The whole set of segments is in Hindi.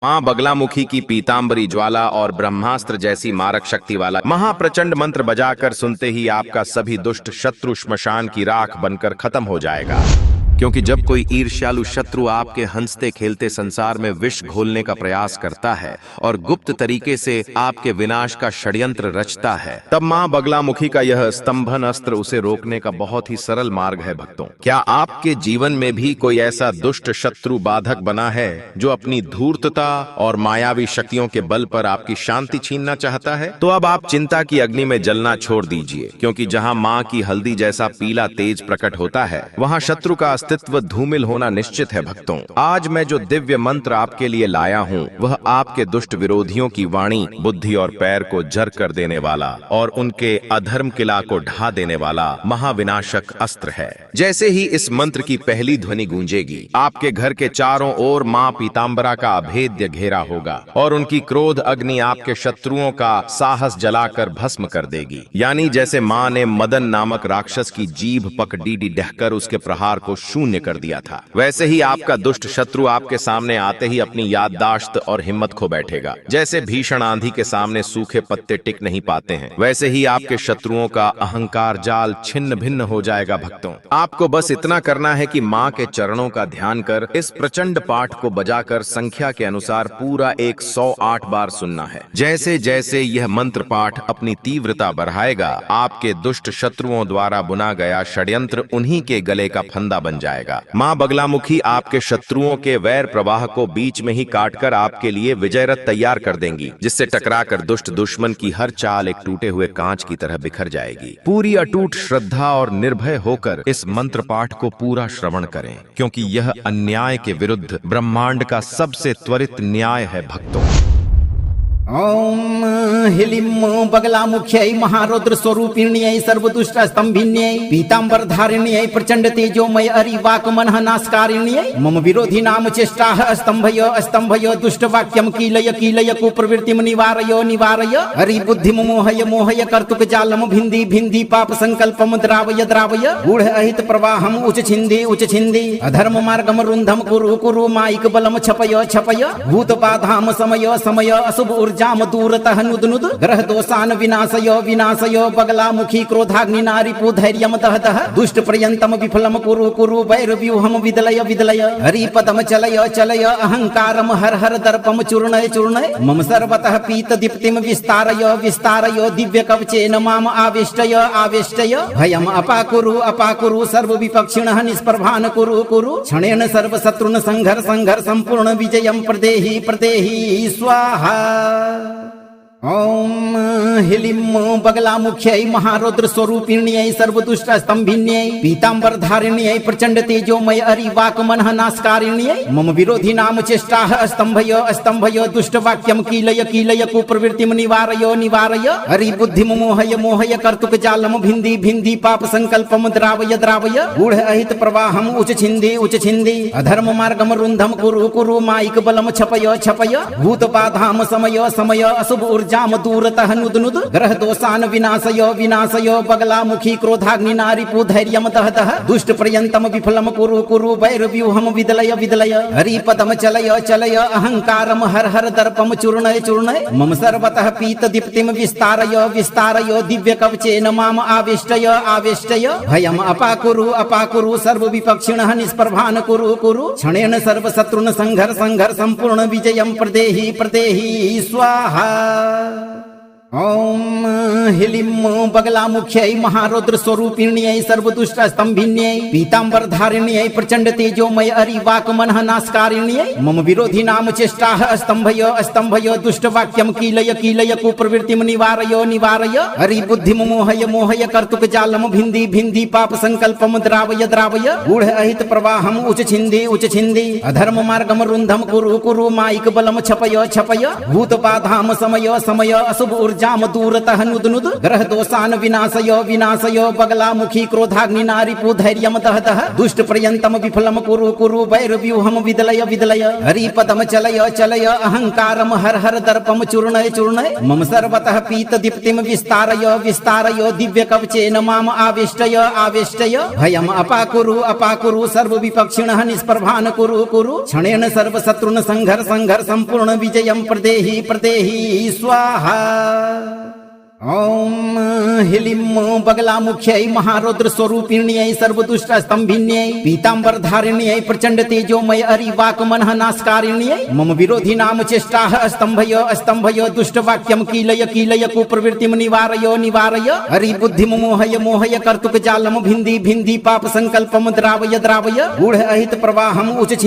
मां बगलामुखी की पीतांबरी ज्वाला और ब्रह्मास्त्र जैसी मारक शक्ति वाला महाप्रचंड मंत्र बजाकर सुनते ही आपका सभी दुष्ट शत्रु श्मशान की राख बनकर खत्म हो जाएगा। क्योंकि जब कोई ईर्ष्यालु शत्रु आपके हंसते खेलते संसार में विष घोलने का प्रयास करता है और गुप्त तरीके से आपके विनाश का षड्यंत्र रचता है, तब मां बगलामुखी का यह स्तंभन अस्त्र उसे रोकने का बहुत ही सरल मार्ग है। भक्तों, क्या आपके जीवन में भी कोई ऐसा दुष्ट शत्रु बाधक बना है जो अपनी धूर्तता और मायावी शक्तियों के बल पर आपकी शांति छीनना चाहता है? तो अब आप चिंता की अग्नि में जलना छोड़ दीजिए, क्योंकि जहां मां की हल्दी जैसा पीला तेज प्रकट होता है, वहां शत्रु का अस्तित्व धूमिल होना निश्चित है। भक्तों, आज मैं जो दिव्य मंत्र आपके लिए लाया हूँ, वह आपके दुष्ट विरोधियों की वाणी, बुद्धि और पैर को जर कर देने वाला और उनके अधर्म किला को ढा देने वाला महाविनाशक अस्त्र है। जैसे ही इस मंत्र की पहली ध्वनि गूंजेगी, आपके घर के चारों ओर मां पीतांबरा का अभेद्य घेरा होगा और उनकी क्रोध अग्नि आपके शत्रुओं का साहस जलाकर भस्म कर देगी। यानी जैसे मां ने मदन नामक राक्षस की जीभ पकड़ीडी डहकर उसके प्रहार को शून्य कर दिया था, वैसे ही आपका दुष्ट शत्रु आपके सामने आते ही अपनी याददाश्त और हिम्मत खो बैठेगा। जैसे भीषण आंधी के सामने सूखे पत्ते टिक नहीं पाते हैं, वैसे ही आपके शत्रुओं का अहंकार जाल छिन्न भिन्न हो जाएगा। भक्तों, आपको बस इतना करना है कि मां के चरणों का ध्यान कर इस प्रचंड पाठ को बजाकर संख्या के अनुसार पूरा 108 बार सुनना है। जैसे जैसे यह मंत्र पाठ अपनी तीव्रता बढ़ाएगा, आपके दुष्ट शत्रुओं द्वारा बुना गया षड्यंत्र उन्हीं के गले का फंदा बन जाएगा। मां बगलामुखी आपके शत्रुओं के वैर प्रवाह को बीच में ही काटकर आपके लिए विजय रथ तैयार कर देंगी, जिससे टकराकर दुष्ट दुश्मन की हर चाल एक टूटे हुए कांच की तरह बिखर जाएगी। पूरी अटूट श्रद्धा और निर्भय होकर इस मंत्र पाठ को पूरा श्रवण करें, क्योंकि यह अन्याय के विरुद्ध ब्रह्मांड का सबसे त्वरित न्याय है। भक्तों, ओम ह्लीं बगलामुख्यै महारौद्र स्वरूपिण्यै सर्वदुष्ट स्तंभिन्यै पीतांबर धारिण्यै प्रचंड तेजोमय अरिवाक मनः नाशकारिण्यै मम विरोधी नाम चेष्टाः स्तंभय स्तंभय दुष्ट वाक्यम कीलय कीलय कुप्रवृत्तिम निवारय निवारय हरि बुद्धिम मोहय मोहय कर्तुक जालम भिन्दी भिन्दी पाप संकल्पम द्रावय द्रावय गूढ़ अहित प्रवाहम उच छिंदी अधर्म मार्गम रुंधम कुरु कुरु माइक बलम छपय छपय भूत बाधाम समय समय अशुभ जाम दूरतः नुद नुद ग्रह दोषान विनाशय विनाशय बगलामुखी क्रोधाग्नि नारिपु धैर्यम दह दह दुष्ट पर्यंतम विफलम कुरु कुरु वैर व्यूहम विदलय विदलय हरिपदम चलय चलय अहंकारम हर हर दर्पम चूर्णय चूर्णय मम सर्वतः पीत दीप्तिम विस्तारय विस्तारय दिव्य कवचेन माम आवेष्टय आवेष्टय भयम अपाकुरु सर्व विपक्षिणः निष्प्रभान कुरु कुरु क्षणेन सर्व शत्रुन संघर संघर संपूर्ण विजयम प्रदेहि प्रदेहि स्वाहा। ओम ह्लीं बगलामुख्यै महारौद्र स्वरूपिण्यै सर्वदुष्ट स्तंभिन्यै पीतांबर धारिण्यै प्रचंड तेजोमय अरिवाक मनः नाशकारिण्यै मम विरोधी नाम चेष्टाः स्तंभय स्तंभय दुष्ट वाक्यम कीलय कीलय कुप्रवृत्तिम निवारय निवारय हरि बुद्धिम मोहय मोहय कर्तुक जालम भिन्दी भिन्दी पाप संकल्पम द्रावय द्रावय गूढ़ अहित प्रवाहम उच छिंदी अधर्म मार्गम रुंधम कुरु कुरु माइक बलम छपय छपय भूत बाधाम समय समय अशुभ जाम दूरतः नुद नुद ग्रह दोषान विनाशय विनाशय बगलामुखी क्रोधाग्नि नारिपु धैर्यम दह दह दुष्ट पर्यंतम विफलम कुरु कुरु वैर व्यूहम विदलय विदलय हरिपदम चलय चलय अहंकारम हर हर दर्पम चूर्णय चूर्णय मम सर्वतः पीत दीप्तिम विस्तारय विस्तारय दिव्य कवचेन माम आवेष्टय आवेष्टय भयम अपाकुरु सर्व विपक्षिणः निष्प्रभान कुरु कुरु क्षणेन सर्व शत्रुन संघर संघर संपूर्ण विजयम प्रदेहि प्रदेहि स्वाहा। ओम ह्लीं बगलामुख्यै महारौद्र स्वरूपिण्यै सर्वदुष्ट स्तंभिन्यै पीतांबर धारिण्यै प्रचंड तेजोमय अरिवाक मनः नाशकारिण्यै मम विरोधी नाम चेष्टाः स्तंभय स्तंभय दुष्ट वाक्यम कीलय कीलय कुप्रवृत्तिम निवारय निवारय हरि बुद्धिम मोहय मोहय कर्तुक जालम भिन्दी भिन्दी पाप संकल्पम द्रावय द्रावय गूढ़ अहित प्रवाहम उच छिंदी अधर्म मार्गम रुंधम कुरु कुरु माइक बलम छपय छपय भूत बाधाम समय समय अशुभ ऊर्जाम दूरतः नुदनुद ग्रह दोषान विनाशय विनाशय बगलामुखी क्रोधाग्नि नारिपु धैर्यम दहतः दुष्ट पर्यंतम विफलम कुरु कुरु वैरव्यूहम विदलय विदलय हरिपदम चलय चलय अहंकारम हर हर दर्पम चूर्णय चूर्णय मम सर्वतः पीत दीप्तिम विस्तारय विस्तारय दिव्य कवचेन माम आविष्टय आविष्टय भयम अपाकुरु सर्व विपक्षिणः निष्प्रभान कुरु कुरु क्षणेन सर्व शत्रुन संघर संघर संपूर्ण विजयम प्रदेहि प्रदेहि स्वाहा। ओम ह्लीं बगलामुख्यै महारौद्र स्वरूपिण्यै सर्वदुष्ट स्तंभिन्यै पीतांबर धारिण्यै प्रचंड तेजोमय अरिवाकमनः नाशकारिण्यै मम विरोधी नाम चेष्टाः स्तंभय स्तंभय दुष्ट वाक्यम कीलय कीलय कुप्रवृत्तिम निवारय निवारय हरि बुद्धिम मोहय मोहय कर्तुक जालम भिन्धि भिन्धि पाप संकल्पम द्रावय द्रावय गूढ़ अहित प्रवाहम उच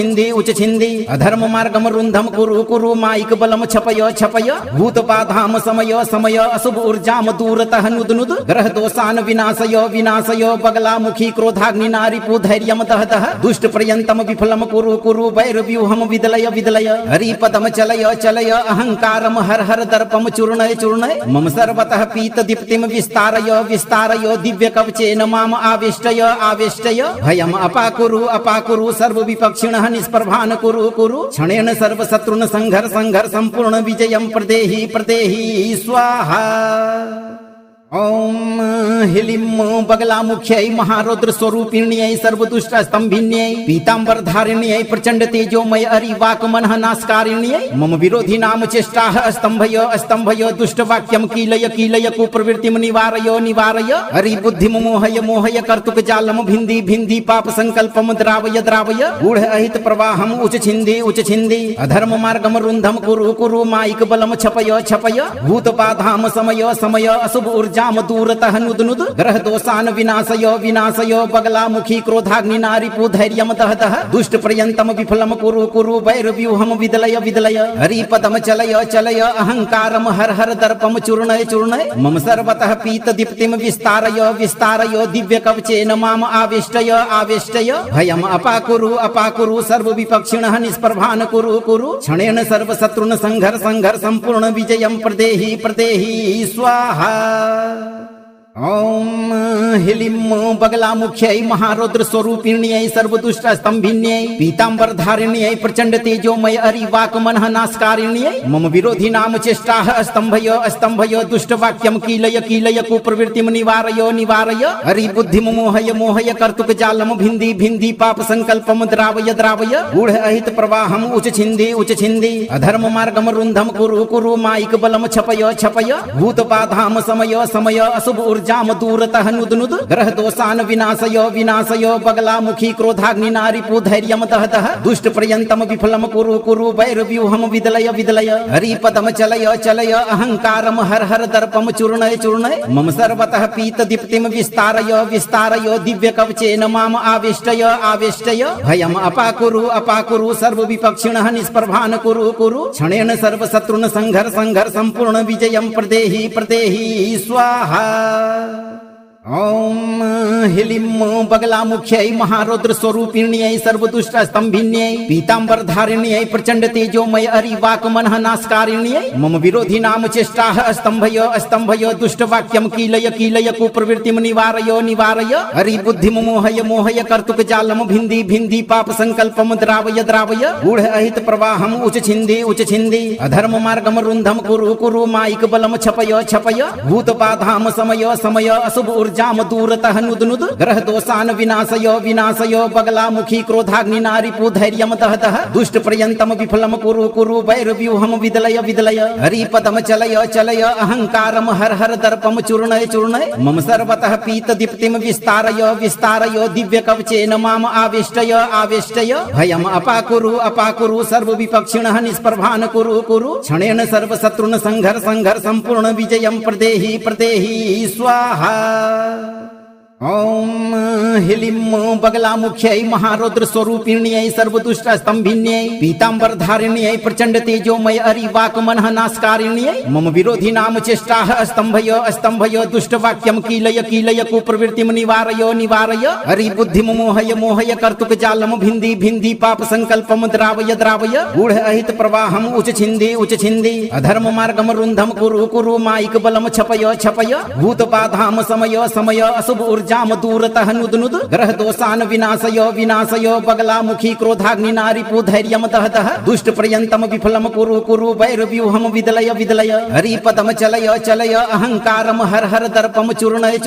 छिन्धि अधर्म मार्गम रुन्धम कुरु कुरु माइक बलम छपय छपय भूत बाधाम समय समय अशुभ जाम दूरतः नुदनुद ग्रह दोषान विनाशय विनाशय बगलामुखी क्रोधाग्नि नारिपु धैर्यम दहतः दुष्ट पर्यंतम विफलम कुरु कुरु वैरव्यूहम विदलय विदलय हरिपदम चलय चलय अहंकारम हर हर दर्पम चूर्णय चूर्णय मम सर्वतः पीत दीप्तिम विस्तारय विस्तारय दिव्य कवचेन माम आविष्टय आविष्टय भयम अपाकुरु सर्व विपक्षिणः निष्प्रभान कुरु कुरु क्षणेन सर्व शत्रुन संघर संघर संपूर्ण विजयम प्रदेहि प्रदेहि स्वाहा। ओम ह्लीं बगलामुख्यै महारौद्र स्वरूपिण्यै सर्वदुष्ट स्तंभिन्यै पीतांबर धारिण्यै प्रचंड तेजोमय अरिवाकमनः नाशकारिण्यै मम विरोधी नाम चेष्टाः स्तंभय स्तंभय दुष्ट वाक्यम कीलय कीलय कुप्रवृत्तिम निवारय निवारय हरि बुद्धिम मोहय मोहय कर्तुक जालम भिन्धि भिन्धि पाप संकल्पम द्रावय द्रावय गूढ़ अहित प्रवाहम उच छिन्धि अधर्म मार्गम रुन्धम कुरु कुरु माइक बलम छपय छपय भूत बाधाम समय समय अशुभ ऊर्जा दूरतः नुदनुद ग्रह दोषान विनाशय विनाशय बगलामुखी क्रोधाग्नि नारिपु धैर्यम दहतः दुष्ट पर्यंतम विफलम कुरु कुरु वैरव्यूहम विदलय विदलय हरिपदम चलय चलय अहंकारम हर हर दर्पम चूर्णय चूर्णय मम सर्वतः पीत दीप्तिम विस्तारय विस्तारय दिव्य कवचेन माम आविष्टय आविष्टय भयम अपाकुरु सर्व विपक्षिणः निष्प्रभान कुरु कुरु क्षणेन सर्व शत्रुन संघर संघर संपूर्ण विजयम प्रदेहि प्रदेहि स्वाहा। ओम ह्लीं बगलामुख्यै महारौद्र स्वरूपिण्यै सर्वदुष्ट स्तंभिन्यै पीतांबर धारिण्यै प्रचंड तेजोमय अरिवाकमनः नाशकारिण्यै मम विरोधी नाम चेष्टाः स्तंभय स्तंभय दुष्ट वाक्यम कीलय कीलय कुप्रवृत्तिम निवारय निवारय हरि बुद्धिम मोहय मोहय कर्तुक जालम भिन्धि भिन्धि पाप संकल्पम द्रावय द्रावय गूढ़ अहित प्रवाहम उच छिन्धि अधर्म मार्गम रुन्धम कुरु कुरु माइक बलम छपय छपय भूत बाधाम समय समय अशुभ जाम दूरतः नुदनुद ग्रह दोषान विनाशय विनाशय बगलामुखी क्रोधाग्नि नारिपु धैर्यम दहतः दुष्ट पर्यंतम विफलम कुरु कुरु वैरव्यूहम विदलय विदलय हरिपदम चलय चलय अहंकारम हर हर दर्पम चूर्णय चूर्णय मम सर्वतः पीत दीप्तिम विस्तारय विस्तारय दिव्य कवचेन माम आविष्टय आविष्टय भयम अपाकुरु सर्व विपक्षिणः निष्प्रभान कुरु कुरु क्षणेन सर्व शत्रुन संघर संघर संपूर्ण विजयम प्रदेहि प्रदेहि स्वाहा। ओम ह्लीं बगलामुख्यै महारौद्र स्वरूपिण्यै सर्वदुष्ट स्तंभिन्यै पीतांबर धारिण्यै प्रचंड तेजोमय अरिवाकमनः नाशकारिण्यै मम विरोधी नाम चेष्टाः स्तंभय स्तंभय दुष्ट वाक्यम कीलय कीलय कुप्रवृत्तिम निवारय निवारय हरि बुद्धिम मोहय मोहय कर्तुक जालम भिन्धि भिन्धि पाप संकल्पम द्रावय द्रावय गूढ़ अहित प्रवाहम उच छिन्धि अधर्म मार्गम रुन्धम कुरु कुरु माइक बलम छपय छपय भूत बाधाम समय समय अशुभ जाम दूरतः नुदनुद ग्रह दोषान विनाशय विनाशय बगलामुखी क्रोधाग्नि नारिपु धैर्यम दहतः दुष्ट पर्यंतम विफलम कुरु कुरु वैरव्यूहम विदलय विदलय हरिपदम चलय चलय अहंकारम हर हर दर्पम चूर्णय चूर्णय मम सर्वतः पीत दीप्तिम विस्तारय विस्तारय दिव्य कवचेन माम आविष्टय आविष्टय भयम अपाकुरु सर्व विपक्षिणः निष्प्रभान कुरु कुरु क्षणेन सर्व शत्रुन संघर संघर संपूर्ण विजयम प्रदेहि प्रदेहि स्वाहा। ओम ह्लीं बगलामुख्यै महारौद्र स्वरूपिण्यै सर्वदुष्टस्तंभिन्यै पीतांबर धारिण्यै प्रचंड तेजोमय अरिवाक मनः नाशकारिण्यै मम विरोधी नाम चेष्टाः स्तंभय दुष्ट वाक्यम कीलय कुप्रवृत्तिम निवारय हरि बुद्धिम मोहय कर्तुक जालम भिंदी पाप संकल्पम द्रावय गूढ़ अहित प्रवाहम उच छिंदी अधर्म मार्गम रुंधम कुरु माइक बलम छपय भूत बाधाम समय अशुभ ऊर्जाम दूरतः नुद ग्रह दोषान विनाशय बगलामुखी क्रोधाग्नि नारिपु धैर्यम दहदह दुष्ट पर्यंतम विफलम कुरु वैरव्यूहम विदलय हरिपदम चलय अहंकारम हर दर्पम चूर्णय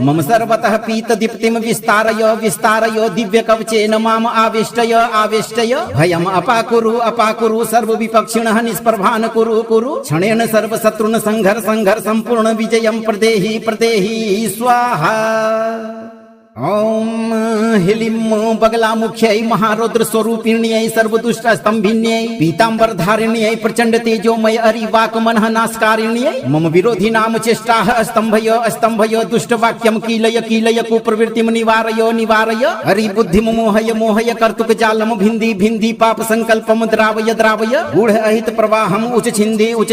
मम सर्वतः पीत दीप्तिम विस्तारय दिव्य कवचेन माम आवेष्टय भयम अपाकुरु सर्व विपक्षिणः निष्प्रभान कुरु क्षणेन सर्व शत्रुन संघर संपूर्ण विजयम प्रदेहि स्वाहा। ओम ह्लीं बगलामुख्यै महारौद्र स्वरूपिण्यै सर्वदुष्टस्तंभिन्यै पीतांबर धारिण्यै प्रचंड तेजोमय अरिवाक मनः नाशकारिण्यै मम विरोधी नाम चेष्टाः स्तंभय दुष्ट वाक्यम कीलय कुप्रवृत्तिम निवारय हरि बुद्धिम मोहय कर्तुक जालम भिंदी पाप संकल्पम द्रावय गूढ़ अहित प्रवाहम उच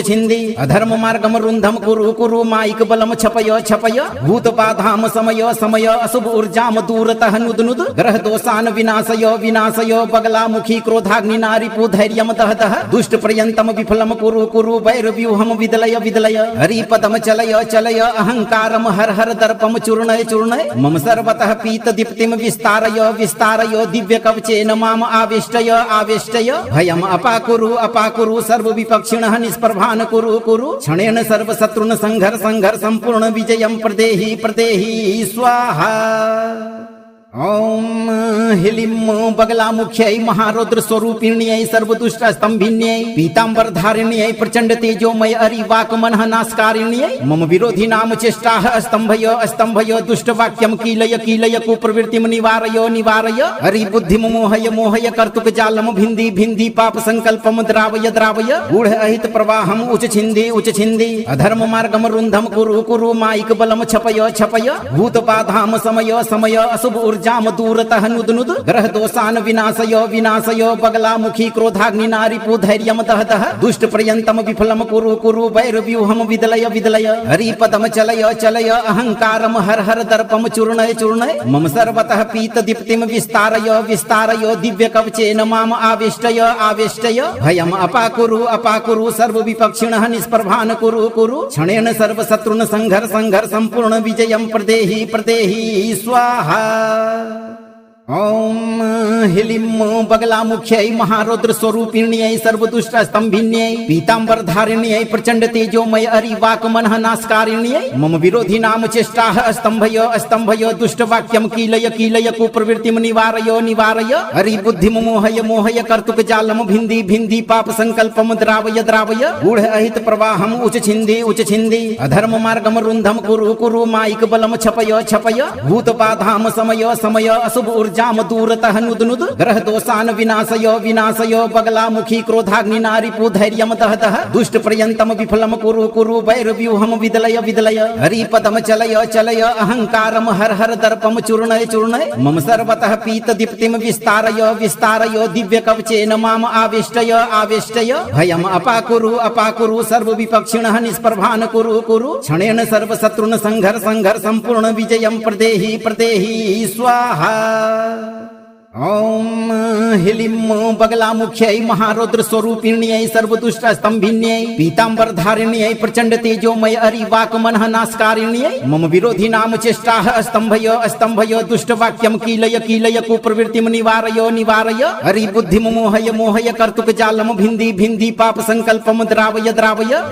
छिंदी अधर्म मार्गम रुंधम कुरु माइक बलम छपय भूत बाधाम समय अशुभ ऊर्जाम दूरतः नुद ग्रह दोषान विनाशय बगलामुखी क्रोधाग्नि नारिपु धैर्यम दहदह दुष्ट पर्यंतम विफलम कुरु वैरव्यूहम विदलय हरिपदम चलय अहंकारम हर दर्पम चूर्णय मम सर्वतः पीत दीप्तिम विस्तारय दिव्य कवचेन माम आवेष्टय भयम अपाकुरु सर्व विपक्षिणः निष्प्रभान कुरु क्षणेन सर्व शत्रुन संघर संपूर्ण विजयम प्रदेहि स्वाहा। ओम ह्लीं बगलामुख्यै महारौद्र स्वरूपिण्यै सर्वदुष्टस्तंभिन्यै पीतांबर धारिण्यै प्रचंड तेजोमय अरिवाक मनः नाशकारिण्यै मम विरोधी नाम चेष्टाः स्तंभय दुष्ट वाक्यम कीलय कुप्रवृत्तिम निवारय हरि बुद्धिम मोहय कर्तुक जालम भिंदी पाप संकल्पम द्रावय गूढ़ अहित प्रवाहम उच छिंदी अधर्म मार्गम रुंधम कुरु माइक बलम छपय भूत बाधाम समय अशुभ ऊर्जाम दूरतः नुद ग्रह दोषान विनाशय बगलामुखी क्रोधाग्नि नारिपु धैर्यम दहदह दुष्ट पर्यंतम विफलम कुरु वैरव्यूहम विदलय हरिपदम चलय अहंकारम हर दर्पम चूर्णय मम सर्वतः पीत दीप्तिम विस्तारय दिव्य कवचेन माम आवेष्टय भयम अपाकुरु सर्व विपक्षिणः निष्प्रभान कुरु क्षणेन सर्व शत्रुन संघर संपूर्ण विजयम प्रदेहि स्वाहा। ओम ह्लीं बगलामुख्यै महारौद्र स्वरूपिण्यै सर्वदुष्टस्तंभिन्यै पीतांबर धारिण्यै प्रचंड तेजोमय अरिवाक मनः नाशकारिण्यै मम विरोधी नाम चेष्टाः स्तंभय दुष्ट वाक्यम कीलय कुप्रवृत्तिम निवारय हरि बुद्धिम मोहय कर्तुक जालम भिंदी पाप संकल्पम द्रावय गूढ़ अहित प्रवाहम उच छिंदी अधर्म मार्गम रुंधम कुरु माइक बलम छपय भूत बाधाम समय अशुभ ऊर्जाम दूरतः नुद ग्रह दोषान विनाशय बगलामुखी क्रोधाग्नि नारिपु धैर्यम दहदह दुष्ट पर्यंतम विफलम कुरु वैरव्यूहम विदलय हरिपदम चलय अहंकारम हर दर्पम चूर्णय मम सर्वतः पीत दीप्तिम विस्तारय दिव्य कवचेन माम आवेष्टय भयम अपाकुरु सर्व विपक्षिणः निष्प्रभान कुरु क्षणेन सर्व शत्रुन संघर संपूर्ण विजयम प्रदेहि स्वाहा। ओम ह्लीं बगलामुख्यै महारौद्र स्वरूपिण्यै सर्वदुष्टस्तंभिन्यै पीतांबर धारिण्यै प्रचंड तेजोमय अरिवाक मनः नाशकारिण्यै मम विरोधी नाम चेष्टाः स्तंभय दुष्ट वाक्यम कीलय कुप्रवृत्तिम निवारय हरि बुद्धिम मोहय कर्तुक जालम भिंदी पाप संकल्पम द्रावय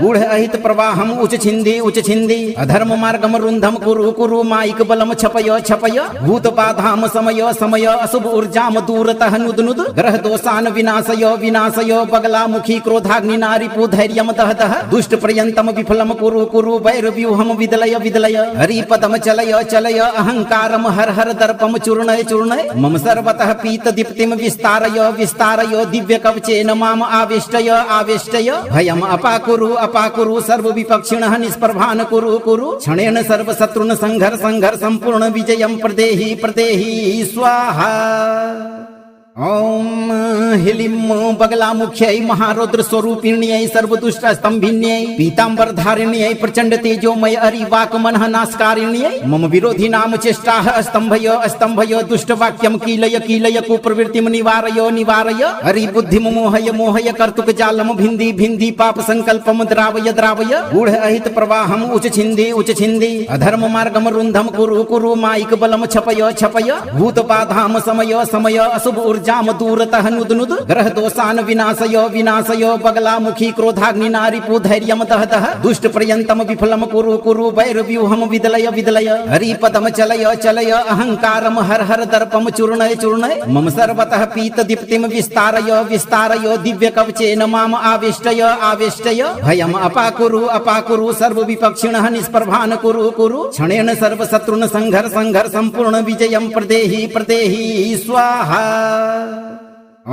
गूढ़ अहित प्रवाहम उच छिंदी अधर्म मार्गम रुंधम कुरु माइक बलम छपय भूत बाधाम समय अशुभ ऊर्जा ऊर्जाम दूरतः नुद ग्रह दोषान विनाशय विनाशय बगलामुखी क्रोधाग्नि नारिपु धैर्यम दहतः दुष्ट पर्यंतम विफलम कुरु वैरव्यूहम विदलय विदलय हरिपदम चलय चलय अहंकारम हर हर दर्पम चूर्णय चूर्णय मम सर्वतः पीत दीप्तिम विस्तारय विस्तारय दिव्य कवचेन माम आविष्टय आविष्टय भयम अपाकुरु सर्व विपक्षिणः निष्प्रभान कुरु क्षणेन सर्व शत्रुन संघर संघर संपूर्ण विजयम प्रदेहि प्रदेहि स्वाहा। ओम ह्लीं बगलामुख्यै महारौद्र स्वरूपिण्यै सर्वदुष्ट स्तंभिन्यै पीतांबर धारिण्यै प्रचंड तेजोमय अरिवाक मनः नाशकारिण्यै मम विरोधी नाम चेष्टाः स्तंभय स्तंभय दुष्ट वाक्यम कीलय कीलय कुप्रवृत्तिम निवारय निवारय हरि बुद्धिम मोहय मोहय कर्तुक जालम भिंदी भिंदी पाप संकल्पम द्रावय द्रावय गूढ़ अहित प्रवाहम उच छिंदी अधर्म मार्गम रुंधम कुरु माइक बलम छपय छपय भूत बाधाम समय समय अशुभ जाम दूरतः नुद ग्रह दोषान विनाशय विनाशय बगलामुखी क्रोधाग्नि नारिपु धैर्यम दहतः दुष्ट पर्यंतम विफलम कुरु वैरव्यूहम विदलय विदलय हरिपदम चलय चलय अहंकारम हर हर दर्पम चूर्णय चूर्णय मम सर्वतः पीत दीप्तिम विस्तारय विस्तारय दिव्य कवचेन माम आविष्टय आविष्टय भयम अपाकुरु सर्व विपक्षिणः निष्प्रभान कुरु क्षणेन सर्व शत्रुन संघर संघर संपूर्ण विजयम प्रदेहि प्रदेहि स्वाहा।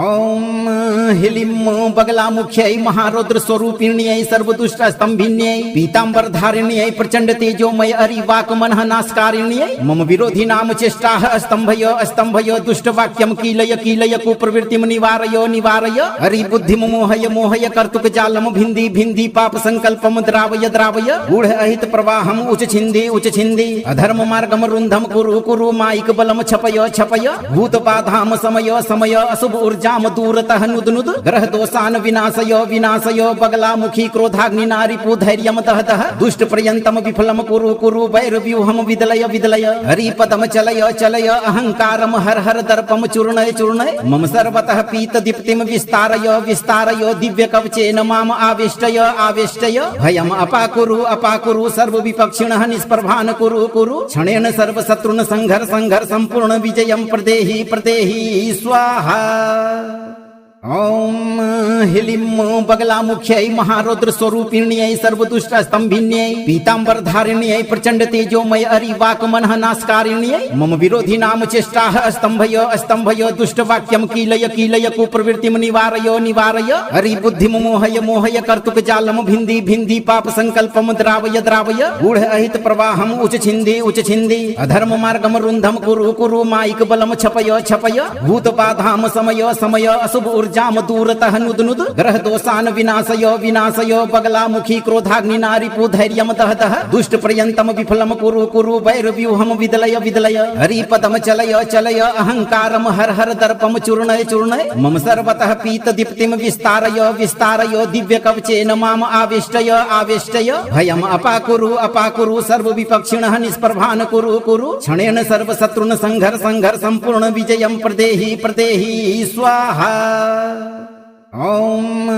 ओम ह्लीं बगलामुख्यै महारौद्र स्वरूपिण्यै सर्वदुष्ट स्तंभिन्यै पीतांबर धारिण्यै प्रचंड तेजोमय अरिवाक मनः नाशकारिण्यै मम विरोधी नाम चेष्टाः स्तंभय स्तंभय दुष्ट वाक्यम कीलय कीलय कुप्रवृत्तिम निवारय निवारय हरि बुद्धिम मोहय मोहय कर्तुक जालम भिंदी भिंदी पाप संकल्पम द्रावय द्रावय गूढ़ अहित प्रवाहम उच छिंदी अधर्म मार्गम रुंधम कुरु माइक बलम छपय छपय भूत बाधाम समय समय अशुभ जाम दूरतः नुद ग्रह दोषान विनाशय विनाशय बगलामुखी क्रोधाग्नि नारिपु धैर्यम दहतः दुष्ट पर्यंतम विफलम कुरु वैरव्यूहम विदलय विदलय हरिपदम चलय चलय अहंकारम हर हर दर्पम चूर्णय चूर्णय मम सर्वतः पीत दीप्तिम विस्तारय विस्तारय दिव्य कवचेन माम आविष्टय आविष्टय भयम अपाकुरु सर्व विपक्षिणः निष्प्रभान कुरु क्षणेन सर्व शत्रुन संघर संघर संपूर्ण विजयम प्रदेहि प्रदेहि स्वाहा। ओम ह्लीं बगलामुख्यै महारौद्र स्वरूपिण्यै सर्वदुष्ट स्तंभिन्यै पीतांबर धारिण्यै प्रचंड तेजोमय अरिवाक मनः नाशकारिण्यै मम विरोधी नाम चेष्टाः स्तंभय स्तंभय दुष्ट वाक्यम कीलय कीलय कुप्रवृत्तिम निवारय निवारय हरि बुद्धिम मोहय मोहय कर्तुक जालम भिंदी भिंदी पाप संकल्पम द्रावय द्रावय गूढ़ अहित प्रवाहम उच छिंदी अधर्म मार्गम रुंधम कुरु माइक बलम छपय छपय भूत बाधाम समय समय अशुभ जाम दूरतः नुद ग्रह दोषान विनाशय विनाशय बगलामुखी क्रोधाग्नि नारिपु धैर्यम दहतः दुष्ट पर्यंतम विफलम कुरु वैरव्यूहम विदलय विदलय हरिपदम चलय चलय अहंकारम हर हर दर्पम चूर्णय चूर्णय मम सर्वतः पीत दीप्तिम विस्तारय विस्तारय दिव्य कवचेन माम आविष्टय आविष्टय भयम अपाकुरु सर्व विपक्षिणः निष्प्रभान कुरु क्षणेन सर्व शत्रुन संघर संघर संपूर्ण विजयम प्रदेहि प्रदेहि स्वाहा। ओम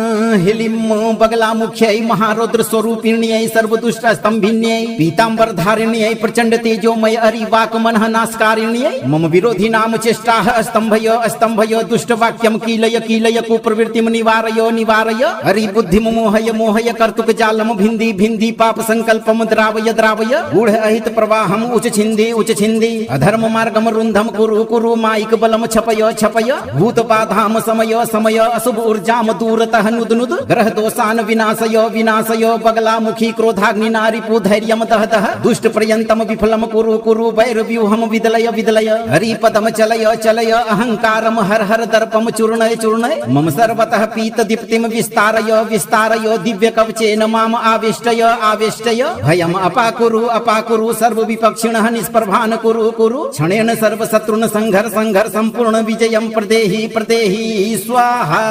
ह्लीं बगलामुख्यै महारौद्र स्वरूपिण्यै सर्वदुष्ट स्तंभिन्यै पीतांबर धारिण्यै प्रचंड तेजोमय अरिवाक मनः नाशकारिण्यै मम विरोधी नाम चेष्टाः स्तंभय स्तंभय दुष्ट वाक्यम कीलय कीलय कुप्रवृत्तिम निवारय निवारय हरि बुद्धिम मोहय मोहय कर्तुक जालम भिंदी भिंदी पाप संकल्पम द्रावय द्रावय गूढ़ अहित प्रवाहम उच छिंदी अधर्म मार्गम रुंधम कुरु माइक बलम छपय छपय भूत बाधाम समय समय अशुभ जाम दूरतः नुद ग्रह दोषान विनाशय विनाशय बगलामुखी क्रोधाग्नि नारिपु धैर्यम दहतः दुष्ट पर्यंतम विफलम कुरु वैरव्यूहम विदलय विदलय हरिपदम चलय चलय अहंकारम हर हर दर्पम चूर्णय चूर्णय मम सर्वतः पीत दीप्तिम विस्तारय विस्तारय दिव्य कवचेन माम आविष्टय आविष्टय भयम अपाकुरु सर्व विपक्षिणः निष्प्रभान कुरु क्षणेन सर्व शत्रुन संघर संघर संपूर्ण विजयम प्रदेहि प्रदेहि स्वाहा।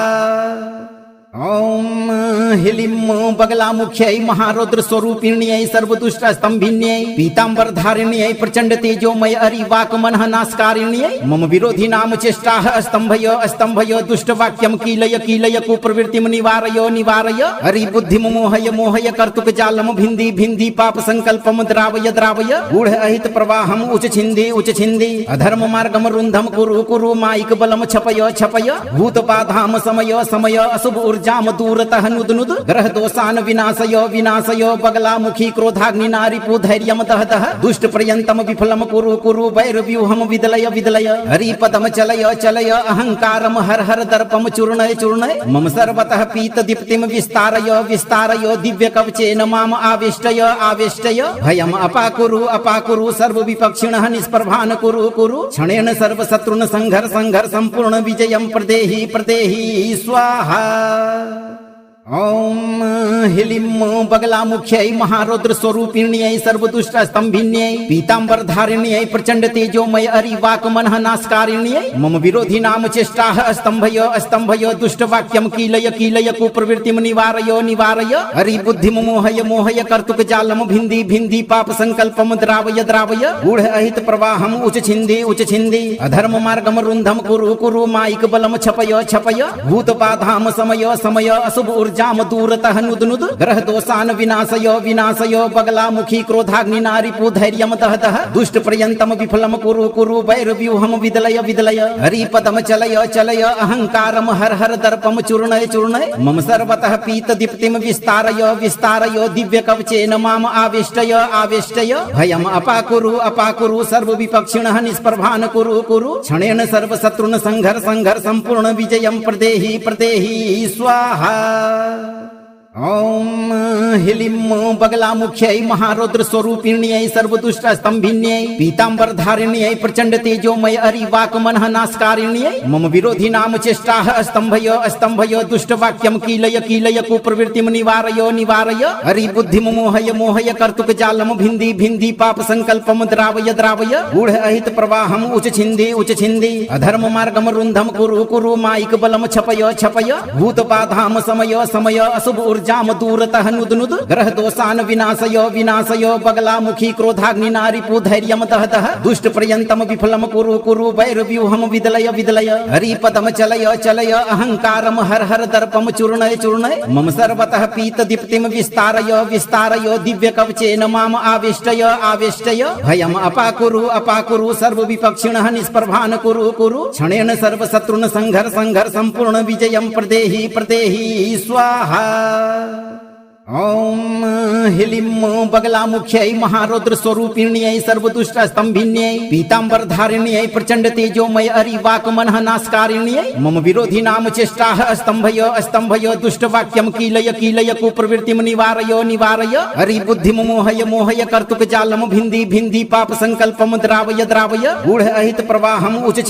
ओम हिलिम बगलामुख्यै महारौद्र स्वरूपिण्यै सर्वदुष्ट स्तंभिन्यै पीतांबर धारिण्यै प्रचंड तेजोमय अरिवाकमनः नाशकारिण्यै मम विरोधी नाम चेष्टाः स्तंभय दुष्ट वाक्यम कीलय कुप्रवृत्तिम निवारय हरि बुद्धि मोहय कर्तुक जालम भिंदी पाप संकल्पम द्रावय गूढ़ अहित प्रवाहम उच छिंदी अधर्म मार्गम रुंधम कुरु माइक बलम छपय भूत बाधाम समय अशुभ ऊर्जाम दूरतः नुद ग्रह दोषान विनाशय बगलामुखी क्रोधाग्नि नारिपु धैर्यम दहतः दुष्ट पर्यंतम विफलम कुरु वैर व्यूहम विदलय हरि पदम चलय अहंकारम हर दर्पम चूर्णय मम सर्वतः पीत दीप्तिम विस्तारय दिव्य कवचेन माम आवेष्टय भयम अपाकुरु सर्व विपक्षिणः निष्प्रभान कुरु क्षणेन सर्व शत्रुन संघर संपूर्ण विजयम प्रदेहि स्वाहा। ओम हिलिम बगलामुख्यै महारौद्र स्वरूपिण्यै सर्वदुष्ट स्तंभिन्यै पीतांबर धारिण्यै प्रचंड तेजोमय अरिवाकमनः नाशकारिण्यै मम विरोधी नाम चेष्टाः स्तंभय दुष्ट वाक्यम कीलय कुप्रवृत्तिम निवारय हरि बुद्धि मोहय कर्तुक जालम भिंदी पाप संकल्पम द्रावय गूढ़ अहित प्रवाहम उच छिंदी अधर्म मार्गम रुंधम कुरु माइक बलम छपय भूत बाधाम समय अशुभ जाम दूरतः नुद ग्रह दोषान विनाशय बगलामुखी क्रोधाग्नि नारिपु धैर्यम दहतः दुष्ट पर्यंतम विफलम कुरु वैर व्यूहम विदलय हरि पदम चलय अहंकारम हर दर्पम चूर्णय मम सर्वतः पीत दीप्तिम विस्तारय दिव्य कवचेन माम आवेष्टय भयम अपाकुरु सर्व विपक्षिणः निष्प्रभान कुरु क्षणेन सर्व शत्रुन संघर संपूर्ण विजयम प्रदेहि स्वाहा। ओम हिलिम बगलामुख्यै महारौद्र स्वरूपिण्यै सर्वदुष्ट स्तंभिन्यै पीतांबर धारिण्यै प्रचंड तेजोमय अरिवाकमनः नाशकारिण्यै मम विरोधी नाम चेष्टाः स्तंभय दुष्ट वाक्यम कीलय कुप्रवृत्तिम निवारय हरि बुद्धि मोहय कर्तुक जालम भिंदी पाप संकल्पम द्रावय गूढ़ अहित प्रवाहम उच छिंदी अधर्म मार्गम रुंधम कुरु माइक बलम छपय भूत बाधाम समय अशुभ जाम दूरतः नुद ग्रह दोषान विनाशय बगलामुखी क्रोधाग्नि नारिपु धैर्यम दहतः दुष्ट पर्यंतम विफलम कुरु वैर व्यूहम विदलय हरि पदम चलय अहंकारम हर दर्पम चूर्णय मम सर्वतः पीत दीप्तिम विस्तारय दिव्य कवचेन माम आवेष्टय भयम अपाकुरु सर्व विपक्षिणः निष्प्रभान कुरु क्षणेन सर्व शत्रुन संघर संपूर्ण विजयम प्रदेहि स्वाहा। ओम हिलिम बगलामुख्यै महारौद्र स्वरूपिण्यै सर्वदुष्ट स्तंभिन्यै पीतांबर धारिण्यै प्रचंड तेजोमय अरिवाकमनः नाशकारिण्यै मम विरोधी नाम चेष्टाः स्तंभय दुष्ट वाक्यम कीलय कुप्रवृत्तिम निवारय हरि बुद्धि मोहय कर्तुक जालम भिंदी पाप संकल्पम द्रावय गूढ़ अहित प्रवाहम उच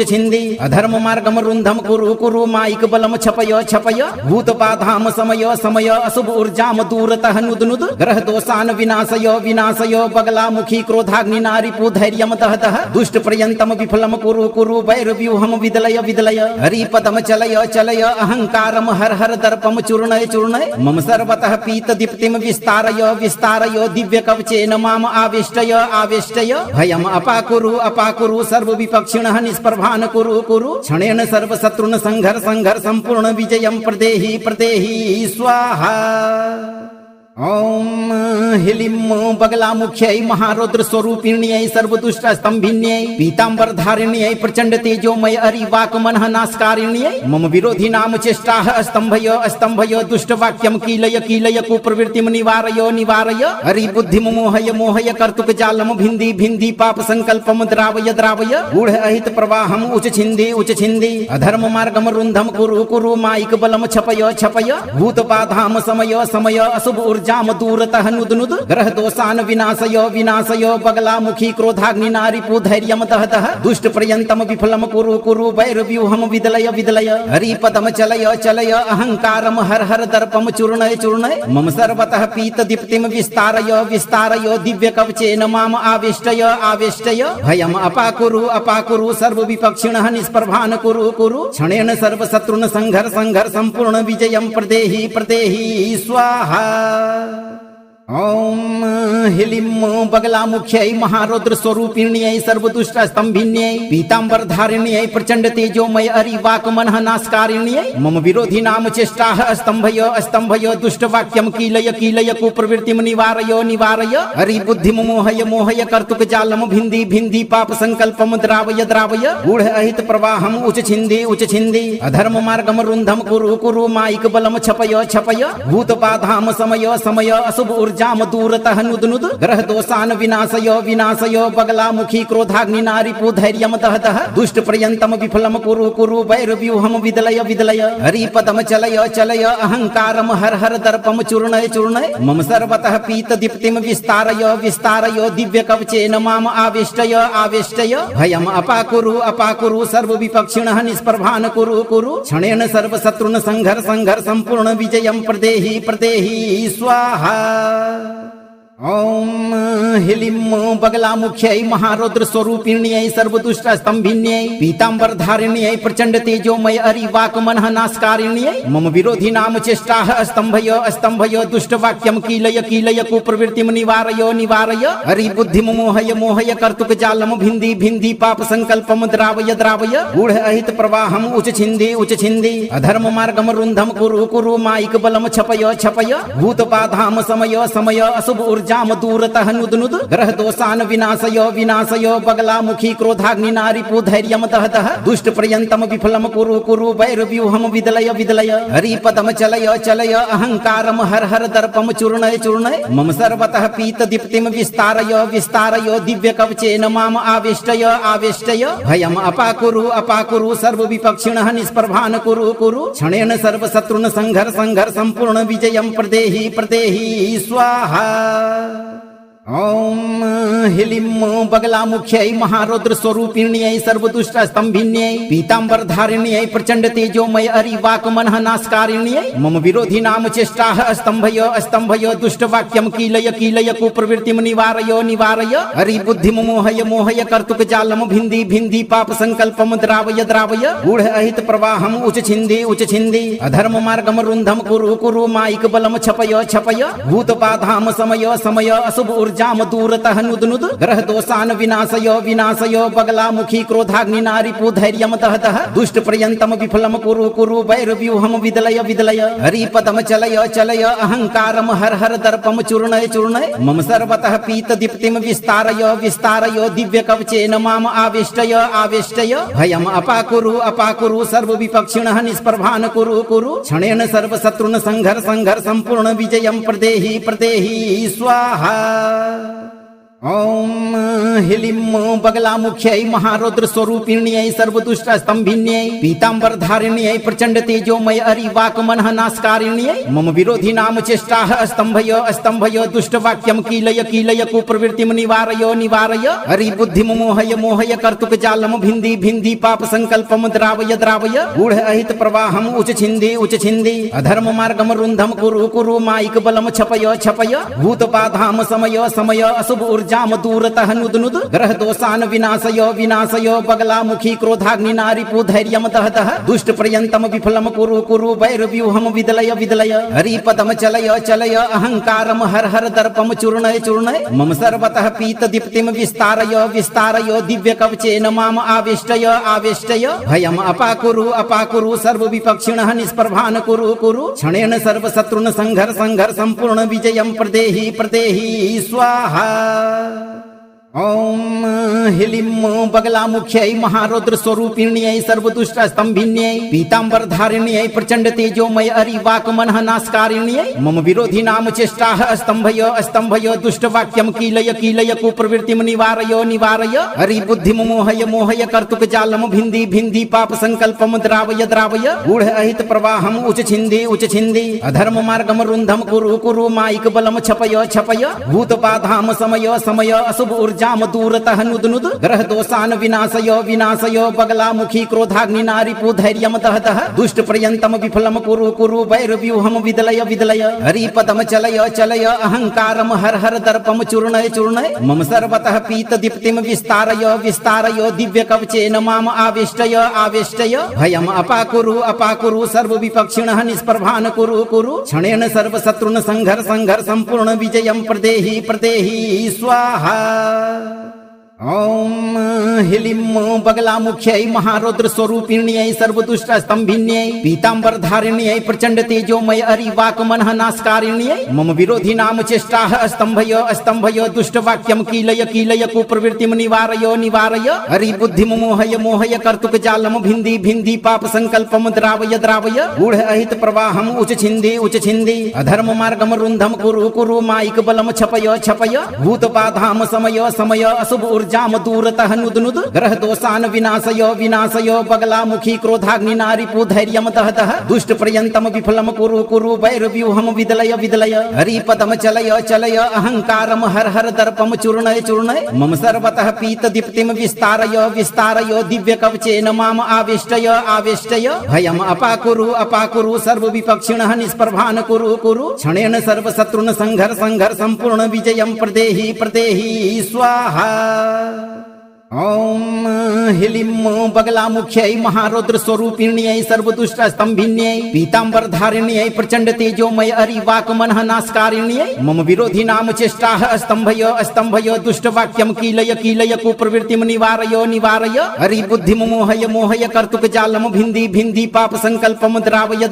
छिंदी अधर्म मार्गम रुंधम कुरु माइक बलम छपय भूत बाधाम समय अशुभ जाम दूरतः नुद ग्रह दोषान विनाशय बगलामुखी क्रोधाग्नि नारिपु धैर्यम दहतः दुष्ट पर्यंतम विफलम कुरु वैर व्यूहम विदलय हरि पदम चलय अहंकारम हर दर्पम चूर्णय मम सर्वतः पीत दीप्तिम विस्तारय दिव्य कवचेन माम आवेष्टय भयम अपाकुरु सर्व विपक्षिणः निष्प्रभान कुरु क्षणेन सर्व शत्रुन संघर संपूर्ण विजयम प्रदेहि स्वाहा। ओम हिलिम बगलामुख्यै महारौद्र स्वरूपिण्यै सर्वदुष्ट स्तंभिन्यै पीतांबर धारिण्यै प्रचंड तेजोमय अरिवाकमनः नाशकारिण्यै मम विरोधी नाम चेष्टाः स्तंभय दुष्ट वाक्यम कीलय कुप्रवृत्तिम निवारय हरि बुद्धि मोहय कर्तुक जालम भिंदी पाप संकल्पम द्रावय गूढ़ अहित प्रवाहम उच छिंदी अधर्म मार्गम रुंधम कुरु माइक बलम छपय भूत बाधाम समय अशुभ ऊर्जाम दूरतः नुदनुद ग्रह दोषान विनाशय विनाशय बगलामुखी क्रोधाग्नि नारिपु धैर्यम दहतः दुष्ट पर्यंतम विफलम कुरु कुरु वैरव्यूहम विदलय विदलय हरिपदम चलय चलय अहंकारम हर हर दर्पम चूर्णय चूर्णय मम सर्वतः पीत दीप्तिम विस्तारय विस्तारय दिव्य कवचेन माम आवेष्टय आवेष्टय भयम अपाकुरु सर्व विपक्षिणः निष्प्रभान कुरु कुरु क्षणेन सर्व शत्रुन संघर संघर संपूर्ण विजयम प्रदेहि प्रदेहि स्वाहा। ओम ह्लीं बगलामुख्यै महारौद्र स्वरूपिण्यै सर्वदुष्ट स्तंभिन्यै पीतांबर धारिण्यै प्रचंड तेजोमय अरिवाक मनः नाशकारिण्यै मम विरोधी नाम चेष्टाः स्तंभय स्तंभय दुष्ट वाक्यम कीलय कीलय कुप्रवृत्तिम निवारय निवारय हरि बुद्धिम मोहय मोहय कर्तुक जालम भिन्धि भिन्धि पाप संकल्पम द्रावय द्रावय गूढ़ अहित प्रवाहम उच छिन्धि अधर्म मार्गम रुन्धम कुरु कुरु माइक बलम छपय छपय भूत बाधाम समय समय अशुभ ऊर्जाम दूरतः नुदनुद ग्रह दोषान विनाशय विनाशय बगलामुखी क्रोधाग्नि नारिपु धैर्यम दहतः दुष्ट पर्यंतम विफलम कुरु कुरु वैरव्यूहम विदलय विदलय हरिपदम चलय चलय अहंकारम हर हर दर्पम चूर्णय चूर्णय मम सर्वतः पीत दीप्तिम विस्तारय विस्तारय दिव्य कवचेन माम आवेष्टय आवेष्टय भयम अपाकुरु सर्व विपक्षिणः निष्प्रभान कुरु कुरु क्षणेन सर्व शत्रुन संघर संघर संपूर्ण विजयम प्रदेहि प्रदेहि स्वाहा। ओम ह्लीं बगलामुख्यै महारौद्र स्वरूपिण्यै सर्वदुष्ट स्तंभिन्यै पीतांबर धारिण्यै प्रचंड तेजोमय अरिवाक मनः नाशकारिण्यै मम विरोधी नाम चेष्टाः स्तंभय स्तंभय दुष्ट वाक्यम कीलय कीलय कुप्रवृत्तिम निवारय निवारय हरि बुद्धिम मोहय मोहय कर्तुक जालम भिन्धि भिन्धि पाप संकल्पम द्रावय द्रावय गूढ़ अहित प्रवाहम उच छिन्धि अधर्म मार्गम रुन्धम कुरु कुरु माइक बलम छपय छपय भूत बाधाम समय समय अशुभ ऊर्जाम दूरतः नुदनुद ग्रह दोषान विनाशय विनाशय बगलामुखी क्रोधाग्नि नारिपु धैर्यम दहतः दुष्ट पर्यंतम विफलम कुरु कुरु वैरव्यूहम विदलय विदलय हरिपदम चलय चलय अहंकारम हर हर दर्पम चूर्णय चूर्णय मम सर्वतः पीत दीप्तिम विस्तारय विस्तारय दिव्य कवचेन माम आवेष्टय आवेष्टय भयम अपाकुरु सर्व विपक्षिणः निष्प्रभान कुरु कुरु क्षणेन सर्व शत्रुन संघर संघर संपूर्ण विजयम प्रदेहि प्रदेहि स्वाहा। ओम ह्लीं बगलामुख्यै महारौद्र स्वरूपिण्यै सर्वदुष्ट स्तंभिन्यै पीतांबर धारिण्यै प्रचंड तेजोमय अरिवाक मनः नाशकारिण्यै मम विरोधी नाम चेष्टाः स्तंभय स्तंभय दुष्ट वाक्यम कीलय कीलय कुप्रवृत्तिम निवारय निवारय हरि बुद्धिम मोहय मोहय कर्तुक जालम भिन्धि भिन्धि पाप संकल्पम द्रावय द्रावय गूढ़ अहित प्रवाहम उच छिन्धि अधर्म मार्गम रुन्धम कुरु कुरु माइक बलम छपय छपय भूत बाधाम समय समय अशुभ ऊर्जाम दूरतः नुदनुद ग्रह दोषान विनाशय विनाशय बगलामुखी क्रोधाग्नि नारिपु धैर्यम दहतः दुष्ट पर्यंतम विफलम कुरु कुरु वैरव्यूहम विदलय विदलय हरिपदम चलय चलय अहंकारम हर हर दर्पम चूर्णय चूर्णय मम सर्वतः पीत दीप्तिम विस्तारय विस्तारय दिव्य कवचेन माम आवेष्टय आवेष्टय भयम अपाकुरु सर्व विपक्षिणः निष्प्रभान कुरु कुरु क्षणेन सर्व शत्रुन संघर संघर संपूर्ण विजयम प्रदेहि प्रदेहि स्वाहा। ओम ह्लीं बगलामुख्यै महारौद्र स्वरूपिण्यै सर्वदुष्ट स्तंभिन्यै पीतांबर धारिण्यै प्रचंड तेजोमय अरिवाक मनः नाशकारिण्यै मम विरोधी नाम चेष्टाः स्तंभय स्तंभय दुष्ट वाक्यम कीलय कीलय कुप्रवृत्तिम निवारय निवारय हरि बुद्धिम मोहय मोहय कर्तुक जालम भिन्धि भिन्धि पाप संकल्पम द्रावय द्रावय गूढ़ अहित प्रवाहम उच छिन्धि अधर्म मार्गम रुन्धम कुरु कुरु माइक बलम छपय छपय भूत बाधाम समय समय अशुभ ऊर्जाम दूरतः नुदनुद ग्रह दोषान विनाशय विनाशय बगलामुखी क्रोधाग्नि नारिपु धैर्यम दहतः दुष्ट पर्यंतम विफलम कुरु कुरु वैरव्यूहम विदलय विदलय हरिपदम चलय चलय अहंकारम हर हर दर्पम चूर्णय चूर्णय मम सर्वतः पीत दीप्तिम विस्तारय विस्तारय दिव्य कवचेन माम आवेष्टय आवेष्टय भयम अपाकुरु सर्व विपक्षिणः निष्प्रभान कुरु कुरु क्षणेन सर्व शत्रुन संघर संघर संपूर्ण विजयम प्रदेहि प्रदेहि स्वाहा। ओम ह्लीं बगलामुख्यै महारौद्र स्वरूपिण्यै सर्वदुष्टस्तंभिन्यै पीतांबर धारिण्यै प्रचंड तेजोमय अरिवाकमनः नाशकारिण्यै मम विरोधी नाम चेष्टाः स्तंभय दुष्ट वाक्यम कीलय कुप्रवृत्तिम निवारय हरि बुद्धिम मोहय कर्तुक जालम भिंदी पाप संकल्पम द्रावय गूढ़ अहित प्रवाहम उच छिंदी अधर्म मार्गम रुंधम कुरु माइक बलम छपय भूत बाधाम समय अशुभ ऊर्जाम दूरतः नुद ग्रह दोषान विनाशय बगलामुखी क्रोधाग्नि नारिपु धैर्यम दहतः दुष्ट पर्यंतम विफलम कुरु वैरव्यूहम विदलय हरि पदम चलय अहंकारम हर दर्पम चूर्णय मम सर्वतः पीत दीप्तिम विस्तारय दिव्य कवचेन माम आवेष्टय भयम अपाकुरु सर्व विपक्षिणः निष्प्रभान कुरु क्षणेन सर्व शत्रुन संघर संपूर्ण विजयम प्रदेहि स्वाहा। ओम ह्लीं बगलामुख्यै महारौद्र स्वरूपिण्यै सर्वदुष्टस्तंभिन्यै पीतांबर धारिण्यै प्रचंड तेजोमय अरिवाकमनः नाशकारिण्यै मम विरोधी नाम चेष्टाः स्तंभय दुष्ट वाक्यम कीलय कुप्रवृत्तिम निवारय हरि बुद्धिम मोहय कर्तुक जालम भिंदी पाप संकल्पम द्रावय गूढ़ अहित प्रवाहम उच छिंदी अधर्म मार्गम रुंधम कुरु माइक बलम छपय भूत बाधाम समय अशुभ जाम दूरतः नुद ग्रह दोषान विनाशय बगलामुखी क्रोधाग्नि नारिपु धैर्यम दहतः दुष्ट पर्यंतम विफलम कुरु वैरव्यूहम विदलय हरि पदम चलय अहंकारम हर दर्पम चूर्णय मम सर्वतः पीत दीप्तिम विस्तारय दिव्य कवचेन माम आवेष्टय भयम अपाकुरु सर्व विपक्षिणः निष्प्रभान कुरु क्षणेन सर्व शत्रुन संघर संपूर्ण विजयम प्रदेहि स्वाहा। ओम ह्लीं बगलामुख्यै महारौद्र स्वरूपिण्यै सर्वदुष्टस्तंभिन्यै पीतांबर धारिण्यै प्रचंड तेजोमय अरिवाकमनः नाशकारिण्यै मम विरोधी नाम चेष्टाः स्तंभय दुष्ट वाक्यम कीलय कुप्रवृत्तिम निवारय हरि बुद्धिम मोहय कर्तुक जालम भिंदी पाप संकल्पम द्रावय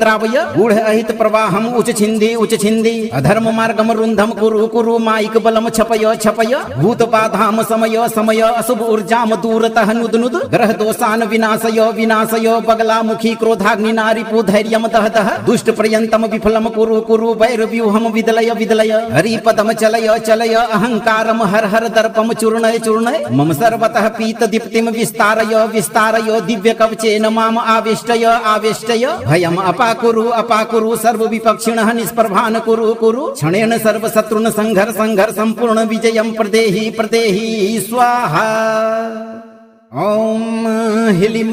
गूढ़ अहित प्रवाहम उच छिंदी अधर्म मार्गम रुंधम कुरु माइक बलम छपय भूत बाधाम समय अशुभ जाम दूरतः नुद ग्रह दोषान विनाशय बगलामुखी क्रोधाग्नि नारिपु धैर्यम दहतः दुष्ट पर्यंतम विफलम कुरु वैरव्यूहम विदलय हरि पदम चलय अहंकारम हर दर्पम चूर्णय मम सर्वतः पीत दीप्तिम विस्तारय दिव्य कवचेन माम आवेष्टय भयम अपाकुरु सर्व विपक्षिणः निष्प्रभान कुरु क्षणेन सर्व शत्रुन संघर संपूर्ण विजयम प्रदेहि स्वाहा। ओम ह्लीं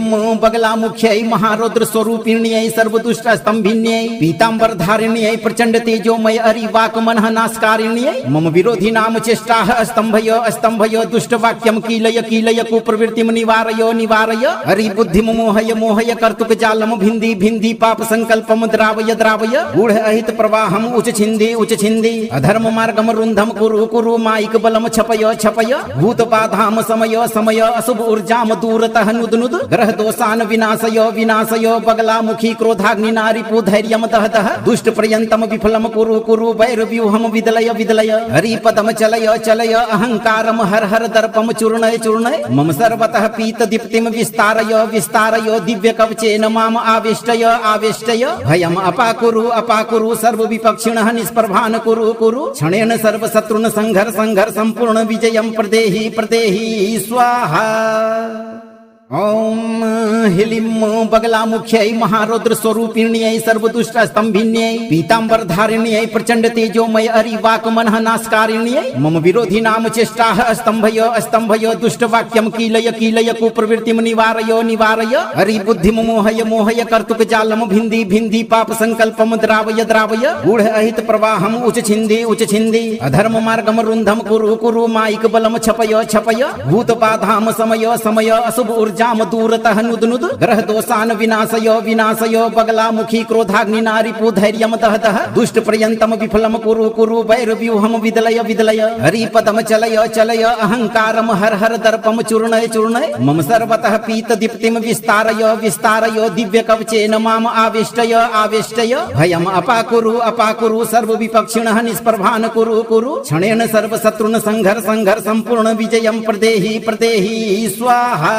बगलामुख्यै महारौद्र स्वरूपिण्यै सर्वदुष्टस्तंभिन्यै पीतांबर धारिण्यै प्रचंड तेजोमय अरिवाकमनः नाशकारिण्यै मम विरोधी नाम चेष्टाः स्तंभय दुष्ट वाक्यम कीलय कुप्रवृत्तिम निवारय हरि बुद्धिम मोहय कर्तुक जालम भिंदी पाप संकल्पम द्रावय गूढ़ अहित प्रवाहम उच छिंदी अधर्म मार्गम रुंधम कुरु माइक बलम छपय भूत बाधाम समय अशुभ जाम दूरतः नुद ग्रह दोषान विनाशय बगलामुखी क्रोधाग्नि नारिपु धैर्यम दहतः दुष्ट पर्यंतम विफलम कुरु वैरव्यूहम विदलय हरि पदम चलय अहंकारम हर दर्पम चूर्णय मम सर्वतः पीत दीप्तिम विस्तारय दिव्य कवचेन माम आवेष्टय भयम अपाकुरु सर्व विपक्षिणः निष्प्रभान कुरु क्षणेन सर्व शत्रुन संघर संपूर्ण विजयम प्रदेहि स्वाहा। ओम ह्लीं बगलामुख्यै महारौद्र स्वरूपिण्यै सर्वदुष्टस्तंभिन्यै पीतांबर धारिण्यै प्रचंड तेजोमय अरिवाकमनः नाशकारिण्यै मम विरोधी नाम चेष्टाः स्तंभय दुष्ट वाक्यम कीलय कुप्रवृत्तिम निवारय हरि बुद्धिम मोहय कर्तुक जालम भिंदी पाप संकल्पम द्रावय गूढ़ अहित प्रवाहम उच छिंदी अधर्म मार्गम रुंधम कुरु माइक बलम छपय भूत बाधाम समय अशुभ ऊर्जाम दूरतः नुदनुद ग्रह दोषान विनाशयो विनाशयो बगलामुखी क्रोधाग्नि नारिपु धैर्यम दहतः दुष्ट पर्यंतम विफलम कुरु कुरु वैरव्यूहम विदलय विदलय हरिपदम चलय चलय अहंकारम हर हर दर्पम चूर्णय चूर्णय मम सर्वतः पीत दीप्तिम विस्तारय विस्तारय दिव्य कवचेन माम आविष्टय आविष्टय भयम अपाकुरु सर्व विपक्षिणः निष्प्रभान कुरु कुरु क्षणेन सर्व शत्रुन संघर संघर संपूर्ण विजयम प्रदेहि प्रदेहि स्वाहा।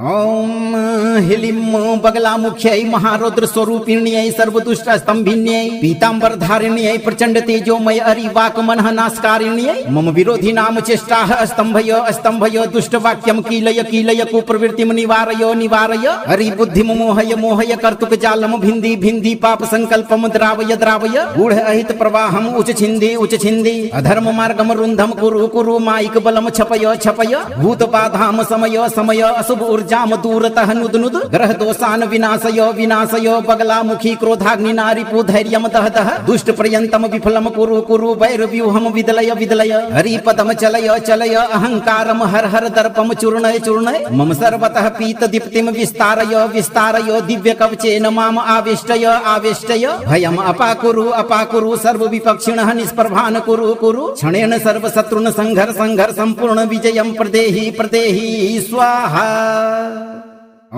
ओम ह्लीं बगलामुख्यै महारौद्र स्वरूपिण्यै सर्वदुष्ट स्तंभिन्यै पीतांबर धारिण्यै प्रचंड तेजोमय अरिवाक मनः नाशकारिण्यै मम विरोधी नाम चेष्टाः स्तंभय स्तंभय दुष्ट वाक्यम कीलय कीलय कुप्रवृत्तिम निवारय निवारय हरि बुद्धिम मोहय मोहय कर्तुक जालम भिंदी भिंदी पाप संकल्पम द्रावय द्रावय गूढ़ अहित प्रवाहम उच छिंदी अधर्म मार्गम रुंधम कुरु कुरु माइक बलम छपय छपय भूत बाधाम समय समय अशुभ जाम दूरतः नुदनुद ग्रह दोषान विनाशयो विनाशयो बगलामुखी क्रोधाग्नि नारिपु धैर्यम दहतः दुष्ट पर्यंतम विफलम कुरु कुरु वैरव्यूहम विदलय विदलय हरिपदम चलय चलय अहंकारम हर हर दर्पम चूर्णय चूर्णय मम सर्वतः पीत दीप्तिम विस्तारय विस्तारय दिव्य कवचेन माम आविष्टय आविष्टय भयम अपाकुरु सर्व विपक्षिणः निष्प्रभान कुरु कुरु क्षणेन सर्व शत्रुन संघर संघर संपूर्ण विजयम प्रदेहि प्रदेहि स्वाहा।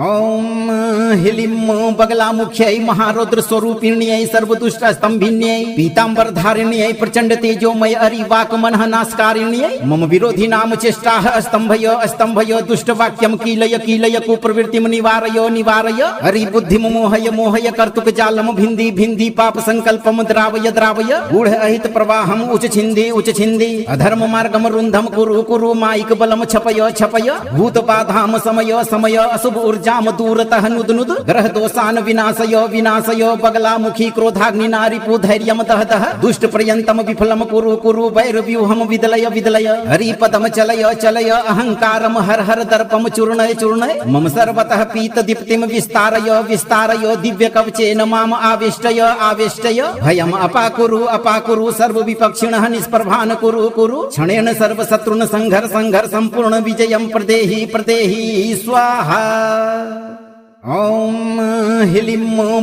ओम ह्लीं बगलामुख्यै महारौद्र स्वरूपिण्यै सर्वदुष्ट स्तंभिन्यै पीतांबर धारिण्यै प्रचंड तेजोमय अरिवाक मनः नाशकारिण्यै मम विरोधी नाम चेष्टाः स्तंभय स्तंभय दुष्ट वाक्यम कीलय कीलय कुप्रवृत्तिम निवारय निवारय हरि बुद्धिम मोहय मोहय कर्तुक जालम भिंदी भिंदी पाप संकल्पम द्रावय द्रावय गूढ़ अहित प्रवाहम उच छिंदी अधर्म मार्गम रुंधम कुरु कुरु माइक बलम छपय छपय भूत बाधाम समय समय अशुभ जाम दूरतः नुदनुद ग्रह दोषान विनाशयो विनाशयो बगलामुखी क्रोधाग्नि नारिपु धैर्यम दहतः दुष्ट पर्यंतम विफलम कुरु कुरु वैरव्यूहम विदलय विदलय हरिपदम चलय चलय अहंकारम हर हर दर्पम चूर्णय चूर्णय मम सर्वतः पीत दीप्तिम विस्तारय विस्तारय दिव्य कवचेन माम आविष्टय आविष्टय भयम अपाकुरु सर्व विपक्षिणः निष्प्रभान कुरु कुरु क्षणेन सर्व शत्रुन संघर संघर संपूर्ण विजयम प्रदेहि प्रदेहि स्वाहा। ओम ह्लीं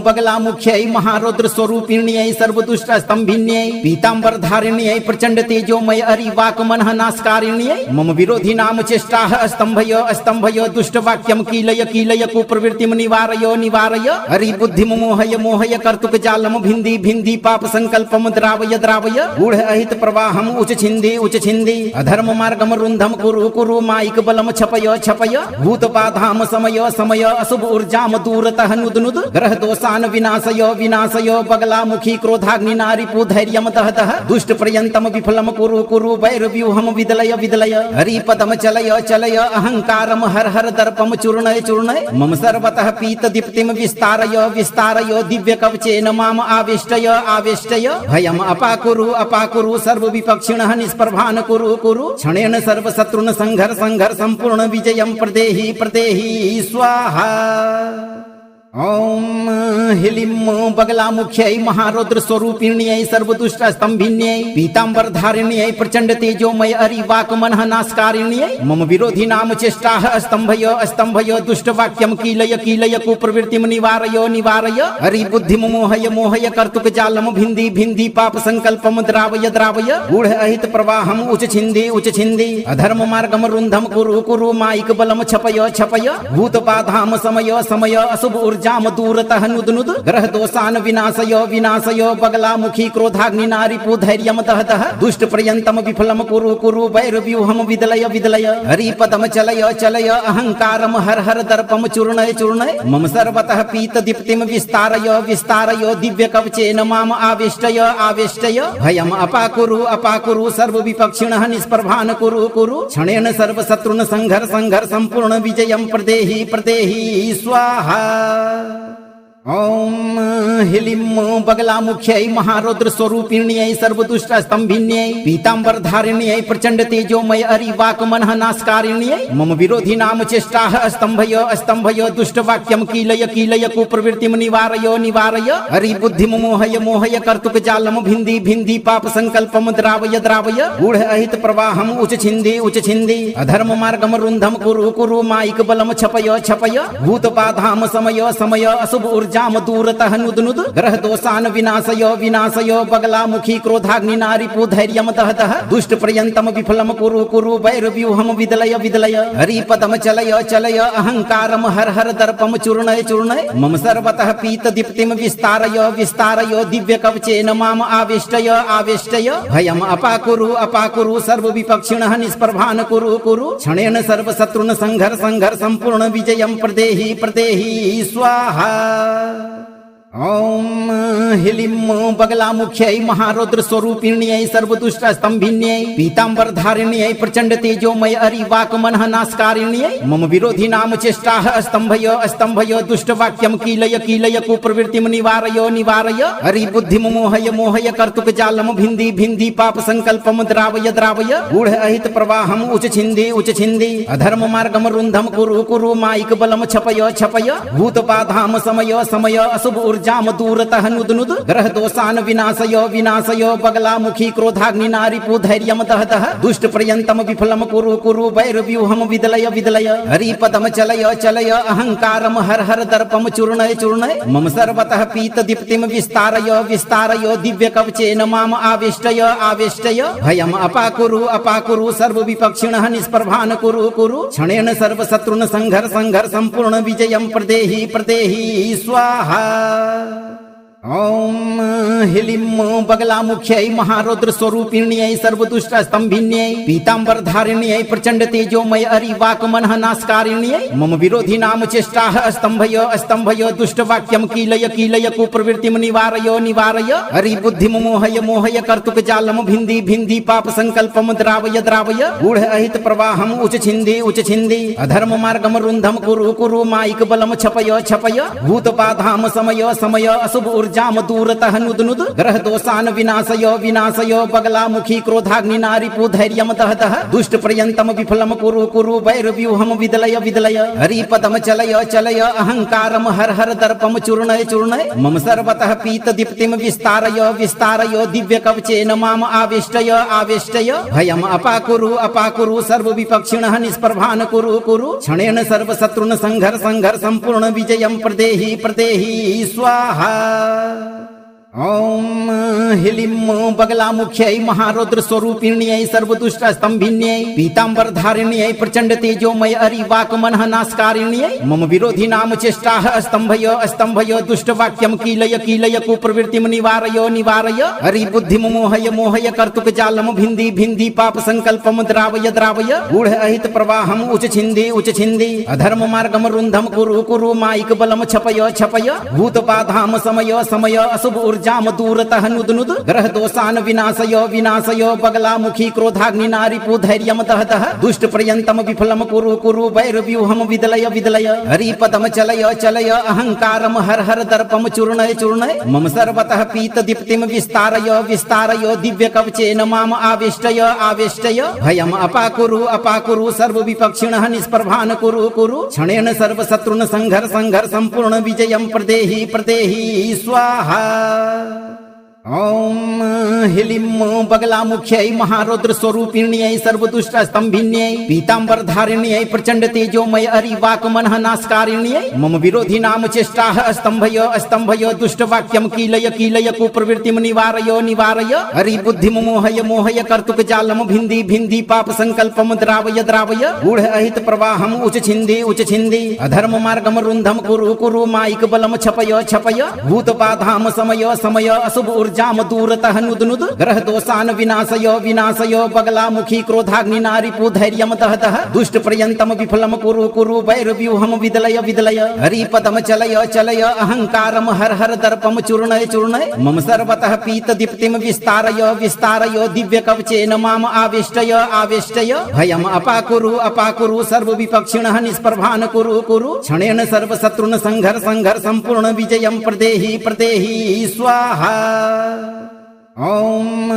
बगलामुख्यै महारौद्र स्वरूपिण्यै सर्वदुष्ट स्तंभिन्यै पीतांबर धारिण्यै प्रचंड तेजोमय अरिवाक मनः नाशकारिण्यै मम विरोधी नाम चेष्टाः स्तंभय स्तंभय दुष्ट वाक्यम कीलय कीलय कुप्रवृत्तिम निवारय निवारय हरि बुद्धिम मोहय मोहय कर्तुक जालम भिंदी भिंदी पाप संकल्पम द्रावय द्रावय गूढ़ अहित प्रवाहम उच छिंदी अधर्म मार्गम रुंधम कुरु कुरु माइक बलम छपय छपय भूत बाधाम समय समय अशुभ जाम दूरतः नुदनुद ग्रह दोषान विनाशयो विनाशयो बगलामुखी क्रोधाग्नि नारिपु धैर्यम दहतः दुष्ट पर्यंतम विफलम कुरु कुरु वैरव्यूहम विदलय विदलय हरिपदम चलय चलय अहंकारम हर हर दर्पम चूर्णय चूर्णय मम सर्वतः पीत दीप्तिम विस्तारय विस्तारय दिव्य कवचेन माम आविष्टय आविष्टय भयम अपाकुरु सर्व विपक्षिणः निष्प्रभान कुरु कुरु क्षणेन सर्व शत्रुन संघर संघर संपूर्ण विजयम प्रदेहि प्रदेहि स्वाहा। ओम ह्लीं बगलामुख्यै महारौद्र स्वरूपिण्यै सर्वदुष्ट स्तंभिन्यै पीतांबर धारिण्यै प्रचंड तेजोमय अरिवाक मनः नाशकारिण्यै मम विरोधी नाम चेष्टाः स्तंभय स्तंभय दुष्ट वाक्यम कीलय कीलय कुप्रवृत्तिम निवारय निवारय हरि बुद्धिम मोहय मोहय कर्तुक जालम भिंदी भिंदी पाप संकल्पम द्रावय द्रावय गूढ़ अहित प्रवाहम उच छिंदी अधर्म मार्गम रुंधम कुरु कुरु माइक बलम छपय छपय भूत बाधाम समय समय अशुभ जाम दूरतः नुदनुद ग्रह दोषान विनाशयो विनाशयो बगलामुखी क्रोधाग्नि नारिपु धैर्यम दहतः दुष्ट पर्यंतम विफलम कुरु कुरु वैरव्यूहम विदलय विदलय हरिपदम चलय चलय अहंकारम हर हर दर्पम चूर्णय चूर्णय मम सर्वतः पीत दीप्तिम विस्तारय विस्तारय दिव्य कवचेन माम आविष्टय आविष्टय भयम अपाकुरु सर्व विपक्षिणः निष्प्रभान कुरु कुरु क्षणेन सर्व शत्रुन संघर संघर संपूर्ण विजयम प्रदेहि प्रदेहि स्वाहा। ॐ ह्लीं बगलामुख्यै महारौद्र स्वरूपिण्यै सर्वदुष्ट स्तंभिन्यै पीताम्बरधारिण्यै प्रचंड तेजोमय अरिवाकमनः नाशकारिण्यै मम विरोधी नाम चेष्टाः स्तंभय दुष्ट वाक्यम कीलय कीलय कुप्रवृत्तिम निवारय निवारय हरि बुद्धिम मोहय मोहय कर्तुक जालम भिंदी पाप संकल्पम द्रावय द्रावय गूढ़ अहित प्रवाहम उच छिंदी अधर्म मार्गम रुंधम कुरु कुरु माइक बलम छपय छपय भूत बाधाम समय समय अशुभ ऊर्जाम दूरतः नुद नुद ग्रह दोषान विनाशय विनाशय बगलामुखी क्रोधाग्नि नारिपु धैर्यम दहतः दुष्ट पर्यंतम विफलम कुरु कुरु वैरव्यूहम विदलय विदलय हरिपदम चलय चलय अहंकारम हर हर दर्पम चूर्णय चूर्णय मम सर्वतः पीत दीप्तिम विस्तारय विस्तारय दिव्य कवचेन माम आवेष्टय आवेष्टय भयम अपाकुरु सर्व विपक्षिणः निष्प्रभान कुरु कुरु क्षणेन सर्व शत्रुन संघर संघर संपूर्ण विजयम प्रदेहि प्रदेहि स्वाहा। ॐ ह्लीं बगलामुख्यै महारौद्र स्वरूपिण्यै सर्वदुष्ट स्तंभिन्यै पीताम्बरधारिण्यै प्रचंड तेजोमय अरिवाकमनः नाशकारिण्यै मम विरोधी नाम चेष्टाः स्तंभय दुष्ट वाक्यम कीलय कीलय कुप्रवृत्तिम निवारय निवारय हरि बुद्धिम मोहय मोहय कर्तुक जालम भिंदी पाप संकल्पम द्रावय द्रावय गूढ़ अहित प्रवाहम उच छिंदी अधर्म मार्गम रुंधम कुरु कुरु माइक बलम छपय छपय भूत बाधाम समय समय अशुभ जाम दूरतः नुद नुद ग्रह दोषान विनाशय विनाशय बगलामुखी क्रोधाग्नि नारिपु धैर्यम दहतः दुष्ट पर्यंतम विफलम कुरु कुरु वैरव्यूहम विदलय विदलय हरिपदम चलय चलय अहंकारम हर हर दर्पम चूर्णय चूर्णय मम सर्वतः पीत दीप्तिम विस्तारय विस्तारय दिव्य कवचेन माम आवेष्टय आवेष्टय भयम अपाकुरु सर्व विपक्षिणः निष्प्रभान कुरु कुरु क्षणेन सर्व शत्रुन संघर संघर संपूर्ण विजयम प्रदेहि प्रदेहि स्वाहा। ॐ ह्लीं बगलामुख्यै महारौद्र स्वरूपिण्यै सर्वदुष्ट स्तंभिन्यै पीताम्बरधारिण्यै प्रचंड तेजोमय अरिवाकमनः नाशकारिण्यै मम विरोधी नाम चेष्टाः स्तंभय दुष्ट वाक्यम कीलय कीलय कुप्रवृत्तिम निवारय निवारय हरि बुद्धिम मोहय मोहय कर्तुक जालम भिंदी पाप संकल्पम द्रावय द्रावय गूढ़ अहित प्रवाहम उच छिंदी अधर्म मार्गम रुंधम कुरु कुरु माइक बलम छपय छपय भूत बाधाम समय समय अशुभ जाम दूरतः नुद नुद ग्रह दोषान विनाशय विनाशय बगलामुखी क्रोधाग्नि नारिपु धैर्यम दहतः दुष्ट पर्यंतम विफलम कुरु कुरु वैरव्यूहम विदलय विदलय हरिपदम चलय चलय अहंकारम हर हर दर्पम चूर्णय चूर्णय मम सर्वतः पीत दीप्तिम विस्तारय विस्तारय दिव्य कवचेन माम आवेष्टय आवेष्टय भयम अपाकुरु सर्व विपक्षिणः निष्प्रभान कुरु कुरु क्षणेन सर्व शत्रुन संघर संघर संपूर्ण विजयम प्रदेहि प्रदेहि स्वाहा। ॐ ह्लीं बगलामुख्यै महारौद्र स्वरूपिण्यै सर्वदुष्ट स्तंभिन्यै पीताम्बरधारिण्यै प्रचंड तेजोमय अरिवाकमनः नाशकारिण्यै मम विरोधी नाम चेष्टाः स्तंभय दुष्ट वाक्यम कीलय कीलय कुप्रवृत्तिम निवारय निवारय हरि बुद्धिम मोहय मोहय कर्तुक जालम भिंदी पाप संकल्पम द्रावय द्रावय गूढ़ अहित प्रवाहम उच छिंदी अधर्म मार्गम रुंधम कुरु कुरु माइक बलम छपय छपय भूत बाधाम समय समय अशुभ जाम दूरतः नुद नुद ग्रह दोषान विनाशय विनाशय बगलामुखी क्रोधाग्नि नारिपु धैर्यम दहतः दुष्ट पर्यंतम विफलम कुरु कुरु वैरव्यूहम विदलय विदलय हरिपदम चलय चलय अहंकारम हर हर दर्पम चूर्णय चूर्णय मम सर्वतः पीत दीप्तिम विस्तारय विस्तारय दिव्य कवचेन माम आवेष्टय आवेष्टय भयम अपाकुरु सर्व विपक्षिणः निष्प्रभान कुरु कुरु क्षणेन सर्व शत्रुन संघर संघर संपूर्ण विजयम प्रदेहि प्रदेहि स्वाहा। ॐ ह्लीं बगलामुख्यै महारौद्र स्वरूपिण्यै सर्वदुष्ट स्तंभिन्यै पीताम्बरधारिण्यै प्रचंड तेजोमय अरिवाकमनः नाशकारिण्यै मम विरोधी नाम चेष्टाः स्तंभय दुष्ट वाक्यम कीलय कीलय कुप्रवृत्तिम निवारय निवारय हरि बुद्धिम मोहय मोहय कर्तुक जालम भिंदी पाप संकल्पम द्रावय द्रावय गूढ़ अहित प्रवाहम उच छिंदी अधर्म मार्गम रुंधम कुरु कुरु माइक बलम छपय छपय भूत बाधाम समय समय अशुभ ऊर्जाम दूरतः नुद ग्रह दोषान विनाशय विनाशय बगलामुखी क्रोधाग्नि नारिपु धैर्यम दहतः दुष्ट पर्यंतम विफलम कुरु वैरव्यूहम विदलय विदलय हरिपदम चलय चलय अहंकारम हर हर दर्पम चूर्णय चूर्णय मम सर्वतः पीत दीप्तिम विस्तारय विस्तारय दिव्य कवचेन माम आविष्टय आविष्टय भयम अपाकुरु सर्व विपक्षिणः निष्प्रभान कुरु क्षणेन सर्व शत्रुन संघर संघर संपूर्ण विजयम प्रदेहि प्रदेहि स्वाहा। ओम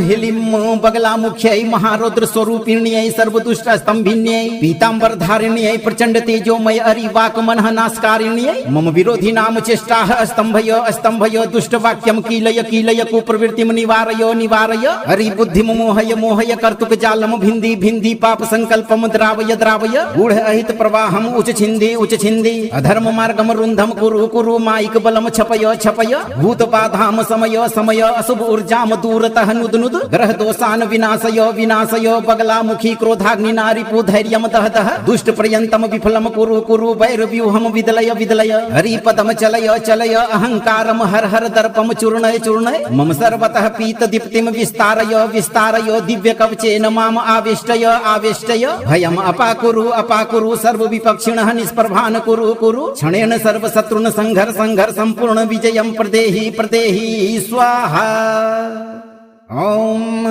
ह्लीं बगलामुख्यै महारौद्र स्वरूपिण्यै सर्वदुष्ट स्तंभिन्यै पीतांबर धारिण्यै प्रचंड तेजोमय अरिवाक मनः नाशकारिण्यै मम विरोधी नाम चेष्टाः स्तंभय दुष्ट वाक्यम कीलय कीलय कुप्रवृत्तिम निवारय निवारय हरि बुद्धिम मोहय मोहय कर्तुक जालम भिंदी भिंदी पाप संकल्पम द्रावय द्रावय गूढ़ अहित प्रवाहम उच छिंदी अधर्म मार्गम रुंधम कुरु माइक बलम छपय छपय भूत बाधाम समय समय अशुभ जाम दूरतः नुद ग्रह दोषान विनाशय विनाशय बगलामुखी क्रोधाग्नि नारिपु धैर्यम दहतः दुष्ट पर्यंतम विफलम कुरु वैरव्यूहम विदलय विदलय हरिपदम चलय चलय अहंकारम हर हर दर्पम चूर्णय चूर्णय मम सर्वतः पीत दीप्तिम विस्तारय विस्तारय दिव्य कवचेन माम आविष्टय आविष्टय भयम अपाकुरु सर्व विपक्षिणः निष्प्रभान कुरु क्षणेन सर्व शत्रुन संघर संघर संपूर्ण विजयम प्रदेहि प्रदेहि स्वाहा। ओम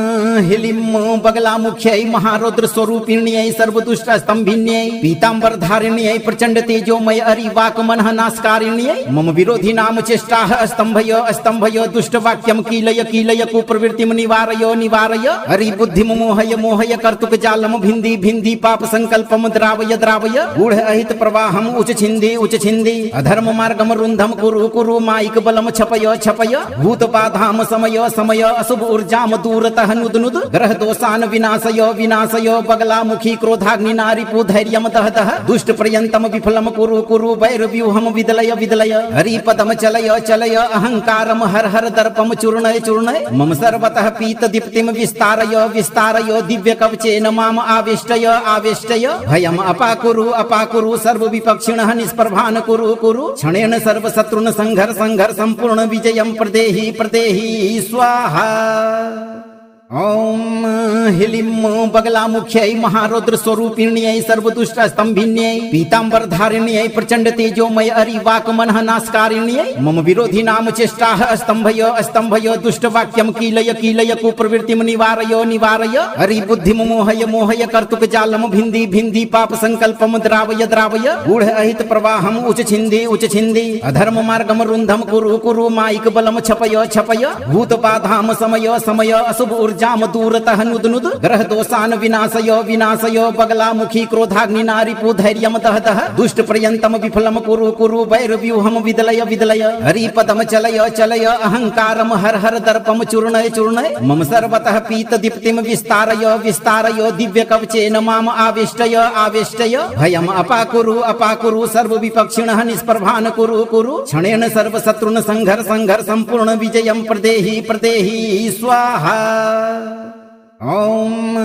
ह्लीं बगलामुख्यै महारौद्र स्वरूपिण्यै सर्वदुष्ट स्तंभिन्यै पीतांबर धारिण्यै प्रचंड तेजोमय अरिवाक मनः नाशकारिण्यै मम विरोधी नाम चेष्टाः स्तंभय दुष्ट वाक्यम कीलय कीलय कुप्रवृत्तिम निवारय निवारय हरि बुद्धिम मोहय मोहय कर्तुक जालम भिंदी भिंदी पाप संकल्पम द्रावय द्रावय गूढ़ अहित प्रवाहम उच छिंदी अधर्म मार्गम रुंधम कुरु माइक बलम छपय छपय भूत बाधाम समय समय अशुभ जाम दूरतः नुद ग्रह दोषान विनाशय विनाशय बगलामुखी क्रोधाग्नि नारिपु धैर्यम दहतः दुष्ट पर्यंतम विफलम कुरु वैरव्यूहम विदलय विदलय हरिपदम चलय चलय अहंकारम हर हर दर्पम चूर्णय चूर्णय मम सर्वतः पीत दीप्तिम विस्तारय विस्तारय दिव्य कवचेन माम आविष्टय आविष्टय भयम अपाकुरु सर्व विपक्षिणः निष्प्रभान कुरु क्षणेन सर्व शत्रुन संघर संघर संपूर्ण विजयम प्रदेहि प्रदेहि स्वाहा। ओम ह्लीं बगलामुख्यै महारौद्र स्वरूपिण्यै सर्वदुष्ट स्तंभिन्यै पीतांबर धारिण्यै प्रचंड तेजोमय अरिवाक मनः नाशकारिण्यै मम विरोधी नाम चेष्टाः स्तंभय दुष्ट वाक्यम कीलय कीलय कुप्रवृत्तिम निवारय निवारय हरि बुद्धिम मोहय मोहय कर्तुक जालम भिंदी भिंदी पाप संकल्पम द्रावय द्रावय गूढ़ अहित प्रवाहम उच छिंदी अधर्म मार्गम रुंधम कुरु माइक बलम छपय छपय भूत बाधाम समय समय अशुभ जाम दूरतः नुद ग्रह दोषान विनाशय विनाशय बगलामुखी क्रोधाग्नि नारिपु धैर्यम दहतः दुष्ट पर्यंतम विफलम कुरु वैरव्यूहम विदलय विदलय हरिपदम चलय चलय अहंकारम हर हर दर्पम चूर्णय चूर्णय मम सर्वतः पीत दीप्तिम विस्तारय विस्तारय दिव्य कवचेन माम आविष्टय आविष्टय भयम अपाकुरु सर्व विपक्षिणः निष्प्रभान कुरु क्षणेन सर्व शत्रुन संघर संघर संपूर्ण विजयम प्रदेहि प्रदेहि स्वाहा। ओम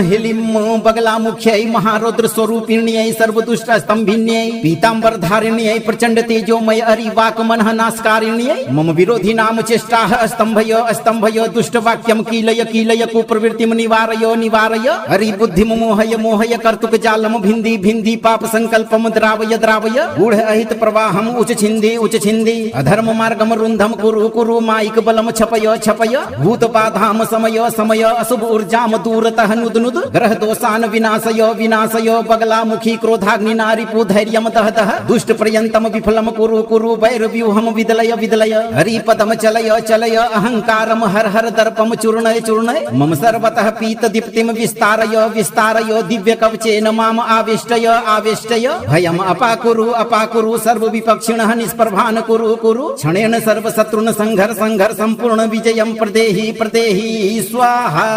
ह्लीं बगलामुख्यै महारौद्र स्वरूपिण्यै सर्वदुष्ट स्तंभिन्यै पीतांबर धारिण्यै प्रचंड तेजोमय अरिवाक मनः नाशकारिण्यै मम विरोधी नाम चेष्टाः स्तंभय दुष्ट वाक्यम कीलय कीलय कुप्रवृत्तिम निवारय निवारय हरि बुद्धिम मोहय मोहय कर्तुक जालम भिंदी भिंदी पाप संकल्पम द्रावय द्रावय गूढ़ अहित प्रवाहम उच छिंदी अधर्म मार्गम रुंधम कुरु माइक बलम छपय छपय भूत बाधाम समय समय अशुभ जाम दूरतः नुद ग्रह दोषान विनाशय विनाशय बगलामुखी क्रोधाग्नि नारिपु धैर्यम दहतः दुष्ट पर्यंतम विफलम कुरु वैरव्यूहम विदलय विदलय हरिपदम चलय चलय अहंकारम हर हर दर्पम चूर्णय चूर्णय मम सर्वतः पीत दीप्तिम विस्तारय विस्तारय दिव्य कवचेन माम आविष्टय आविष्टय भयम अपाकुरु सर्व विपक्षिणः निष्प्रभान कुरु क्षणेन सर्व शत्रुन संघर संघर संपूर्ण विजयम प्रदेहि प्रदेहि स्वाहा।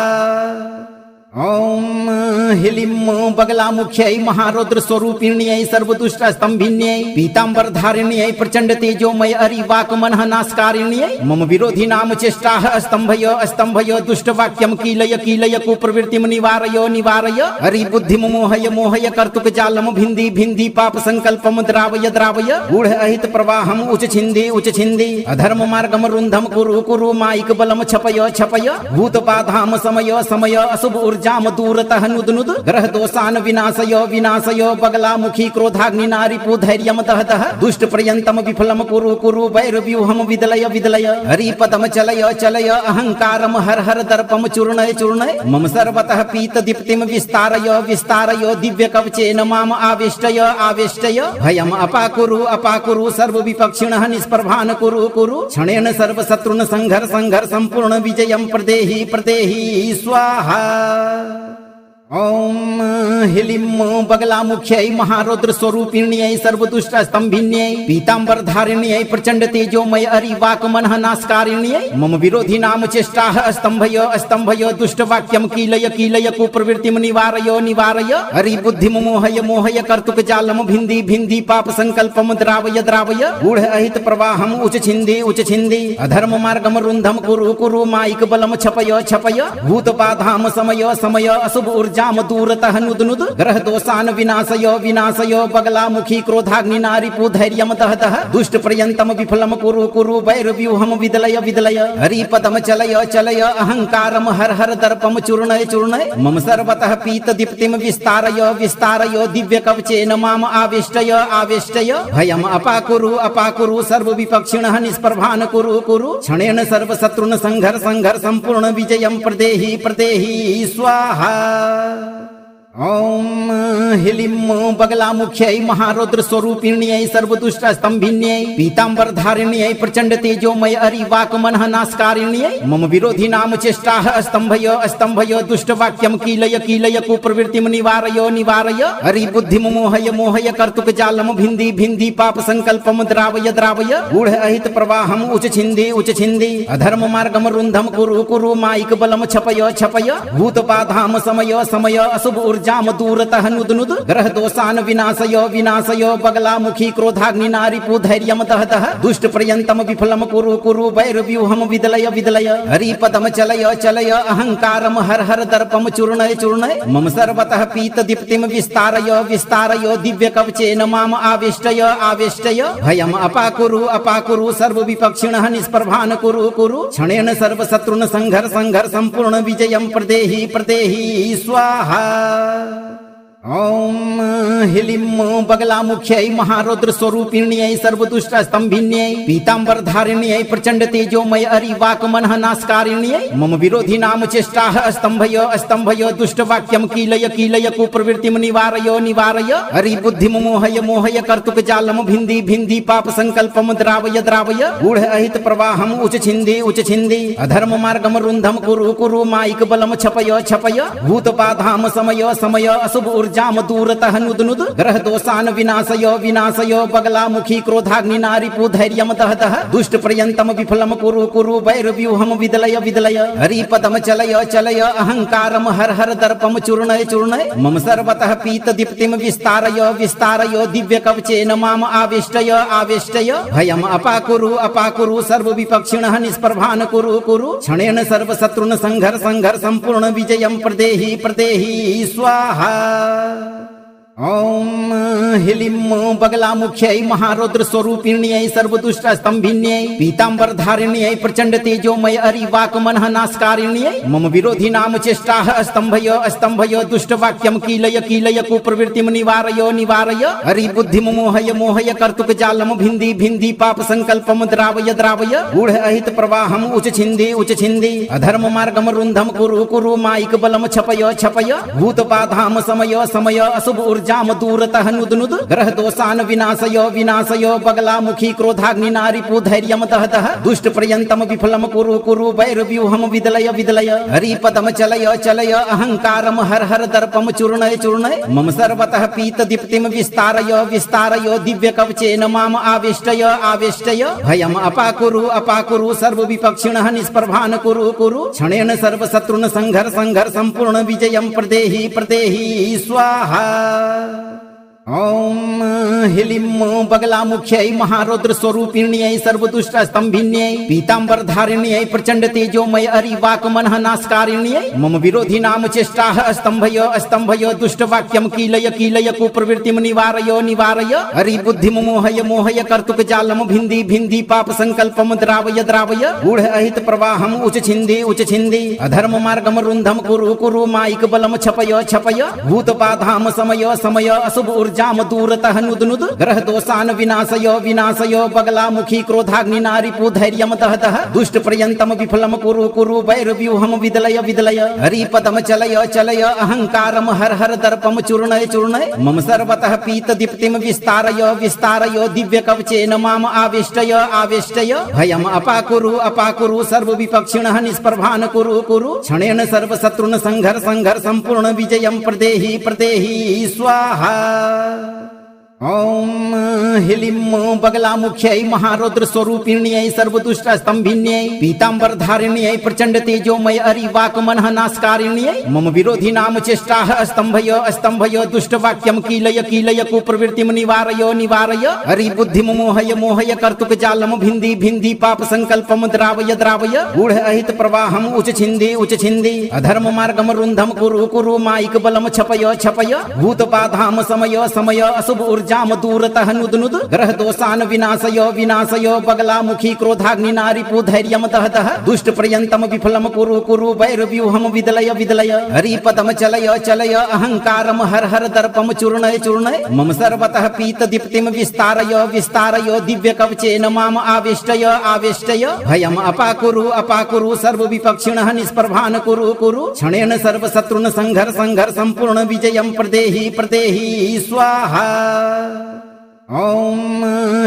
ओम ह्लीं बगलामुख्यै महारौद्र स्वरूपिण्यै सर्वदुष्टस्तंभिन्यै पीतांबर धारिण्यै प्रचंड तेजोमय अरिवाकमनः नाशकारिण्यै मम विरोधिनां चेष्टाः स्तंभय दुष्टवाक्यं कीलय कुप्रवृत्तिं निवारय हरि बुद्धिं मोहय कर्तुक जालम भिन्धि पाप संकल्पम द्रावय गूढ़ अहित प्रवाहम उच छिंदी अधर्म मार्गम रुंधम कुरु माइक बलम छपय भूत बाधाम समय अशुभ ऊर्जाम दूरतः नुद ग्रह दोषान विनाशय बगलामुखी क्रोधाग्नि नारिपु धैर्यम दहतः दुष्ट पर्यंतम विफलम कुरु वैर व्यूहम विदलय हरिपदम चलय अहंकारम हर दर्पम चूर्णय मम सर्वतः पीत दीप्तिम विस्तारय दिव्य कवचेन माम आवेष्टय भयम अपाकुरु सर्व विपक्षिणः निष्प्रभान कुरु क्षणेन सर्व शत्रुन संघर संपूर्ण विजयम प्रदेहि स्वाहा। ओम ह्लीं बगलामुख्यै महारौद्र स्वरूपिण्यै सर्वदुष्टस्तंभिन्यै पीतांबर धारिण्यै प्रचंड तेजोमय अरिवाकमनः नाशकारिण्यै मम विरोधिनां चेष्टाः स्तंभय दुष्टवाक्यं कीलय कुप्रवृत्तिं निवारय हरि बुद्धिं मोहय कर्तुक जालम भिन्धि पाप संकल्पम द्रावय गूढ़ अहित प्रवाहम उच छिंदी अधर्म मार्गम रुंधम कुरु माइक बलम छपय भूत बाधाम समय अशुभ ऊर्जा दूरतः नुद ग्रह दोषान विनाशय बगलामुखी क्रोधाग्नि नारिपु धैर्यम दहतः दुष्ट पर्यंतम विफलम कुरु वैर व्यूहम विदलय हरिपदम चलय अहंकारम हर दर्पम चूर्णय मम सर्वतः पीत दीप्तिम विस्तारय दिव्य कवचेन माम आवेष्टय भयम अपाकुरु सर्व विपक्षिणः निष्प्रभान कुरु क्षणेन सर्व शत्रुन संघर संपूर्ण विजयम प्रदेहि स्वाहा। ओम ह्लीं बगलामुख्यै महारौद्र स्वरूपिण्यै सर्वदुष्टस्तंभिन्यै पीतांबर धारिण्यै प्रचंड तेजोमय अरिवाकमनः नाशकारिण्यै मम विरोधिनां चेष्टाः स्तंभय दुष्टवाक्यं कीलय कुप्रवृत्तिं निवारय हरि बुद्धिं मोहय कर्तुक जालम भिन्धि पाप संकल्पम द्रावय गूढ़ अहित प्रवाहम उच छिंदी अधर्म मार्गम रुंधम कुरु माइक बलम छपय भूत बाधाम समय अशुभ ऊर्जाम दूरतः नुद ग्रह दोषान विनाशय बगलामुखी क्रोधाग्नि नारिपु धैर्यम दहतः दुष्ट पर्यंतम विफलम कुरु वैर व्यूहम विदलय हरिपदम चलय अहंकारम हर दर्पम चूर्णय मम सर्वतः पीत दीप्तिम विस्तारय दिव्य कवचेन माम आवेष्टय भयम अपाकुरु सर्व विपक्षिणः निष्प्रभान कुरु क्षणेन सर्व शत्रुन संघर संपूर्ण विजयम प्रदेहि स्वाहा। ओम ह्लीं बगलामुख्यै महारौद्र स्वरूपिण्यै सर्वदुष्टस्तंभिन्यै पीतांबर धारिण्यै प्रचंड तेजोमय अरिवाकमनः नाशकारिण्यै मम विरोधिनां चेष्टाः स्तंभय दुष्टवाक्यं कीलय कुप्रवृत्तिं निवारय हरि बुद्धिं मोहय कर्तुक जालम भिन्धि पाप संकल्पम द्रावय गूढ़ अहित प्रवाहम उच छिंदी अधर्म मार्गम रुंधम कुरु माइक बलम छपय भूत बाधाम समय अशुभ ऊर्जाम दूरतः नुद ग्रह दोषान विनाशय बगलामुखी क्रोधाग्नि नारिपु धैर्यम दहतः दुष्ट पर्यंतम विफलम कुरु वैर व्यूहम विदलय हरिपदम चलय अहंकारम हर दर्पम चूर्णय मम सर्वतः पीत दीप्तिम विस्तारय दिव्य कवचेन माम आवेष्टय भयम अपाकुरु सर्व विपक्षिणः निष्प्रभान कुरु क्षणेन सर्व शत्रुन संघर संपूर्ण विजयम प्रदेहि स्वाहा। ओम ह्लीं बगलामुख्यै महारौद्र स्वरूपिण्यै सर्वदुष्टस्तंभिन्यै पीतांबर धारिण्यै प्रचंड तेजोमय अरिवाकमनः नाशकारिण्यै मम विरोधिनां चेष्टाः स्तंभय दुष्टवाक्यं कीलय कुप्रवृत्तिं निवारय हरि बुद्धिं मोहय कर्तुक जालम भिन्धि पाप संकल्पम द्रावय गूढ़ अहित प्रवाहम उच छिंदी अधर्म मार्गम रुंधम कुरु माइक बलम छपय भूत बाधाम समय अशुभ ऊर्जाम दूरतः नुदनुद ग्रह दोषान विनाशय विनाशय बगलामुखी क्रोधाग्नि नारिपु धैर्यम दहतः दुष्ट पर्यंतम विफलम कुरु कुरु वैरव्यूहम विदलय विदलय हरिपदम चलय चलय अहंकारम हर हर दर्पम चूर्णय चूर्णय मम सर्वतः पीत दीप्तिम विस्तारय विस्तारय दिव्य कवचेन माम आविष्टय आविष्टय भयम अपाकुरु सर्व विपक्षिणः निष्प्रभान कुरु कुरु क्षणेन सर्व शत्रुन संघर संघर संपूर्ण विजयम प्रदेहि प्रदेहि स्वाहा। ओम ह्लीं बगलामुख्यै महारौद्र स्वरूपिण्यै सर्वदुष्ट स्तंभिन्यै पीतांबर धारिण्यै प्रचंड तेजोमय अरिवाक मनः नाशकारिण्यै मम विरोधी नाम चेष्टाः स्तंभय स्तंभय दुष्ट वाक्यम कीलय कीलय कुप्रवृत्तिम निवारय निवारय हरि बुद्धिम मोहय मोहय कर्तुक जालम भिन्धि भिन्धि पाप संकल्पम द्रावय द्रावय गूढ़ अहित प्रवाहम उच छिन्धि अधर्म मार्गम रुन्धम कुरु कुरु माइक बलम छपय छपय भूत बाधाम समय समय अशुभ जाम दूरतः नुदनुद ग्रह दोषान विनाशय विनाशय बगलामुखी क्रोधाग्नि नारिपु धैर्यम दहतः दुष्ट पर्यंतम विफलम कुरु कुरु वैरव्यूहम विदलय विदलय हरिपदम चलय चलय अहंकारम हर हर दर्पम चूर्णय चूर्णय मम सर्वतः पीत दीप्तिम विस्तारय विस्तारय दिव्य कवचेन माम आविष्टय आविष्टय भयम अपाकुरु सर्व विपक्षिणः निष्प्रभान कुरु कुरु क्षणेन सर्व शत्रुन संघर संघर संपूर्ण विजयम प्रदेहि प्रदेहि स्वाहा। ओम ह्लीं बगलामुख्यै महारौद्र स्वरूपिण्यै सर्वदुष्ट स्तंभिन्यै पीतांबर धारिण्यै प्रचंड तेजोमय अरिवाक मनः नाशकारिण्यै मम विरोधी नाम चेष्टाः स्तंभय स्तंभय दुष्ट वाक्यम कीलय कीलय कुप्रवृत्तिम निवारय निवारय हरि बुद्धिम मोहय मोहय कर्तुक जालम भिन्धि भिन्धि पाप संकल्पम द्रावय द्रावय गूढ़ अहित प्रवाहम उच छिन्धि अधर्म मार्गम रुन्धम कुरु कुरु माइक बलम छपय छपय भूत बाधाम समय समय अशुभ ऊर्जाम दूरतः नुदनुद ग्रह दोषान विनाशय विनाशय बगलामुखी क्रोधाग्नि नारिपु धैर्यम दहतः दुष्ट पर्यंतम विफलम कुरु कुरु वैरव्यूहम विदलय विदलय हरिपदम चलय चलय अहंकारम हर हर दर्पम चूर्णय चूर्णय मम सर्वतः पीत दीप्तिम विस्तारय विस्तारय दिव्य कवचेन माम आविष्टय आविष्टय भयम अपाकुरु सर्व विपक्षिणः निष्प्रभान कुरु कुरु क्षणेन सर्व शत्रुन संघर संघर संपूर्ण विजयम प्रदेहि प्रदेहि स्वाहा। ओम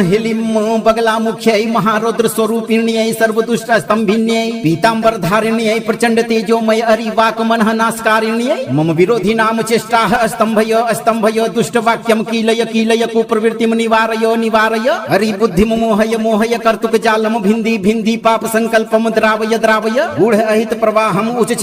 ह्लीं बगलामुख्यै महारौद्र स्वरूपिण्यै सर्वदुष्ट स्तंभिन्यै पीतांबर धारिण्यै प्रचंड तेजोमय अरिवाक मनः नाशकारिण्यै मम विरोधी नाम चेष्टाः स्तंभय स्तंभय दुष्ट वाक्यम कीलय कीलय कुप्रवृत्तिम निवारय निवारय हरि बुद्धिम मोहय मोहय कर्तुक जालम भिन्धि भिन्धि पाप संकल्पम द्रावय द्रावय गूढ़ अहित प्रवाहम उच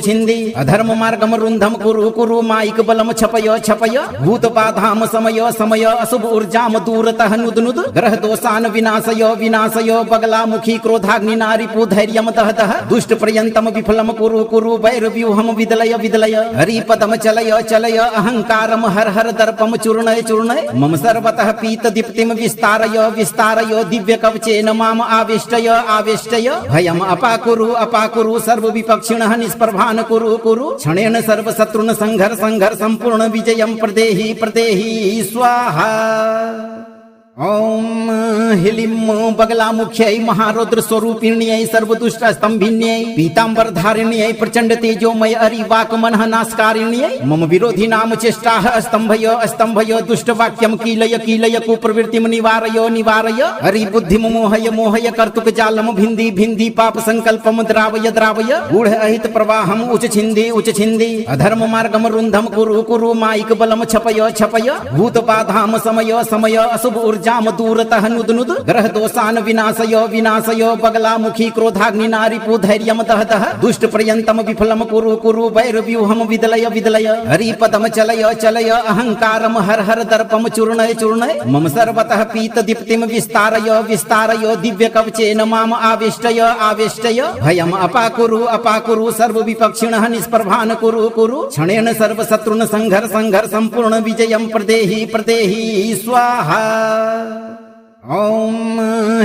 छिन्धि अधर्म मार्गम रुन्धम कुरु कुरु माइक बलम छपय छपय भूत बाधाम समय समय अशुभ जाम दूरतः नुदनुद ग्रह दोषान विनाशय विनाशय बगलामुखी क्रोधाग्नि नारिपु धैर्यम दहतः दुष्ट पर्यंतम विफलम कुरु कुरु वैरव्यूहम विदलय विदलय हरिपदम चलय चलय अहंकारम हर हर दर्पम चूर्णय चूर्णय मम सर्वतः पीत दीप्तिम विस्तारय विस्तारय दिव्य कवचेन माम आविष्टय आविष्टय भयम अपाकुरु सर्व विपक्षिणः निष्प्रभान कुरु कुरु क्षणेन सर्व शत्रुन संघर संघर संपूर्ण विजयम प्रदेहि प्रदेहि स्वाहा। ओम ह्लीं बगलामुख्यै महारौद्र स्वरूपिण्यै सर्वदुष्ट स्तंभिन्यै पीतांबर धारिण्यै प्रचंड तेजोमय अरिवाक मनः नाशकारिण्यै मम विरोधी नाम चेष्टाः स्तंभय स्तंभय दुष्ट वाक्यम कीलय कीलय कुप्रवृत्तिम निवारय निवारय हरि बुद्धिम मोहय मोहय कर्तुक जालम भिन्धि भिन्धि पाप संकल्पम द्रावय द्रावय गूढ़ अहित प्रवाहम उच छिन्धि अधर्म मार्गम रुन्धम कुरु कुरु माइक बलम छपय छपय भूत बाधाम समय समय अशुभ जाम दूरतः नुदनुद ग्रह दोषान विनाशय विनाशय बगलामुखी क्रोधाग्नि नारिपु धैर्यम दहतः दुष्ट पर्यंतम विफलम कुरु कुरु वैरव्यूहम विदलय विदलय हरिपदम चलय चलय अहंकारम हर हर दर्पम चूर्णय चूर्णय मम सर्वतः पीत दीप्तिम विस्तारय विस्तारय दिव्य कवचेन माम आविष्टय आविष्टय भयम अपाकुरु सर्व विपक्षिणः निष्प्रभान कुरु कुरु क्षणेन सर्व शत्रुन संघर संघर संपूर्ण विजयम प्रदेहि प्रदेहि स्वाहा। ओम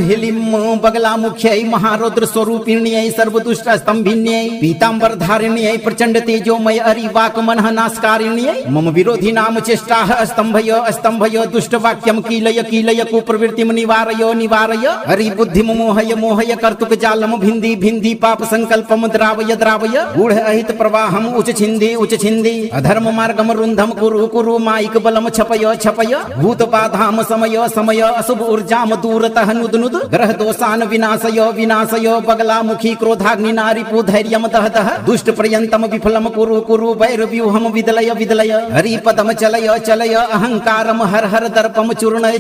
ह्लीं बगलामुख्यै महारौद्र स्वरूपिण्यै सर्वदुष्टस्तंभिन्यै पीतांबर धारिण्यै प्रचंड तेजोमय अरिवाकमनः नाशकारिण्यै मम विरोधी नाम चेष्टाः स्तंभय दुष्ट वाक्यम कीलय कुप्रवृत्तिम निवारय हरि बुद्धिम मोहय कर्तुक जालम भिंदी पाप संकल्पम द्रावय गूढ़ अहित प्रवाहम उच छिंदी अधर्म मार्गम रुंधम कुरु माइक बलम छपय भूत बाधाम समय अशुभ ऊर्जाम दूरतः नुद ग्रह दोषान विनाशय बगलामुखी क्रोधाग्नि नारिपु धैर्यम दह दुष्ट पर्यंतम विफलम कुरु वैरव्यूहम विदलय हरिपदम चलय अहंकारम हर दर्पम चूर्णय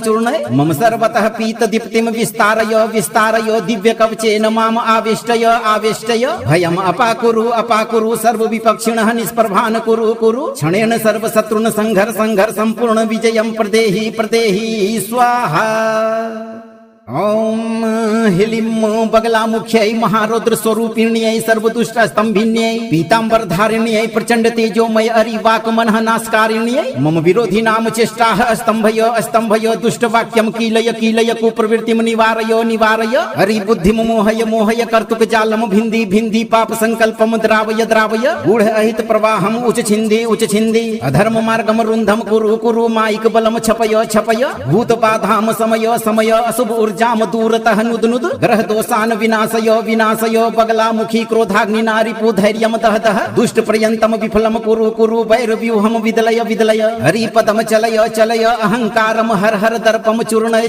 मम सर्वतः पीत दीप्तिम विस्तारय दिव्य कवचेन माम आवेष्टय भयम अपाकुरु सर्व विपक्षिणः निष्प्रभान कुरु क्षणेन सर्व शत्रुन संघर संपूर्ण विजयम प्रदेहि स्वाहा। ओम ह्लीं बगलामुख्यै महारौद्र स्वरूपिण्यै सर्वदुष्टस्तंभिन्यै पीतांबर धारिण्यै प्रचंड तेजोमय अरिवाकमनः नाशकारिण्यै मम विरोधी नाम चेष्टाः स्तंभय दुष्ट वाक्यम कीलय कुप्रवृत्तिम निवारय हरि बुद्धिम मोहय कर्तुक जालम भिंदी पाप संकल्पम द्रावय गूढ़ अहित प्रवाहम उच छिंदी अधर्म मार्गम रुंधम कुरु माइक बलम छपय भूत बाधाम समय अशुभ ऊर्जाम दूरतः नुद ग्रह दोषान विनाशय बगलामुखी क्रोधाग्नि नारिपु धैर्यम दह दुष्ट पर्यंतम विफलम कुरु वैरव्यूहम विदलय हरिपदम चलय अहंकारम हर दर्पम चूर्णय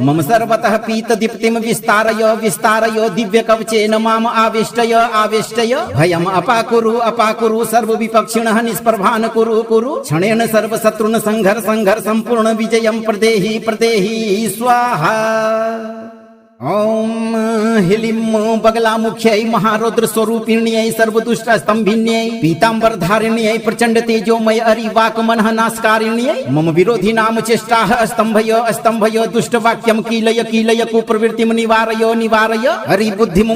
मम सर्वतः पीत दीप्तिम विस्तारय दिव्य कवचेन माम आवेष्टय भयम अपाकुरु सर्व विपक्षिणः निष्प्रभान कुरु क्षणेन सर्व शत्रुन संघर संपूर्ण विजयम प्रदेहि स्वाहा। ओम ह्लीं बगलामुख्यै महारौद्र स्वरूपिण्यै सर्वदुष्टस्तंभिन्यै पीतांबर धारिण्यै प्रचंड तेजोमय अरिवाकमनः नाशकारिण्यै मम विरोधी नाम चेष्टाः स्तंभय दुष्ट वाक्यम कीलय कुप्रवृत्तिम निवारय हरि बुद्धिम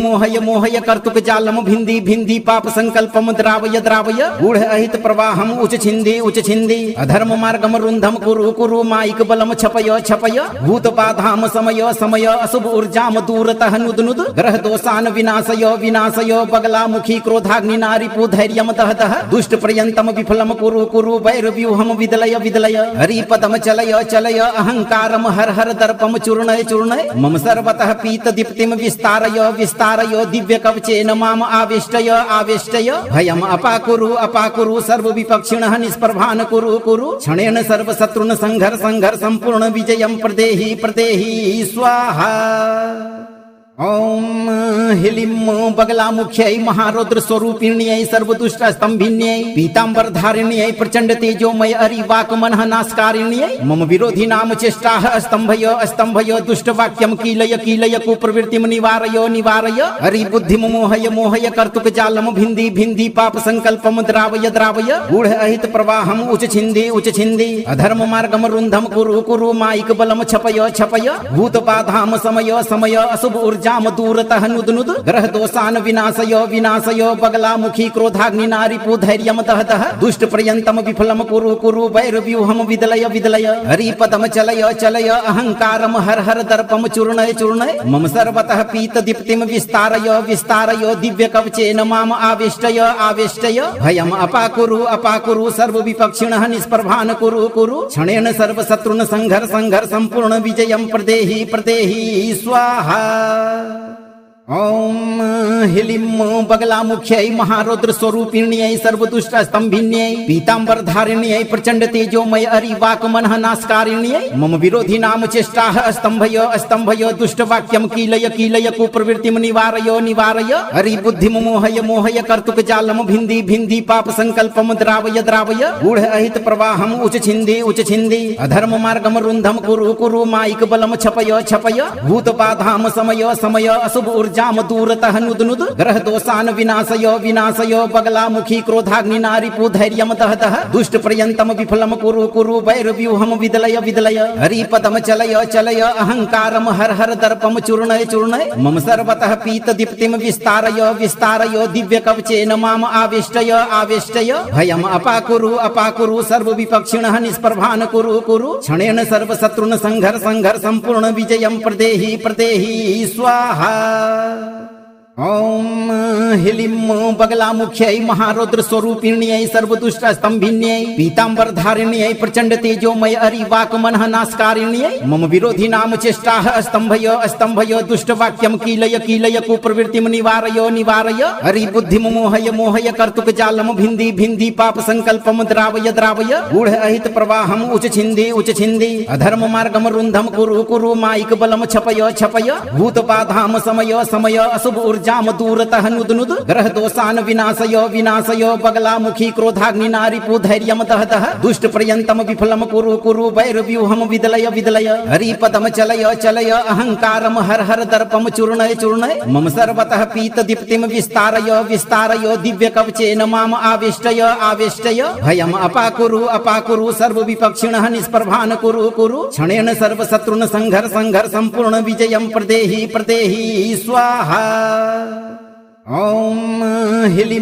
मोहय कर्तुक जालम भिंदी पाप संकल्पम द्रावय गूढ़ अहित प्रवाहम उच छिंदी अधर्म मार्गम रुंधम कुरु माइक बलम छपय भूत बाधाम समय अशुभ ऊर्जाम दूरतः नुद ग्रह दोषान विनाशय बगलामुखी क्रोधाग्नि नारिपु धैर्यम दह दुष्ट पर्यंतम विफलम कुरु वैरव्यूहम विदलय हरिपदम चलय अहंकारम हर दर्पम चूर्णय मम सर्वतः पीत दीप्तिम विस्तारय दिव्य कवचेन माम आवेष्टय भयम अपाकुरु सर्व विपक्षिणः निष्प्रभान कुरु क्षणेन सर्व शत्रुन संघर संपूर्ण विजयम प्रदेहि स्वाहा। ओम ह्लीं बगलामुख्यै महारौद्र स्वरूपिण्यै सर्वदुष्टस्तंभिन्यै पीतांबर धारिण्यै प्रचंड तेजोमय अरिवाकमनः नाशकारिण्यै मम विरोधी नाम चेष्टाः स्तंभय दुष्ट वाक्यम कीलय कुप्रवृत्तिम निवारय हरि बुद्धिम मोहय कर्तुक जालम भिंदी पाप संकल्पम द्रावय गूढ़ अहित प्रवाहम उच छिंदी अधर्म मार्गम रुंधम कुरु माइक बलम छपय भूत बाधाम समय अशुभ ऊर्जाम दूरतः नुद ग्रह दोषान विनाशय बगलामुखी क्रोधाग्नि नारिपु धैर्यम दह दुष्ट पर्यंतम विफलम कुरु वैरव्यूहम विदलय हरिपदम चलय अहंकारम हर दर्पम चूर्णय मम सर्वतः पीत दीप्तिम विस्तारय दिव्य कवचेन माम आवेष्टय भयम अपाकुरु सर्व विपक्षिणः निष्प्रभान कुरु क्षणेन सर्व शत्रुन संघर संपूर्ण विजयम प्रदेहि स्वाहा। ओम ह्लीं बगलामुख्यै महारौद्र स्वरूपिण्यै सर्वदुष्टस्तंभिन्यै पीतांबर धारिण्यै प्रचंड तेजोमय अरिवाकमनः नाशकारिण्यै मम विरोधी नाम चेष्टाः स्तंभय दुष्ट वाक्यम कीलय कुप्रवृत्तिम निवारय हरि बुद्धिम मोहय कर्तुक जालम भिंदी पाप संकल्पम द्रावय गूढ़ अहित प्रवाहम उच छिंदी अधर्म मार्गम रुंधम कुरु माइक बलम छपय भूत बाधाम समय अशुभ ऊर्जा ऊर्जाम दूरतः नुद ग्रह दोषान विनाशयो विनाशयो बगलामुखी क्रोधाग्नि नारिपु धैर्यम दहतः दुष्ट पर्यंतम विफलम कुरु वैरव्यूहम विदलय विदलय हरिपदम चलय चलय अहंकारम हर हर दर्पम चूर्णय चूर्णय मम सर्वतः पीत दीप्तिम विस्तारय विस्तारय दिव्य कवचेन माम आविष्टय आविष्टय भयम अपाकुरु सर्व विपक्षिणः निष्प्रभान कुरु क्षणेन सर्व शत्रुन संघर संघर संपूर्ण विजयम प्रदेहि प्रदेहि स्वाहा। ओम ह्लीं बगलामुख्यै महारौद्र स्वरूपिण्यै सर्वदुष्ट स्तंभिन्यै पीतांबर धारिण्यै प्रचंड तेजोमय अरिवाक मनः नाशकारिण्यै मम विरोधी नाम चेष्टाः स्तंभय दुष्ट वाक्यम कीलय कीलय कुप्रवृत्तिम निवारय निवारय हरि बुद्धिम मोहय मोहय कर्तुक जालम भिंदी भिंदी पाप संकल्पम द्रावय द्रावय गूढ़ अहित प्रवाहम उच छिंदी अधर्म मार्गम रुंधम कुरु माइक बलम छपय छपय भूत बाधाम समय समय अशुभ जाम दूरतः नुद ग्रह दोषान विनाशयो विनाशयो बगलामुखी क्रोधाग्नि नारिपु धैर्यम दहतः दुष्ट पर्यंतम विफलम कुरु वैरव्यूहम विदलय विदलय हरिपदम चलय चलय अहंकारम हर हर दर्पम चूर्णय चूर्णय मम सर्वतः पीत दीप्तिम विस्तारय विस्तारय दिव्य कवचेन माम आविष्टय आविष्टय भयम अपाकुरु सर्व विपक्षिणः निष्प्रभान कुरु क्षणेन सर्व शत्रुन संघर संघर संपूर्ण विजयम प्रदेहि प्रदेहि स्वाहा। ओम ह्लीं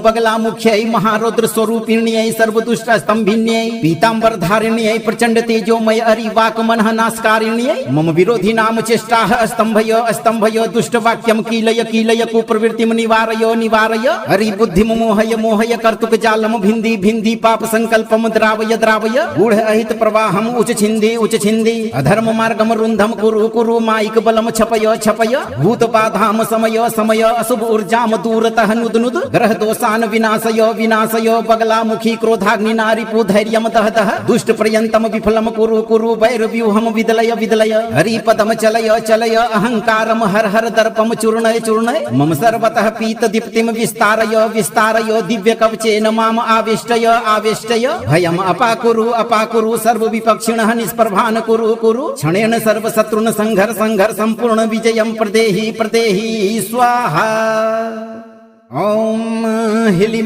बगलामुख्यै महारौद्र स्वरूपिण्यै सर्वदुष्ट स्तंभिन्यै पीतांबर धारिण्यै प्रचंड तेजोमय अरिवाक मनः नाशकारिण्यै मम विरोधी नाम चेष्टाः स्तंभय दुष्ट वाक्यम कीलय कीलय कुप्रवृत्तिम निवारय निवारय हरि बुद्धिम मोहय मोहय कर्तुक जालम भिंदी भिंदी पाप संकल्पम द्रावय द्रावय गूढ़ अहित प्रवाहम उच छिंदी अधर्म मार्गम रुंधम कुरु माइक बलम छपय छपय भूत बाधाम समय समय अशुभ जाम दूरतः नुद ग्रह दोषान विनाशयो विनाशयो बगलामुखी क्रोधाग्नि नारिपु धैर्यम दहतः दुष्ट पर्यंतम विफलम कुरु वैरव्यूहम विदलय विदलय हरिपदम चलय चलय अहंकारम हर हर दर्पम चूर्णय चूर्णय मम सर्वतः पीत दीप्तिम विस्तारय विस्तारय दिव्य कवचेन माम आविष्टय आविष्टय भयम अपाकुरु सर्व विपक्षिणः निष्प्रभान कुरु क्षणेन सर्व शत्रुन संघर संघर संपूर्ण विजयम प्रदेहि प्रदेहि स्वाहा। ओम ह्लीं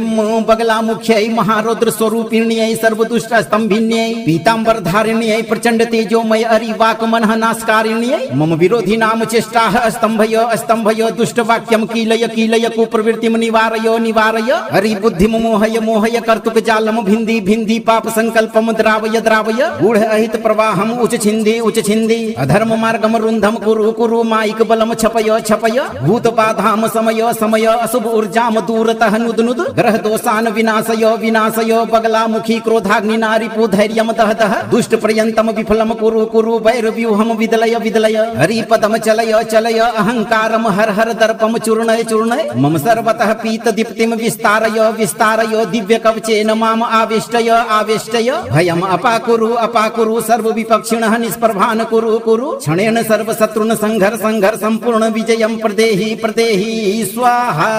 बगलामुख्यै महारौद्र स्वरूपिण्यै सर्वदुष्ट स्तंभिन्यै पीतांबर धारिण्यै प्रचंड तेजोमय अरिवाक मनः नाशकारिण्यै मम विरोधी नाम चेष्टाः स्तंभय दुष्ट वाक्यम कीलय कीलय कुप्रवृत्तिम निवारय निवारय हरि बुद्धिम मोहय मोहय कर्तुक जालम भिंदी भिंदी पाप संकल्पम द्रावय द्रावय गूढ़ अहित प्रवाहम उच छिंदी अधर्म मार्गम रुंधम कुरु माइक बलम छपय छपय भूत बाधाम समय समय अशुभ जाम दूरतः नुद ग्रह दोषान विनाशयो विनाशयो बगलामुखी क्रोधाग्नि नारिपु धैर्यम दहतः दुष्ट पर्यंतम विफलम कुरु वैरव्यूहम विदलय विदलय हरिपदम चलय चलय अहंकारम हर हर दर्पम चूर्णय चूर्णय मम सर्वतः पीत दीप्तिम विस्तारय विस्तारय दिव्य कवचेन माम आविष्टय आविष्टय भयम अपाकुरु सर्व विपक्षिणः निष्प्रभान कुरु क्षणेन सर्व शत्रुन संघर संघर संपूर्ण विजयम प्रदेहि प्रदेहि स्वाहा।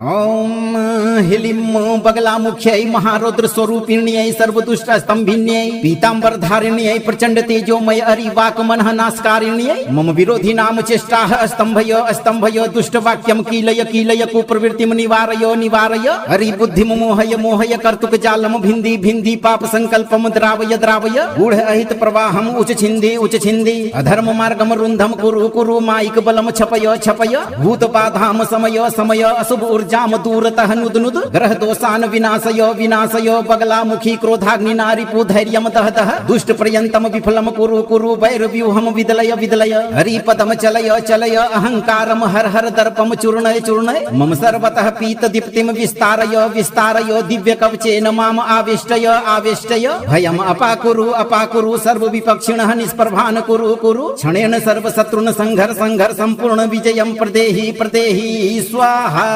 ओम ह्लीं बगलामुख्यै महारौद्र स्वरूपिण्यै सर्वदुष्ट स्तंभिन्यै पीतांबर धारिण्यै प्रचंड तेजोमय अरिवाक मनः नाशकारिण्यै मम विरोधी नाम चेष्टाः स्तंभय दुष्ट वाक्यम कीलय कीलय कुप्रवृत्तिम निवारय निवारय हरि बुद्धिम मोहय मोहय कर्तुक जालम भिंदी भिंदी पाप संकल्पम द्रावय द्रावय गूढ़ अहित प्रवाहम उच छिंदी अधर्म मार्गम रुंधम कुरु माइक बलम छपय छपय भूत बाधाम समय समय अशुभ जाम दूरतः नुद ग्रह दोषान विनाशयो विनाशयो बगलामुखी क्रोधाग्नि नारिपु धैर्यम दहतः दुष्ट पर्यंतम विफलम कुरु वैरव्यूहम विदलय विदलय हरिपदम चलय चलय अहंकारम हर हर दर्पम चूर्णय चूर्णय मम सर्वतः पीत दीप्तिम विस्तारय विस्तारय दिव्य कवचेन माम आविष्टय आविष्टय भयम अपाकुरु सर्व विपक्षिणः निष्प्रभान कुरु क्षणेन सर्व शत्रुन संघर संघर संपूर्ण विजयम प्रदेहि प्रदेहि स्वाहा।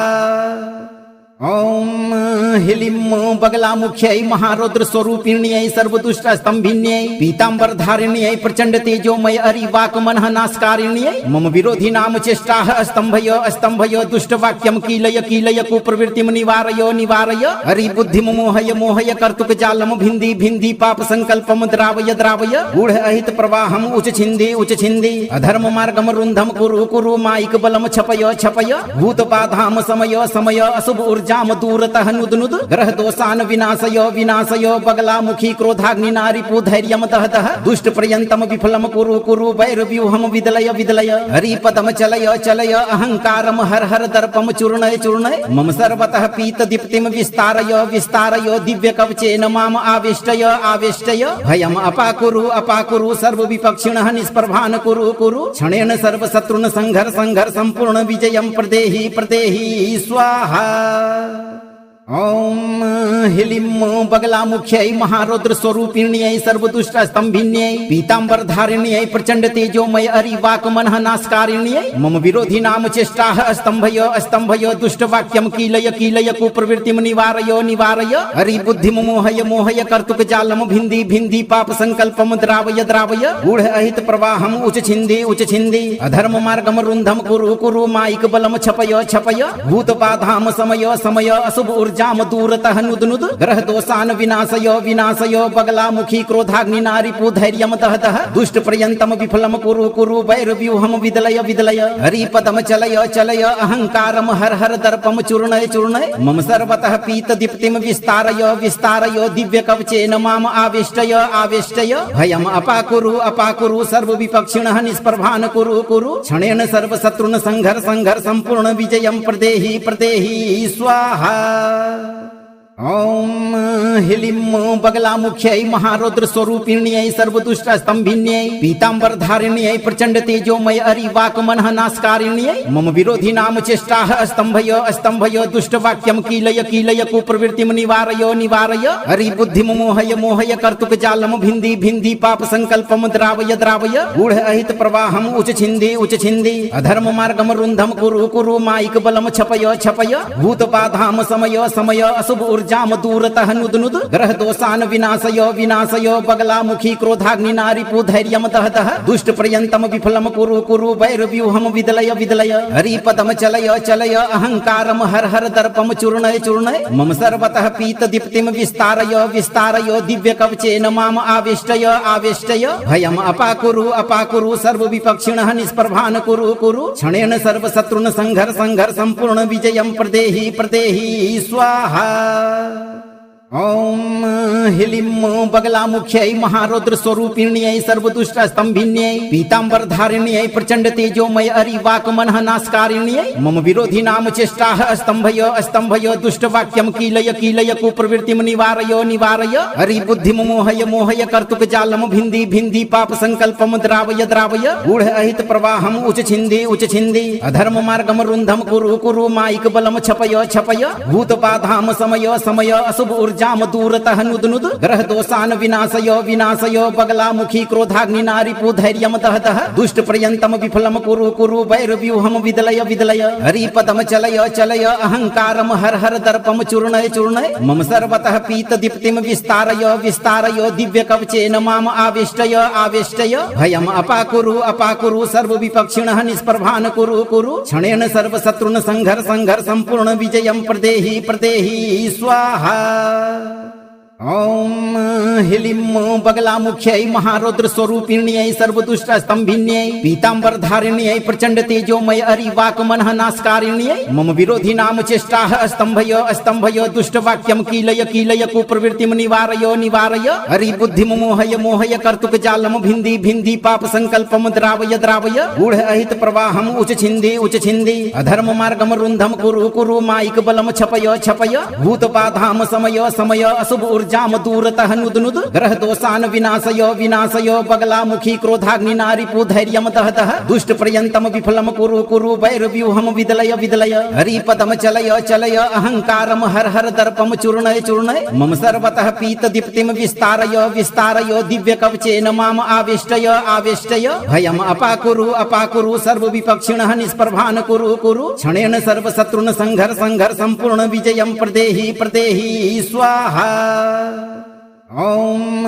ओम हिलिम बगलामुख्यै महारौद्र स्वरूपिण्यै सर्वदुष्ट स्तंभिन्यै पीतांबर धारिण्यै प्रचंड तेजोमय अरिवाकमनः नाशकारिण्यै मम विरोधी नाम चेष्टाः स्तंभय दुष्ट वाक्यम कीलय कुप्रवृत्तिम निवारय हरि बुद्धिम मोहय कर्तुक जालम भिंदी पाप संकल्पम द्रावय गूढ़ अहित प्रवाहम उच छिंदी अधर्म मार्गम रुंधम कुरु माइक बलम छपय भूत बाधाम समय अशुभ ऊर्जाम दूरतः नुद ग्रह दोषान विनाशय बगलामुखी क्रोधाग्नि नारिपु धैर्यम दहतः दुष्ट पर्यंतम विफलम कुरु वैरव्यूहम विदलय हरिपदम चलय अहंकारम हर दर्पम चूर्णय मम सर्वतः पीत दीप्तिम विस्तारय दिव्य कवचेन माम आवेष्टय भयम अपाकुरु सर्व विपक्षिणः निष्प्रभान कुरु क्षणेन सर्व शत्रुन संघर संपूर्ण विजयम प्रदेहि स्वाहा। ओम हिलिम बगलामुख्यै महारौद्र स्वरूपिण्यै सर्वदुष्ट स्तंभिन्यै पीतांबर धारिण्यै प्रचंड तेजोमय अरिवाकमनः नाशकारिण्यै मम विरोधी नाम चेष्टाः स्तंभय दुष्ट वाक्यम कीलय कुप्रवृत्तिम निवारय हरि बुद्धिम मोहय कर्तुक जालम भिंदी पाप संकल्पम द्रावय गूढ़ अहित प्रवाहम उच छिंदी अधर्म मार्गम रुंधम कुरु माइक बलम छपय भूत बाधाम समय अशुभ जाम दूरतः नुद ग्रह दोषान विनाशय बगलामुखी क्रोधाग्नि नारिपु धैर्यम दहतः दुष्ट पर्यंतम विफलम कुरु वैरव्यूहम विदलय हरिपदम चलय अहंकारम हर दर्पम चूर्णय मम सर्वतः पीत दीप्तिम विस्तारय दिव्य कवचेन माम आवेष्टय भयम अपाकुरु सर्व विपक्षिणः निष्प्रभान कुरु क्षणेन सर्व शत्रुन संघर संपूर्ण विजयम प्रदेहि स्वाहा। ओम हिलिम बगलामुख्यै महारौद्र स्वरूपिण्यै सर्वदुष्ट स्तंभिन्यै पीतांबर धारिण्यै प्रचंड तेजोमय अरिवाकमनः नाशकारिण्यै मम विरोधी नाम चेष्टाः स्तंभय दुष्ट वाक्यम कीलय कुप्रवृत्तिम निवारय हरि बुद्धिम मोहय कर्तुक जालम भिंदी पाप संकल्पम द्रावय गूढ़ अहित प्रवाहम उच छिंदी अधर्म मार्गम रुंधम कुरु माइक बलम छपय भूत बाधाम समय अशुभ जाम दूरतः नुद ग्रह दोषान विनाशय बगलामुखी क्रोधाग्नि नारिपु धैर्यम दहतः दुष्ट पर्यंतम विफलम कुरु वैरव्यूहम विदलय हरिपदम चलय अहंकारम हर दर्पम चूर्णय मम सर्वतः पीत दीप्तिम विस्तारय दिव्य कवचेन माम आवेष्टय भयम अपाकुरु सर्व विपक्षिणः निष्प्रभान कुरु क्षणेन सर्व शत्रुन संघर संपूर्ण विजयम प्रदेहि स्वाहा। ओम हिलिम बगलामुख्यै महारौद्र स्वरूपिण्यै सर्वदुष्ट स्तंभिन्यै पीतांबर धारिण्यै प्रचंड तेजोमय अरिवाकमनः नाशकारिण्यै मम विरोधी नाम चेष्टाः स्तंभय दुष्ट वाक्यम कीलय कुप्रवृत्तिम निवारय हरि बुद्धिम मोहय कर्तुक जालम भिंदी पाप संकल्पम द्रावय गूढ़ अहित प्रवाहम उच छिंदी अधर्म मार्गम रुंधम कुरु माइक बलम छपय भूत बाधाम समय अशुभ जाम दूरतः नुद ग्रह दोषान विनाशय बगलामुखी क्रोधाग्नि नारिपु धैर्यम दहतः दुष्ट पर्यंतम विफलम कुरु वैरव्यूहम विदलय हरिपदम चलय अहंकारम हर दर्पम चूर्णय मम सर्वतः पीत दीप्तिम विस्तारय दिव्य कवचेन माम आवेष्टय भयम अपाकुरु सर्व विपक्षिणः निष्प्रभान कुरु क्षणेन सर्व शत्रुन संघर संपूर्ण विजयम प्रदेहि स्वाहा। ओम हिलिम बगलामुख्यै महारौद्र स्वरूपिण्यै सर्वदुष्ट स्तंभिन्यै पीतांबर धारिण्यै प्रचंड तेजोमय अरिवाकमनः नाशकारिण्यै मम विरोधी नाम चेष्टाः स्तंभय दुष्ट वाक्यम कीलय कुप्रवृत्तिम निवारय हरि बुद्धिम मोहय कर्तुक जालम भिंदी पाप संकल्पम द्रावय गूढ़ अहित प्रवाहम उच छिंदी अधर्म मार्गम रुंधम कुरु माइक बलम छपय भूत बाधाम समय अशुभ ऊर्जाम दूरतः नुद ग्रह दोषान विनाशय विनाशय बगलामुखी क्रोधाग्नि नारिपु धैर्यम दहतः दुष्ट पर्यंतम विफलम कुरु वैरव्यूहम विदलय विदलय हरिपदम चलय चलय अहंकारम हर हर दर्पम चूर्णय चूर्णय मम सर्वतः पीत दीप्तिम विस्तारय विस्तारय दिव्य कवचेन माम आविष्टय आविष्टय भयम अपाकुरु सर्व विपक्षिणः निष्प्रभान कुरु क्षणेन सर्व शत्रुन संघर संपूर्ण विजयम प्रदेहि प्रदेहि स्वाहा। ओम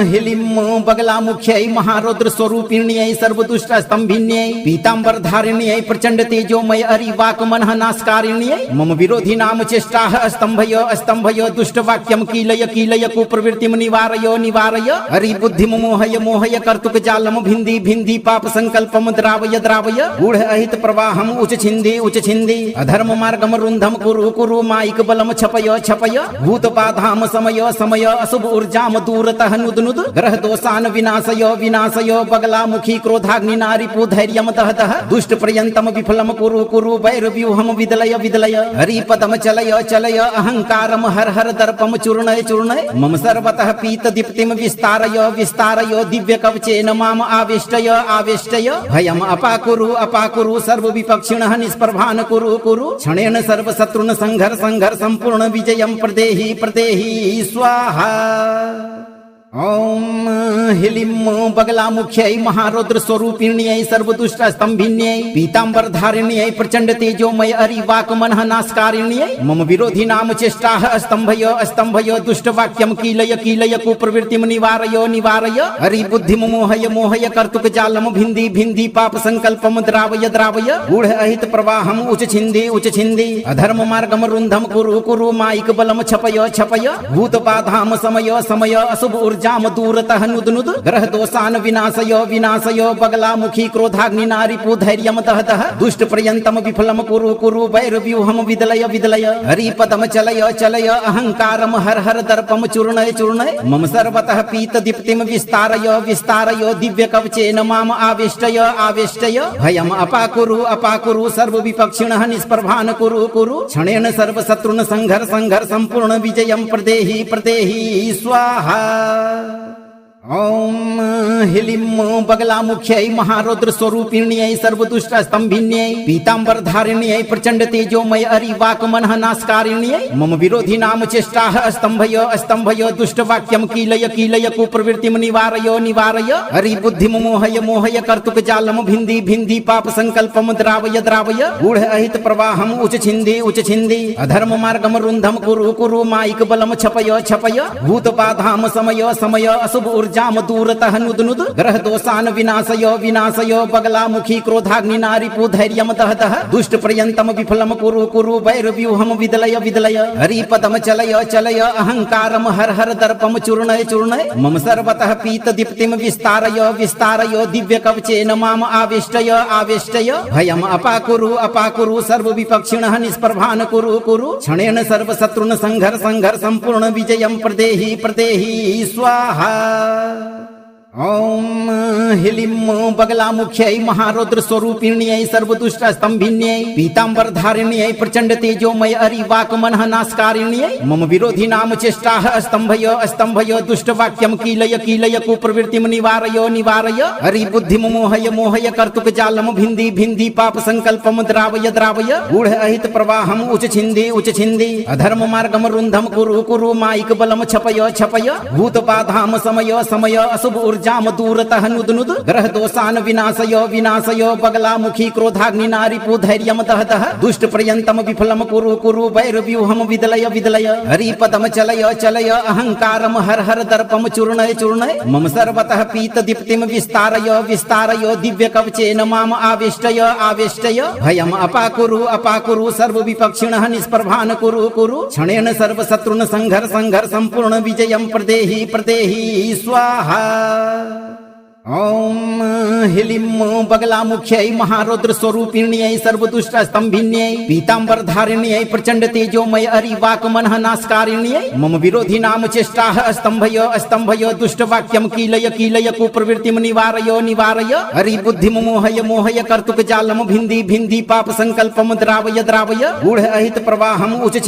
ह्लीं बगलामुख्यै महारौद्र स्वरूपिण्यै सर्वदुष्ट स्तंभिन्यै पीतांबर धारिण्यै प्रचंड तेजोमय अरिवाक मनः नाशकारिण्यै मम विरोधी नाम चेष्टाः स्तंभय दुष्ट वाक्यम कीलय कीलय कुप्रवृत्तिम निवारय निवारय हरि बुद्धिम मोहय मोहय कर्तुक जालम भिंदी भिंदी पाप संकल्पम द्रावय द्रावय गूढ़ अहित प्रवाहम उच छिंदी अधर्म मार्गम रुंधम कुरु माइक बलम छपय छपय भूत बाधाम समय समय अशुभ जाम दूरतः नुद ग्रह दोषान विनाशय विनाशय बगलामुखी क्रोधाग्नि नारिपु धैर्यम दहतः दुष्ट पर्यंतम विफलम कुरु वैरव्यूहम विदलय विदलय हरिपदम चलय चलय अहंकारम हर हर दर्पम चूर्णय चूर्णय मम सर्वतः पीत दीप्तिम विस्तारय विस्तारय दिव्य कवचेन माम आविष्टय आविष्टय भयम अपाकुरु सर्व विपक्षिणः निष्प्रभान कुरु क्षणेन सर्व शत्रुन संघर संपूर्ण विजयम प्रदेहि प्रदेहि स्वाहा। ओम ह्लीं बगलामुख्यै महारौद्र स्वरूपिण्यै सर्वदुष्ट स्तंभिन्यै पीतांबर धारिण्यै प्रचंड तेजोमय अरिवाक मनः नाशकारिण्यै मम विरोधी नाम चेष्टाः स्तंभय दुष्ट वाक्यम कीलय कीलय कुप्रवृत्तिम निवारय निवारय हरि बुद्धिम मोहय मोहय कर्तुक जालम भिंदी भिंदी पाप संकल्पम द्रावय द्रावय गूढ़ अहित प्रवाहम उच छिंदी अधर्म मार्गम रुंधम कुरु माइक बलम छपय छपय भूत बाधाम समय समय अशुभ जाम दूरतः नुद ग्रह दोषान विनाशय विनाशय बगलामुखी क्रोधाग्नि नारिपु धैर्यम दहतः दुष्ट पर्यंतम विफलम कुरु वैरव्यूहम विदलय विदलय हरिपदम चलय चलय अहंकारम हर हर दर्पम चूर्णय चूर्णय मम सर्वतः पीत दीप्तिम विस्तारय विस्तारय दिव्य कवचेन माम आविष्टय आविष्टय भयम अपाकुरु सर्व विपक्षिणः निष्प्रभान कुरु क्षणेन सर्व शत्रुन संघर संपूर्ण विजयम प्रदेहि प्रदेहि स्वाहा। ओम ह्लीं बगलामुख्यै महारौद्र स्वरूपिण्यै सर्वदुष्ट स्तंभिन्यै पीतांबर धारिण्यै प्रचंड तेजोमय अरिवाक मनः नाशकारिण्यै मम विरोधी नाम चेष्टाः स्तंभय दुष्ट वाक्यम कीलय कीलय कुप्रवृत्तिम निवारय निवारय हरि बुद्धिम मोहय मोहय कर्तुक जालम भिंदी भिंदी पाप संकल्पम द्रावय द्रावय गूढ़ अहित प्रवाहम उच छिंदी अधर्म मार्गम रुंधम कुरु माइक बलम छपय छपय भूत बाधाम समय समय अशुभ जाम दूरतः नुद ग्रह दोषान विनाशय विनाशय बगलामुखी क्रोधाग्नि नारिपु धैर्यम दहतः दुष्ट पर्यंतम विफलम कुरु वैरव्यूहम विदलय विदलय हरिपदम चलय चलय अहंकारम हर हर दर्पम चूर्णय चूर्णय मम सर्वतः पीत दीप्तिम विस्तारय विस्तारय दिव्य कवचेन माम आविष्टय आविष्टय भयम अपाकुरु सर्व विपक्षिणः निष्प्रभान कुरु क्षणेन सर्व शत्रुन संघर संपूर्ण विजयम प्रदेहि प्रदेहि स्वाहा। ओम ह्लीं बगलामुख्यै महारौद्र स्वरूपिण्यै सर्वदुष्ट स्तंभिन्यै पीतांबर धारिण्यै प्रचंड तेजोमय अरिवाक मनः नाशकारिण्यै मम विरोधी नाम चेष्टाः स्तंभय दुष्ट वाक्यम कीलय कीलय कुप्रवृत्तिम निवारय निवारय हरि बुद्धिम मोहय मोहय कर्तुक जालम भिंदी भिंदी पाप संकल्पम द्रावय द्रावय गूढ़ अहित प्रवाहम उच छिंदी अधर्म मार्गम रुंधम कुरु माइक बलम छपय छपय भूत बाधाम समय समय अशुभ जाम दूरतः नुद ग्रह दोषान विनाशय विनाशय बगलामुखी क्रोधाग्नि नारिपु धैर्यम दहतः दुष्ट पर्यंतम विफलम कुरु वैरव्यूहम विदलय विदलय हरिपदम चलय चलय अहंकारम हर हर दर्पम चूर्णय चूर्णय मम सर्वतः पीत दीप्तिम विस्तारय विस्तारय दिव्य कवचेन माम आविष्टय आविष्टय भयम अपाकुरु सर्व विपक्षिणः निष्प्रभान कुरु क्षणेन सर्व शत्रुन संघर संपूर्ण विजयम प्रदेहि प्रदेहि स्वाहा। ओम ह्लीं बगलामुख्यै महारौद्र स्वरूपिण्यै सर्वदुष्टस्तंभिन्यै पीतांबर धारिण्यै प्रचंड तेजोमय अरिवाकमनः नाशकारिण्यै मम विरोधिनां चेष्टाः स्तंभय स्तंभय दुष्टवाक्यं कीलय कीलय कुप्रवृत्तिं निवारय निवारय हरिबुद्धिं मोहय मोहय कर्तुक जालं भिन्धि भिन्धि पाप संकल्पं द्रावय द्रावय गूढ़ अहित प्रवाहं उच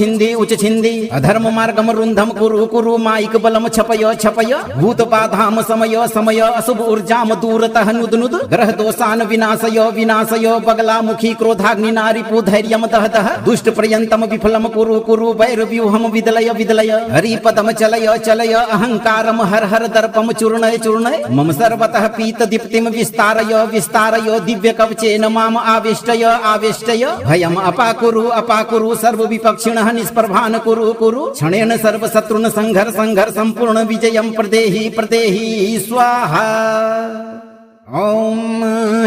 छिन्धि अधर्म मार्गं रुन्धं कुरु कुरु माइक बलं छपय छपय भूत बाधां समय समय अशुभ ऊर्जाम दूरतः नुद नुद ग्रह दोषान विनाशय विनाशय बगलामुखी क्रोधाग्नि नारिपु धैर्यम दह दह दुष्ट पर्यंतम विफलम कुरु कुरु वैरव्यूहम विदलय विदलय हरिपदम चलय चलय अहंकारम हर हर दर्पम चूर्णय चूर्णय मम सर्वतः पीत दीप्तिम विस्तारय विस्तारय दिव्य कवचेन माम आवेष्टय आवेष्टय भयम अपाकुरु सर्व विपक्षिणः निष्प्रभान कुरु कुरु क्षणेन सर्व शत्रुन संघर संघर संपूर्ण विजयम प्रदेहि प्रदेहि स्वाहा। ओम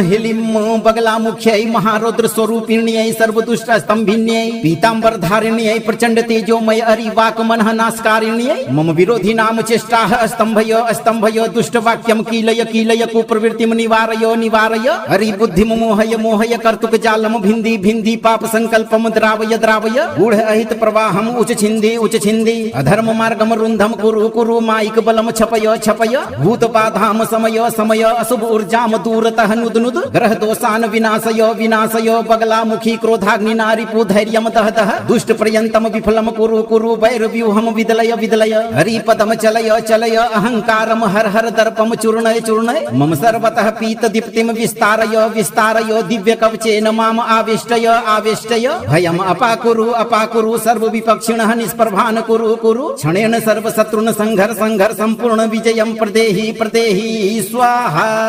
ह्लीं बगलामुख्यै महारौद्र स्वरूपिण्यै सर्वदुष्टस्तंभिन्यै पीतांबर धारिण्यै प्रचंड तेजोमय अरिवाकमनः नाशकारिण्यै मम विरोधिनां चेष्टाः स्तंभय स्तंभय दुष्टवाक्यं कीलय कीलय कुप्रवृत्तिं निवारय निवारय हरिबुद्धिं मोहय मोहय कर्तुक जालं भिन्धि भिन्धि पाप संकल्पं द्रावय द्रावय गूढ़ अहित प्रवाहं उच छिन्धि अधर्म मार्गं रुन्धं कुरु कुरु माइक बलं छपय छपय भूत बाधां समय समय अशुभ जाम दूरतः नुद नुद ग्रह दोषान विनाशय विनाशय बगलामुखी क्रोधाग्नि नारिपु धैर्यम दह दह दुष्ट पर्यंतम विफलम कुरु कुरु वैरव्यूहम विदलय विदलय हरिपदम चलय चलय अहंकारम हर हर दर्पम चूर्णय चूर्णय मम सर्वतः पीत दीप्तिम विस्तारय विस्तारय दिव्य कवचेन माम आवेष्टय आवेष्टय भयम अपाकुरु सर्व विपक्षिणः निष्प्रभान कुरु कुरु क्षणेन सर्व शत्रुन संघर संघर संपूर्ण विजयम प्रदेहि प्रदेहि स्वाहा।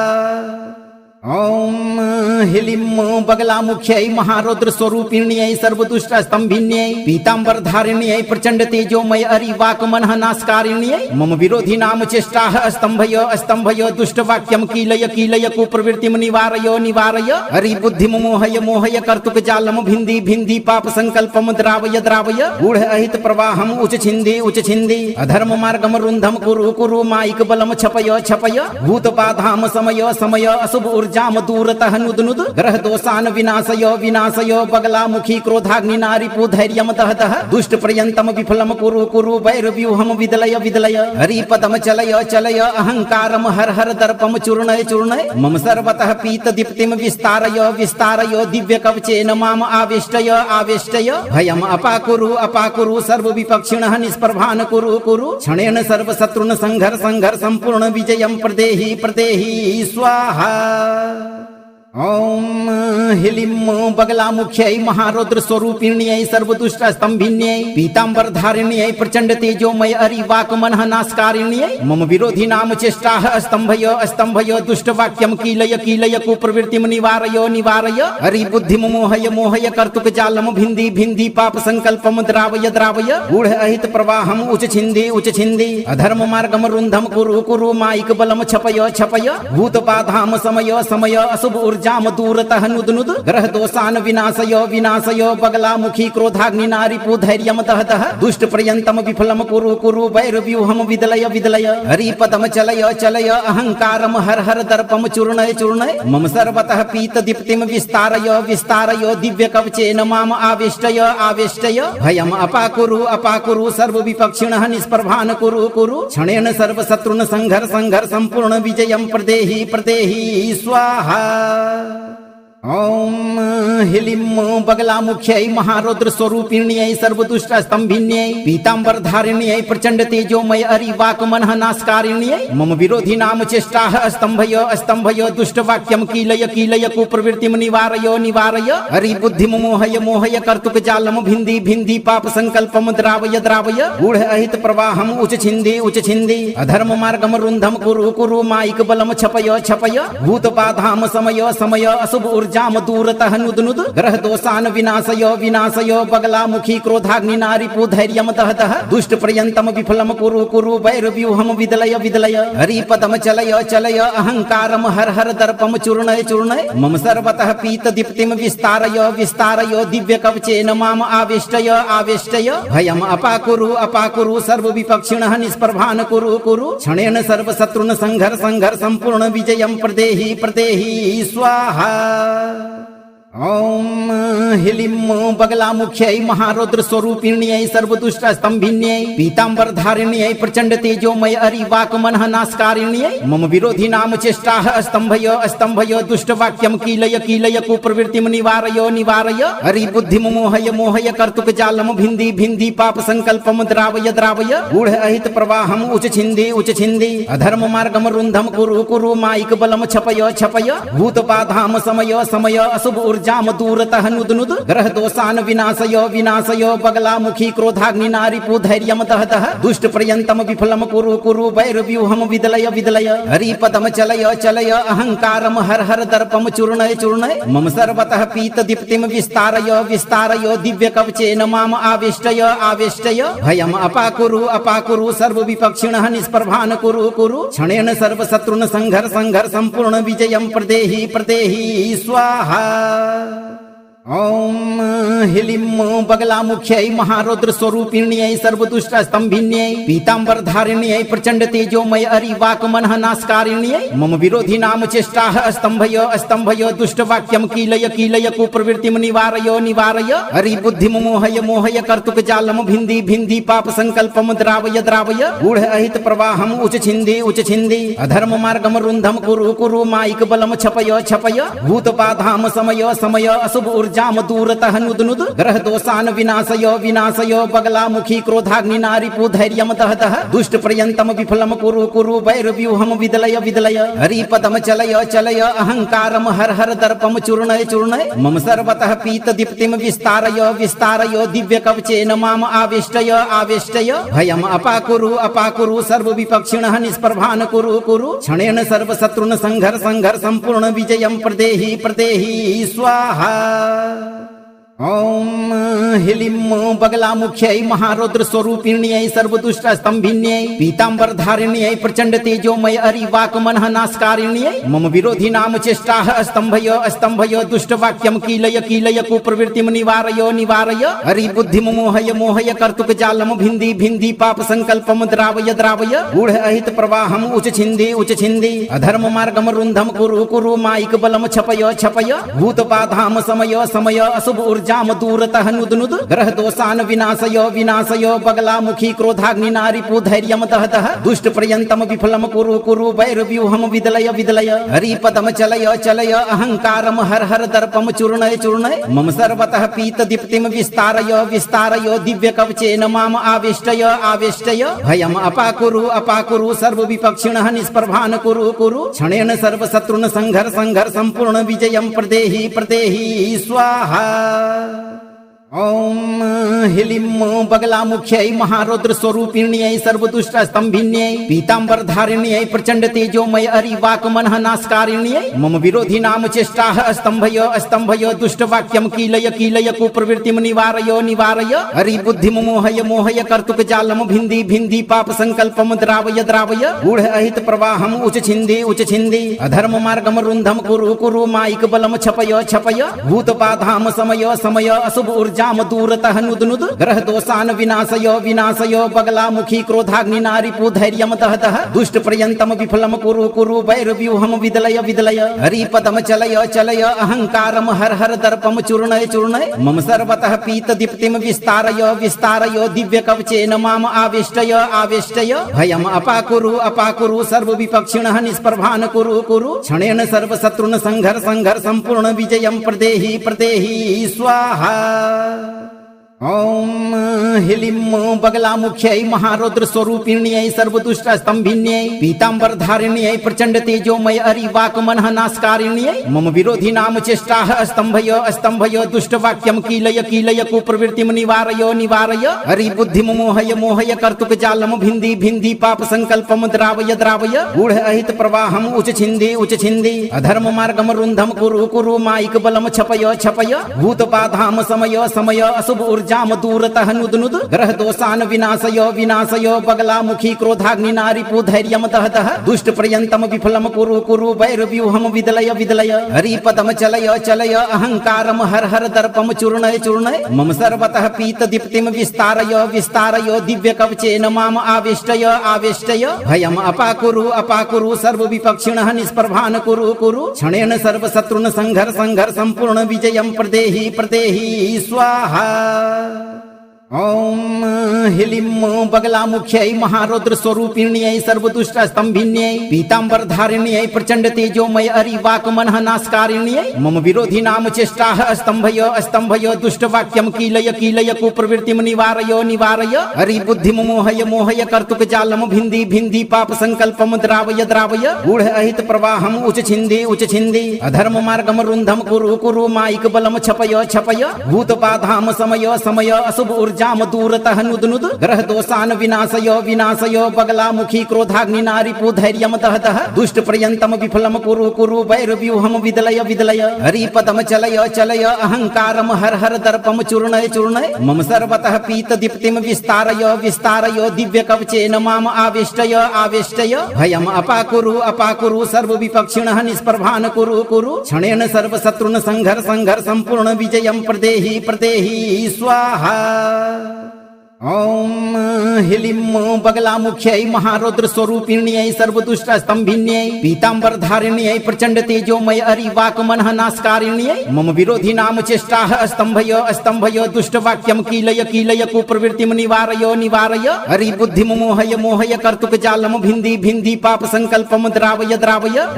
ओम ह्लीं बगलामुख्यै महारौद्र स्वरूपिण्यै सर्वदुष्टस्तंभिन्यै पीतांबर धारिण्यै प्रचंड तेजोमय अरिवाकमनः नाशकारिण्यै मम विरोधिनां चेष्टाः स्तंभय स्तंभय दुष्टवाक्यं कीलय कीलय कुप्रवृत्तिं निवारय निवारय हरिबुद्धिं मोहय मोहय कर्तुक जालं भिन्धि भिन्धि पाप संकल्पं द्रावय द्रावय गूढ़ अहित प्रवाहं उच छिन्धि अधर्म मार्गं रुन्धं कुरु कुरु माइक बलं छपय छपय भूत बाधां समय समय अशुभ जाम दूरतः नुद नुद ग्रह दोषान विनाशय विनाशय बगलामुखी क्रोधाग्नि नारिपु धैर्यम दह दह दुष्ट पर्यंतम विफलम कुरु कुरु वैरव्यूहम विदलय विदलय हरिपदम चलय चलय अहंकारम हर हर दर्पम चूर्णय चूर्णय मम सर्वतः पीत दीप्तिम विस्तारय विस्तारय दिव्य कवचेन माम आवेष्टय आवेष्टय भयम अपाकुरु सर्व विपक्षिणः निष्प्रभान कुरु कुरु क्षणेन सर्व शत्रुन संघर संघर संपूर्ण विजयम प्रदेहि प्रदेहि स्वाहा। ओम ह्लीं बगलामुख्यै महारौद्र स्वरूपिण्यै सर्वदुष्टस्तंभिन्यै पीतांबर धारिण्यै प्रचंड तेजोमय अरिवाकमनः नाशकारिण्यै मम विरोधिनां चेष्टाः स्तंभय स्तंभय दुष्टवाक्यं कीलय कीलय कुप्रवृत्तिं निवारय निवारय हरिबुद्धिं मोहय मोहय कर्तुक जालं भिन्धि भिन्धि पाप संकल्पं द्रावय द्रावय गूढ़ अहित प्रवाहं उच छिन्धि अधर्म मार्गं रुन्धं कुरु कुरु माइक बलं छपय छपय भूत बाधां समय समय अशुभ जाम दूरतः नुद नुद ग्रह दोषान विनाशय विनाशय बगलामुखी क्रोधाग्नि नारिपु धैर्यम दह दह दुष्ट पर्यंतम विफलम कुरु कुरु वैरव्यूहम विदलय विदलय हरिपदम चलय चलय अहंकारम हर हर दर्पम चूर्णय चूर्णय मम सर्वतः पीत दीप्तिम विस्तारय विस्तारय दिव्य कवचेन माम आवेष्टय आवेष्टय भयम अपाकुरु सर्व विपक्षिणः निष्प्रभान कुरु कुरु क्षणेन सर्व शत्रुन संघर संघर संपूर्ण विजयम प्रदेहि प्रदेहि स्वाहा। ओम ह्लीं बगलामुख्यै महारौद्र स्वरूपिण्यै सर्वदुष्टस्तंभिन्यै पीतांबर धारिण्यै प्रचंड तेजोमय अरिवाकमनः नाशकारिण्यै मम विरोधिनां चेष्टाः स्तंभय स्तंभय दुष्टवाक्यं कीलय कीलय कुप्रवृत्तिं निवारय निवारय हरिबुद्धिं मोहय मोहय कर्तुक जालं भिन्धि भिन्धि पाप संकल्पं द्रावय द्रावय गूढ़ अहित प्रवाहं उच छिन्धि अधर्म मार्गं रुन्धं कुरु कुरु माइक बलं छपय छपय भूत बाधां समय समय अशुभ ऊर्जाम दूरतः नुदनुद ग्रह दोषान विनाशय विनाशय बगलामुखी क्रोधाग्नि नारिपु धैर्यम दहतः दुष्ट पर्यंतम विफलम कुरु कुरु वैरव्यूहम विदलय विदलय हरिपदम चलय चलय अहंकारम हर हर दर्पम चूर्णय चूर्णय मम सर्वतः पीत दीप्तिम विस्तारय विस्तारय दिव्य कवचेन माम आविष्टय आविष्टय भयम अपाकुरु सर्व विपक्षिणः निष्प्रभान कुरु कुरु क्षणेन सर्व शत्रुन संघर संघर संपूर्ण विजयम प्रदेहि प्रदेहि स्वाहा। ओम ह्लीं बगलामुख्यै महारौद्र स्वरूपिण्यै सर्वदुष्ट स्तंभिन्यै पीतांबर धारिण्यै प्रचंड तेजोमय अरिवाकमनः नाशकारिण्यै मम विरोधी नाम चेष्टाः स्तंभय स्तंभय दुष्ट वाक्यम कीलय कीलय कुप्रवृत्तिम निवारय निवारय हरि बुद्धिम मोहय मोहय कर्तुक जालम भिन्धि भिन्धि पाप संकल्पम द्रावय द्रावय गूढ़ अहित प्रवाहम उच छिन्धि अधर्म मार्गम रुन्धम कुरु कुरु माइक बलम छपय छपय भूत बाधाम समय समय अशुभ जाम दूरतः नुदनुद ग्रह दोषान विनाशय विनाशय बगलामुखी क्रोधाग्नि नारिपु धैर्यम दहतः दुष्ट पर्यंतम विफलम कुरु कुरु वैरव्यूहम विदलय विदलय हरिपदम चलय चलय अहंकारम हर हर दर्पम चूर्णय चूर्णय मम सर्वतः पीत दीप्तिम विस्तारय विस्तारय दिव्य कवचेन माम आविष्टय आविष्टय भयम अपाकुरु सर्व विपक्षिणः निष्प्रभान कुरु कुरु क्षणेन सर्व शत्रुन संघर संघर संपूर्ण विजयम प्रदेहि प्रदेहि स्वाहा। ओम ह्लीं बगलामुख्यै महारौद्र स्वरूपिण्यै सर्वदुष्ट स्तंभिन्यै पीतांबर धारिण्यै प्रचंड तेजोमय अरिवाकमनः नाशकारिण्यै मम विरोधी नाम चेष्टाः स्तंभय स्तंभय दुष्ट वाक्यम कीलय कीलय कुप्रवृत्तिम निवारय निवारय हरि बुद्धिम मोहय मोहय कर्तुक जालम भिन्धि भिन्धि पाप संकल्पम द्रावय द्रावय गूढ़ अहित प्रवाहम उच छिन्धि अधर्म मार्गम रुन्धम कुरु कुरु माइक बलम छपय छपय भूत बाधाम समय समय अशुभ जाम दूरतः नुदनुद ग्रह दोषान विनाशय विनाशय बगलामुखी क्रोधाग्नि नारिपु धैर्यम दहतः दुष्ट पर्यंतम विफलम कुरु कुरु वैरव्यूहम विदलय विदलय हरिपदम चलय चलय अहंकारम हर हर दर्पम चूर्णय चूर्णय मम सर्वतः पीत दीप्तिम विस्तारय विस्तारय दिव्य कवचेन माम आविष्टय आविष्टय भयम अपाकुरु सर्व विपक्षिणः निष्प्रभान कुरु कुरु क्षणेन सर्व शत्रुन संघर संघर संपूर्ण विजयम प्रदेहि प्रदेहि स्वाहा। ओम ह्लीं बगलामुख्यै महारौद्र स्वरूपिण्यै सर्वदुष्ट स्तंभिन्यै पीतांबर धारिण्यै प्रचंड तेजोमय अरिवाकमनः नाशकारिण्यै मम विरोधी नाम चेष्टाः स्तंभय स्तंभय दुष्ट वाक्यम कीलय कीलय कुप्रवृत्तिम निवारय निवारय हरि बुद्धिम मोहय मोहय कर्तुक जालम भिन्धि भिन्धि पाप संकल्पम द्रावय द्रावय गूढ़ अहित प्रवाहम उच छिन्धि अधर्म मार्गम रुन्धम कुरु कुरु माइक बलम छपय छपय भूत बाधाम समय समय अशुभ जाम दूरतः नुदनुद ग्रह दोषान विनाशय विनाशय बगलामुखी क्रोधाग्नि नारिपु धैर्यम दहतः दुष्ट पर्यंतम विफलम कुरु कुरु वैरव्यूहम विदलय विदलय हरिपदम चलय चलय अहंकारम हर हर दर्पम चूर्णय चूर्णय मम सर्वतः पीत दीप्तिम विस्तारय विस्तारय दिव्य कवचेन माम आविष्टय आविष्टय भयम अपाकुरु सर्व विपक्षिणः निष्प्रभान कुरु कुरु क्षणेन सर्व शत्रुन संघर संघर संपूर्ण विजयम प्रदेहि प्रदेहि स्वाहा। ओम ह्लीं बगलामुख्यै महारौद्र स्वरूपिण्यै सर्वदुष्ट स्तंभिन्यै पीतांबर धारिण्यै प्रचंड तेजोमय अरिवाकमनः नाशकारिण्यै मम विरोधी नाम चेष्टाः स्तंभय स्तंभय दुष्ट वाक्यम कीलय कीलय कुप्रवृत्तिम निवारय निवारय हरि बुद्धिम मोहय मोहय कर्तुक जालम भिन्धि भिन्धि पाप संकल्पम द्रावय द्रावय गूढ़ अहित प्रवाहम उच छिन्धि अधर्म मार्गम रुन्धम कुरु कुरु माइक बलम छपय छपय भूत बाधाम समय समय अशुभ जाम दूरतः नुदनुद ग्रह दोषान विनाशय विनाशय बगलामुखी क्रोधाग्नि नारिपु धैर्यम दहतः दुष्ट पर्यंतम विफलम कुरु कुरु वैरव्यूहम विदलय विदलय हरिपदम चलय चलय अहंकारम हर हर दर्पम चूर्णय चूर्णय मम सर्वतः पीत दीप्तिम विस्तारय विस्तारय दिव्य कवचेन माम आविष्टय आविष्टय भयम अपाकुरु सर्व विपक्षिणः निष्प्रभान कुरु कुरु क्षणेन सर्व शत्रुन संघर संघर संपूर्ण विजयम प्रदेहि प्रदेहि स्वाहा। ॐ ह्लीं बगलामुख्यै महारौद्र स्वरूपिण्यै सर्वदुष्टस्तंभिन्यै पीताम्बरधारिण्यै प्रचंड तेजोमय अरिवाकमनः नाशकारिण्यै मम विरोधिनां चेष्टाः स्तंभय दुष्टवाक्यं कीलय कुप्रवृत्तिं निवारय हरिबुद्धिं मोहय कर्तुकजालं भिन्धि पाप संकल्पं द्रावय गूढ़ अहित प्रवाहं उच्छिन्धि अधर्म मार्गं रुन्धं कुरु मायिक बलं छपय भूतबाधां समय अशुभ ऊर्जां दूरतः नुद ग्रह दोषान् विनाशय बगलामुखी क्रोधाग्नि नारिपु धैर्यं दहदह दुष्ट पर्यन्तं विफलं कुरु वैरव्यूहं विदलय हरिपदं चलय अहंकारं हर दर्पं चूर्णय मम सर्वतः पीत दीप्तिं विस्तारय दिव्य कवचेन माम आवेष्टय भयम् अपाकुरु सर्व विपक्षिणः निष्प्रभान् कुरु क्षणेन सर्व शत्रुन् संघर संपूर्ण विजयं प्रदेहि स्वाहा। ॐ ह्लीं बगलामुख्यै महारौद्र स्वरूपिण्यै सर्वदुष्टस्तंभिन्यै पीताम्बरधारिण्यै प्रचंड तेजोमय अरिवाकमनः नाशकारिण्यै मम विरोधिनां चेष्टाः स्तंभय दुष्टवाक्यं कीलय कुप्रवृत्तिं निवारय हरिबुद्धिं मोहय कर्तुकजालं भिन्धि पाप संकल्पं द्रावय गूढ़ अहित प्रवाहं उच्छिन्धि अधर्म मार्गं रुन्धं कुरु मायिक बलं छपय भूतबाधां समय अशुभ ऊर्जां दूरतः नुद ग्रह दोषान् विनाशय बगलामुखी क्रोधाग्नि नारिपु धैर्यं दहदह दुष्ट पर्यन्तं विफलं कुरु वैरव्यूहं विदलय हरिपदं चलय अहंकारं हर दर्पं चूर्णय मम सर्वतः पीत दीप्तिं विस्तारय दिव्य कवचेन माम आवेष्टय भयम् अपाकुरु सर्व विपक्षिणः निष्प्रभान् कुरु क्षणेन सर्व शत्रुन् संघर संपूर्ण विजयं प्रदेहि स्वाहा। ॐ ह्लीं बगलामुख्यै महारौद्र स्वरूपिण्यै सर्वदुष्टस्तंभिन्यै पीताम्बरधारिण्यै प्रचंड तेजोमय अरिवाकमनः नाशकारिण्यै मम विरोधिनां चेष्टाः स्तंभय दुष्टवाक्यं कीलय कुप्रवृत्तिं निवारय हरिबुद्धिं मोहय कर्तुकजालं भिन्धि पाप संकल्पं द्रावय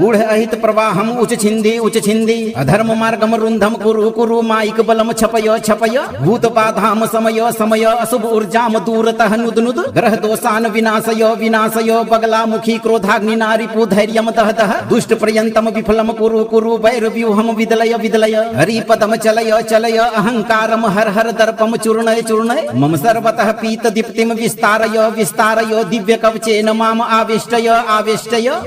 गूढ़ अहित प्रवाहं उच्छिन्धि अधर्म मार्गं रुन्धं कुरु मायिक बलं छपय भूतबाधां समय अशुभ ऊर्जां दूरतः नुद ग्रह दोषान् विनाशय बगलामुखी क्रोधाग्नि नारिपु धैर्यं दहदह दुष्ट पर्यन्तं विफलं कुरु वैरव्यूहं विदलय हरिपदं चलय अहंकारं हर दर्पं चूर्णय मम सर्वतः पीत दीप्तिं विस्तारय दिव्य कवचेन माम आवेष्टय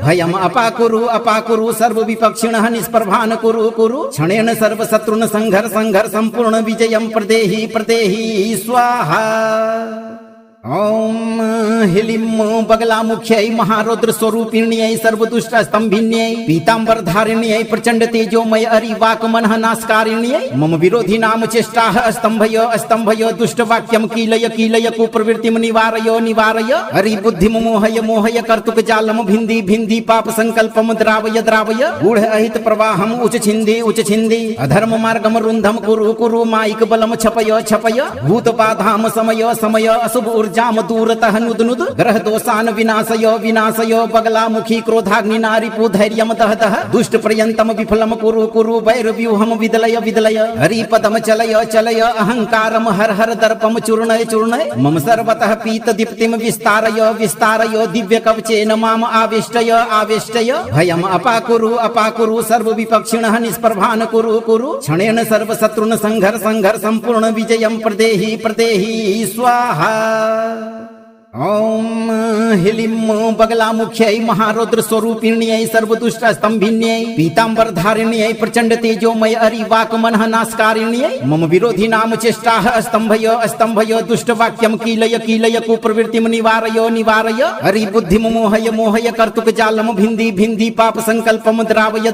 भयम् अपाकुरु सर्व विपक्षिणः निष्प्रभान् कुरु क्षणेन सर्व शत्रुन् संघर संपूर्ण विजयं प्रदेहि स्वाहा। ॐ ह्लीं बगलामुख्यै महारौद्र स्वरूपिण्यै सर्वदुष्टस्तंभिन्यै पीताम्बरधारिण्यै प्रचंड तेजोमय अरिवाकमनः नाशकारिण्यै मम विरोधिनां चेष्टाः स्तंभय दुष्टवाक्यं कीलय कुप्रवृत्तिं निवारय हरिबुद्धिं मोहय कर्तुकजालं भिन्धि पाप संकल्पं द्रावय गूढ़ अहित प्रवाहं उच्छिन्धि अधर्म मार्गं रुन्धं कुरु मायिक बलं छपय भूतबाधां समय अशुभ ऊर्जां दूरतः नुद ग्रह दोषान् विनाशय बगलामुखी क्रोधाग्नि नारिपु धैर्यं दहदह दुष्ट पर्यन्तं विफलं कुरु वैरव्यूहं विदलय हरिपदं चलय अहंकारं हर दर्पं चूर्णय मम सर्वतः पीत दीप्तिं विस्तारय दिव्य कवचेन माम आवेष्टय भयम् अपाकुरु सर्व विपक्षिणः निष्प्रभान् कुरु क्षणेन सर्व शत्रुन् संघर संपूर्ण विजयं प्रदेहि स्वाहा। ॐ ह्लीं बगलामुख्यै महारौद्र स्वरूपिण्यै सर्वदुष्टस्तंभिन्यै पीताम्बरधारिण्यै प्रचंड तेजोमय अरिवाकमनः नाशकारिण्यै मम विरोधिनां चेष्टाः स्तंभय दुष्टवाक्यं कीलय कुप्रवृत्तिं निवारय हरिबुद्धिं मोहय कर्तुकजालं भिन्धि पाप संकल्पं द्रावय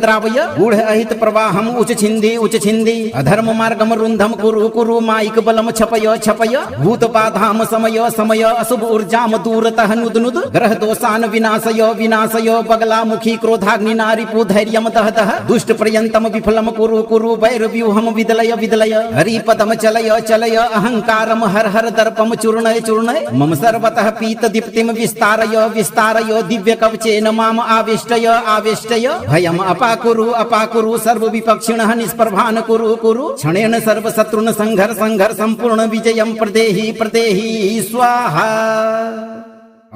गूढ़ अहित प्रवाहं उच्छिन्धि अधर्म मार्गं रुन्धं कुरु मायिक बलं छपय भूतबाधां समय अशुभ ऊर्जां दूरतः नुद नुदुनुद ग्रह दोषान विनाशय विनाशय बगलामुखी क्रोधाग्नि नारिपु धैर्यम दहदह दुष्ट पर्यंतम विफलम कुरु कुरु वैरव्यूहम विदलय विदलय हरिपदम चलय चलय अहंकारम हर हर दर्पम चूर्णय चूर्णय मम सर्वतः पीत दीप्तिम विस्तारय विस्तारय दिव्य कवचेन माम आविष्टय आविष्टय भयम अपाकुरु सर्व विपक्षिणः निष्प्रभान कुरु कुरु क्षणेन सर्व शत्रुन संघर संघर संपूर्ण विजयम प्रदेहि प्रदेहि स्वाहा।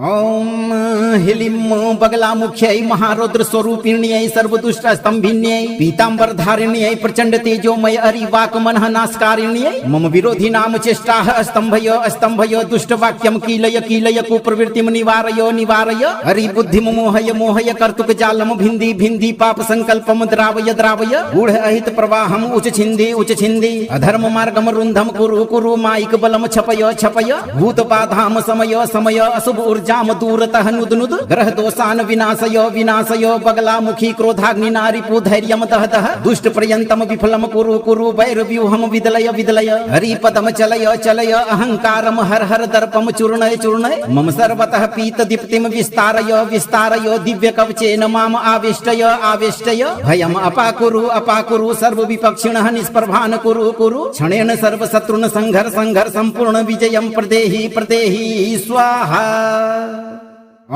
ओम ह्लीं बगलामुख्यै महारौद्र स्वरूपिण्यै सर्वदुष्ट स्तंभिन्यै पीतांबर धारिण्यै प्रचंड तेजोमय अरिवाक मनः नाशकारिण्यै मम विरोधी नाम चेष्टाः स्तंभय स्तंभय दुष्ट वाक्यम कीलय कीलय कुप्रवृत्तिम निवारय निवारय हरि बुद्धिम मोहय मोहय कर्तुक जालम भिन्धि भिन्धि पाप संकल्पम द्रावय द्रावय गूढ़ अहित प्रवाहम उच छिन्धि अधर्म मार्गम रुन्धम कुरु कुरु माइक बलम छपय छपय भूत बाधाम समय समय अशुभ जाम दूरतः नुद नुद ग्रह दोषान विनाशय विनाशय बगलामुखी क्रोधाग्नि नारिपु धैर्यम दहदह दुष्ट पर्यंतम विफलम कुरु कुरु वैरव्यूहम विदलय विदलय हरिपदम चलय चलय अहंकारम हर हर दर्पम चूर्णय चूर्णय मम सर्वतः पीत दीप्तिम विस्तारय विस्तारय दिव्य कवचेन माम आविष्टय आविष्टय भयम अपाकुरु सर्व विपक्षिणः निष्प्रभान कुरु कुरु क्षणेन सर्व शत्रुन संघर संघर संपूर्ण विजयम प्रदेहि प्रदेहि स्वाहा।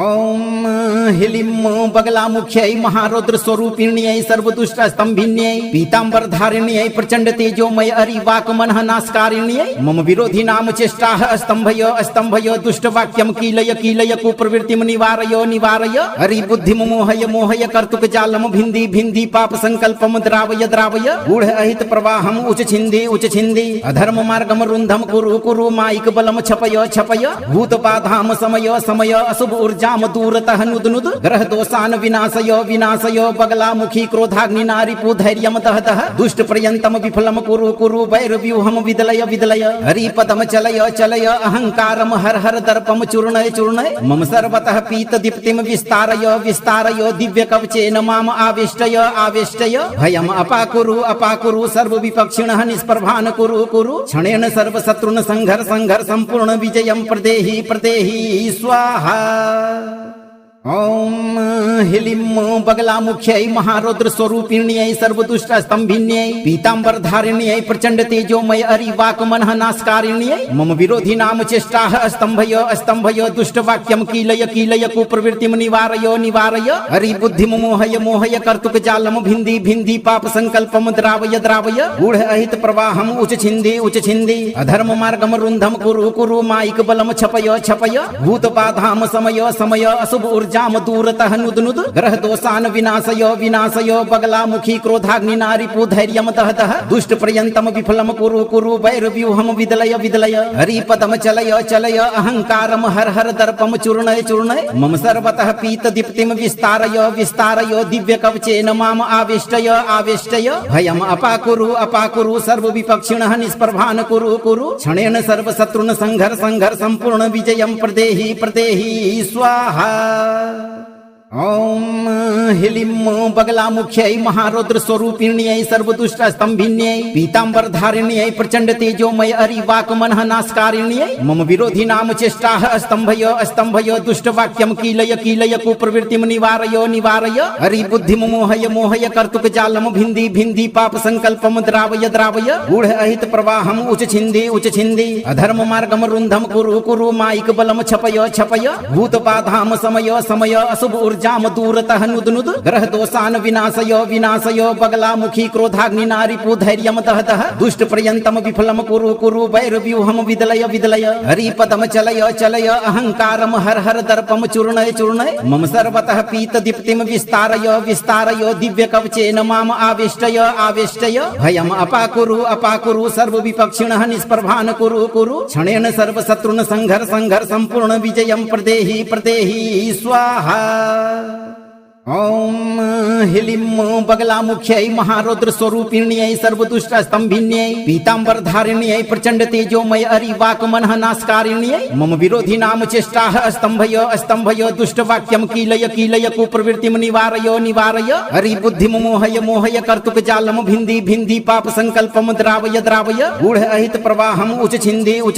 ओम ह्लीं बगलामुख्यै महारौद्र स्वरूपिण्यै सर्वदुष्ट स्तंभिन्यै पीतांबर धारिण्यै प्रचंड तेजोमय अरिवाक मनः नाशकारिण्यै मम विरोधी नाम चेष्टाः स्तंभय स्तंभय दुष्ट वाक्यम कीलय कीलय कुप्रवृत्तिम निवारय निवारय हरि बुद्धिम मोहय मोहय कर्तुक जालम भिन्धि भिन्धि पाप संकल्पम द्रावय द्रावय गूढ़ अहित प्रवाहम उच छिन्धि अधर्म मार्गम रुन्धम कुरु कुरु माइक बलम छपय छपय भूत बाधाम समय समय अशुभ जाम दूरतः नुद नुद ग्रह दोषान विनाशय विनाशय बगलामुखी क्रोधाग्नि नारिपु धैर्यम दहदह दुष्ट पर्यंतम विफलम कुरु कुरु वैरव्यूहम विदलय विदलय हरिपदम चलय चलय अहंकारम हर हर दर्पम चूर्णय चूर्णय मम सर्वतः पीत दीप्तिम विस्तारय विस्तारय दिव्य कवचेन माम आविष्टय आविष्टय भयम अपाकुरु सर्व विपक्षिणः निष्प्रभान कुरु कुरु क्षणेन सर्व शत्रुन संघर संघर संपूर्ण विजयम प्रदेहि प्रदेहि स्वाहा। ओम ह्लीं बगलामुख्यै महारौद्र स्वरूपिण्यै सर्वदुष्ट स्तंभिन्यै पीतांबर धारिण्यै प्रचंड तेजोमय अरिवाक मनः नाशकारिण्यै मम विरोधी नाम चेष्टाः स्तंभय स्तंभय दुष्ट वाक्यम कीलय कीलय कुप्रवृत्तिम निवारय निवारय हरि बुद्धिम मोहय मोहय कर्तुक जालम भिन्धि भिन्धि पाप संकल्पम द्रावय द्रावय गूढ़ अहित प्रवाहम उच छिन्धि अधर्म मार्गम रुन्धम कुरु कुरु माइक बलम छपय छपय भूत बाधाम समय समय अशुभ जाम दूरतः नुद नुद ग्रह दोषान विनाशय विनाशय बगलामुखी क्रोधाग्नि नारिपु धैर्यम दहदह दुष्ट पर्यंतम विफलम कुरु कुरु वैरव्यूहम विदलय विदलय हरिपदम चलय चलय अहंकारम हर हर दर्पम चूर्णय चूर्णय मम सर्वतः पीत दीप्तिम विस्तारय विस्तारय दिव्य कवचेन माम आविष्टय आविष्टय भयम अपाकुरु सर्व विपक्षिणः निष्प्रभान कुरु कुरु क्षणेन सर्व शत्रुन संघर संघर संपूर्ण विजयम प्रदेहि प्रदेहि स्वाहा। ओम ह्लीं बगलामुख्यै महारौद्र स्वरूपिण्यै सर्वदुष्ट स्तंभिन्यै पीतांबर धारिण्यै प्रचंड तेजोमय अरिवाक मनः नाशकारिण्यै मम विरोधी नाम चेष्टाः स्तंभय स्तंभय दुष्ट वाक्यम कीलय कीलय कुप्रवृत्तिम निवारय निवारय हरि बुद्धिम मोहय मोहय कर्तुक जालम भिन्धि भिन्धि पाप संकल्पम द्रावय द्रावय गूढ़ अहित प्रवाहम उच छिन्धि अधर्म मार्गम रुन्धम कुरु कुरु माइक बलम छपय छपय भूत बाधाम समय समय अशुभ जाम दूरतः नुद नुद ग्रह दोषान विनाशय विनाशय बगलामुखी क्रोधाग्नि नारिपु धैर्यम दहदह दुष्ट पर्यंतम विफलम कुरु कुरु वैरव्यूहम विदलय विदलय हरिपदम चलय चलय अहंकारम हर हर दर्पम चूर्णय चूर्णय मम सर्वतः पीत दीप्तिम विस्तारय विस्तारय दिव्य कवचेन माम आविष्टय आविष्टय भयम अपाकुरु सर्व विपक्षिणः निष्प्रभान कुरु कुरु क्षणेन सर्व शत्रुन संघर संघर संपूर्ण विजयम प्रदेहि प्रदेहि स्वाहा। ॐ ह्लीं बगलामुख्यै महारौद्र स्वरूपिण्यै सर्वदुष्ट स्तंभिन्यै पीतांबर धारिण्यै प्रचंड तेजोमय अरिवाकमनः नाशकारिण्यै मम विरोधी नाम चेष्टाः स्तंभय दुष्ट वाक्यम कीलय कीलय कुप्रवृत्तिम निवारय निवारय हरि बुद्धिम मोहय मोहय कर्तुक जालम भिंदी भिंदी पाप संकल्पम द्रावय द्रावय गूढ़ अहित प्रवाहम उच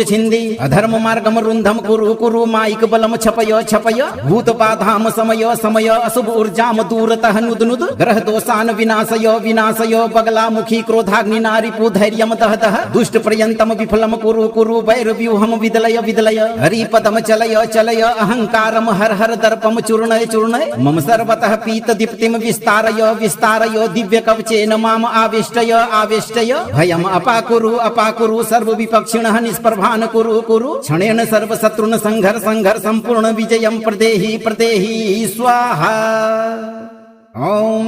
छिंदी अधर्म मार्गम रुंधम कुरु कुरु माइक बलम छपय छपय भूत बाधाम समय समय अशुभ ऊर्जाम दूरतः नुद नुद ग्रह दोषान विनाशय विनाशय बगलामुखी क्रोधाग्नि नारिपु धैर्यम दहतः दुष्ट पर्यंतम विफलम कुरु कुरु वैरव्यूहम विदलय विदलय हरिपदम चलय चलय अहंकारम हर हर दर्पम चूर्णय चूर्णय मम सर्वतः पीत दीप्तिम विस्तारय विस्तारय दिव्य कवचेन माम आविष्टय आविष्टय भयम अपाकुरु सर्व विपक्षिणः निष्प्रभान कुरु कुरु क्षणेन सर्व शत्रुन संघर संघर संपूर्ण विजयम प्रदेहि प्रदेहि स्वाहा। ॐ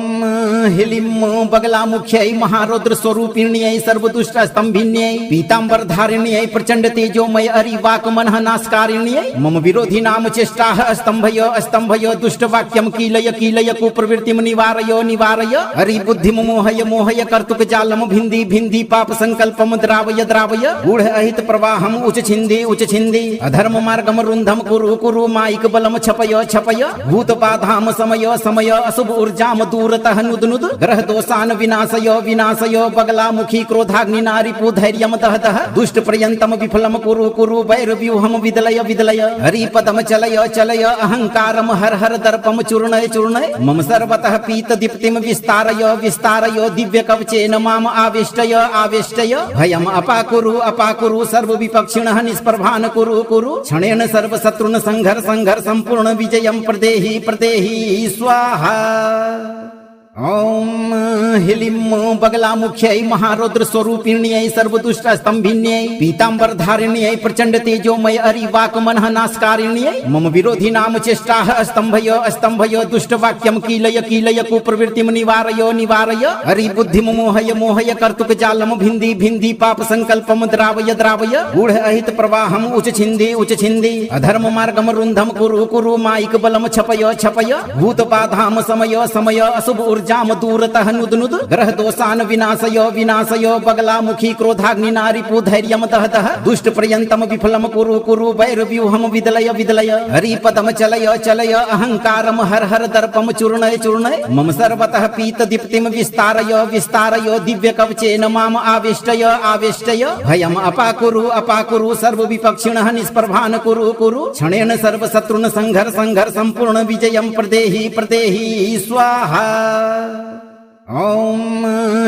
ह्लीं बगलामुख्यै महारौद्र स्वरूपिण्यै सर्वदुष्ट स्तंभिन्यै पीतांबर धारिण्यै प्रचंड तेजोमय अरिवाकमनः नाशकारिण्यै मम विरोधी नाम चेष्टाः स्तंभय दुष्ट वाक्यम कीलय कीलय कुप्रवृत्तिम निवारय निवारय हरि बुद्धिम मोहय मोहय कर्तुक जालम भिंदी भिंदी पाप संकल्पम द्रावय द्रावय गूढ़ अहित प्रवाहम उच छिंदी अधर्म मार्गम रुंधम कुरु कुरु माइक बलम छपय छपय भूत बाधाम समय समय अशुभ जाम दूरतः नुद नुद ग्रह दोषान विनाशय विनाशय बगलामुखी क्रोधाग्नि नारिपु धैर्यम दहतः दुष्ट पर्यंतम विफलम कुरु कुरु वैरव्यूहम विदलय विदलय हरिपदम चलय चलय अहंकारम हर हर दर्पम चूर्णय चूर्णय मम सर्वतः पीत दीप्तिम विस्तारय विस्तारय दिव्य कवचेन माम आविष्टय आविष्टय भयम अपाकुरु सर्व विपक्षिणः निष्प्रभान कुरु कुरु क्षणेन सर्व शत्रुन संघर संघर संपूर्ण विजयम प्रदेहि प्रदेहि स्वाहा। ॐ ह्लीं बगलामुख्यै महारौद्र स्वरूपिण्यै सर्वदुष्ट स्तंभिन्यै पीतांबर धारिण्यै प्रचंड तेजोमय अरिवाकमनः नाशकारिण्यै मम विरोधी नाम चेष्टाः स्तंभय दुष्ट वाक्यम कीलय कीलय कुप्रवृत्तिम निवारय निवारय हरि बुद्धिम मोहय मोहय कर्तुक जालम भिंदी भिंदी पाप संकल्पम द्रावय द्रावय गूढ़ अहित प्रवाहम उच छिंदी अधर्म मार्गम रुंधम कुरु कुरु माइक बलम छपय छपय भूत बाधाम समय समय अशुभ जाम दूरतः नुद नुद ग्रह दोषान विनाशय विनाशय बगलामुखी क्रोधाग्नि नारिपु धैर्यम दहतः दुष्ट पर्यंतम विफलम कुरु कुरु वैरव्यूहम विदलय विदलय हरिपदम चलय चलय अहंकारम हर हर दर्पम चूर्णय चूर्णय मम सर्वतः पीत दीप्तिम विस्तारय विस्तारय दिव्य कवचेन माम आविष्टय आविष्टय भयम अपाकुरु सर्व विपक्षिणः निष्प्रभान कुरु कुरु क्षणेन सर्व शत्रुन संघर संघर संपूर्ण विजयम प्रदेहि प्रदेहि स्वाहा। ॐ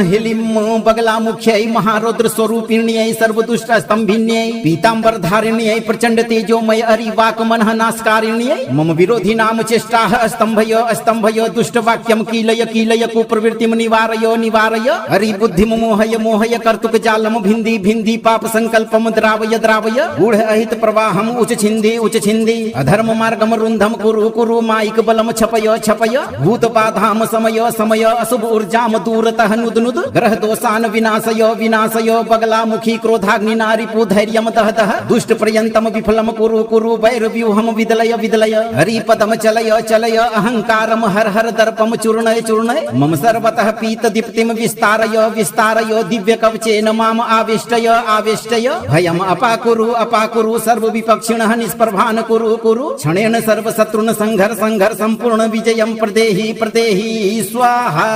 ह्लीं बगलामुख्यै महारौद्र स्वरूपिण्यै सर्वदुष्ट स्तंभिन्यै पीतांबर धारिण्यै प्रचंड तेजोमय अरिवाकमनः नाशकारिण्यै मम विरोधी नाम चेष्टाः स्तंभय दुष्ट वाक्यम कीलय कीलय कुप्रवृत्तिम निवारय निवारय हरि बुद्धिम मोहय मोहय कर्तुक जालम भिंदी भिंदी पाप संकल्पम द्रावय द्रावय गूढ़ अहित प्रवाहम उच छिंदी अधर्म मार्गम रुंधम कुरु कुरु माइक बलम छपय छपय भूत बाधाम समय समय अशुभ जाम दूरतः नुद नुद ग्रह दोषान विनाशय विनाशय बगलामुखी क्रोधाग्नि नारिपु धैर्यम दहतः दुष्ट पर्यंतम विफलम कुरु कुरु वैरव्यूहम विदलय विदलय हरिपदम चलय चलय अहंकारम हर हर दर्पम चूर्णय चूर्णय मम सर्वतः पीत दीप्तिम विस्तारय विस्तारय दिव्य कवचेन माम आविष्टय आविष्टय भयम अपाकुरु सर्व विपक्षिणः निष्प्रभान कुरु कुरु क्षणेन सर्व शत्रुन संघर संघर संपूर्ण विजयम प्रदेहि प्रदेहि स्वाहा।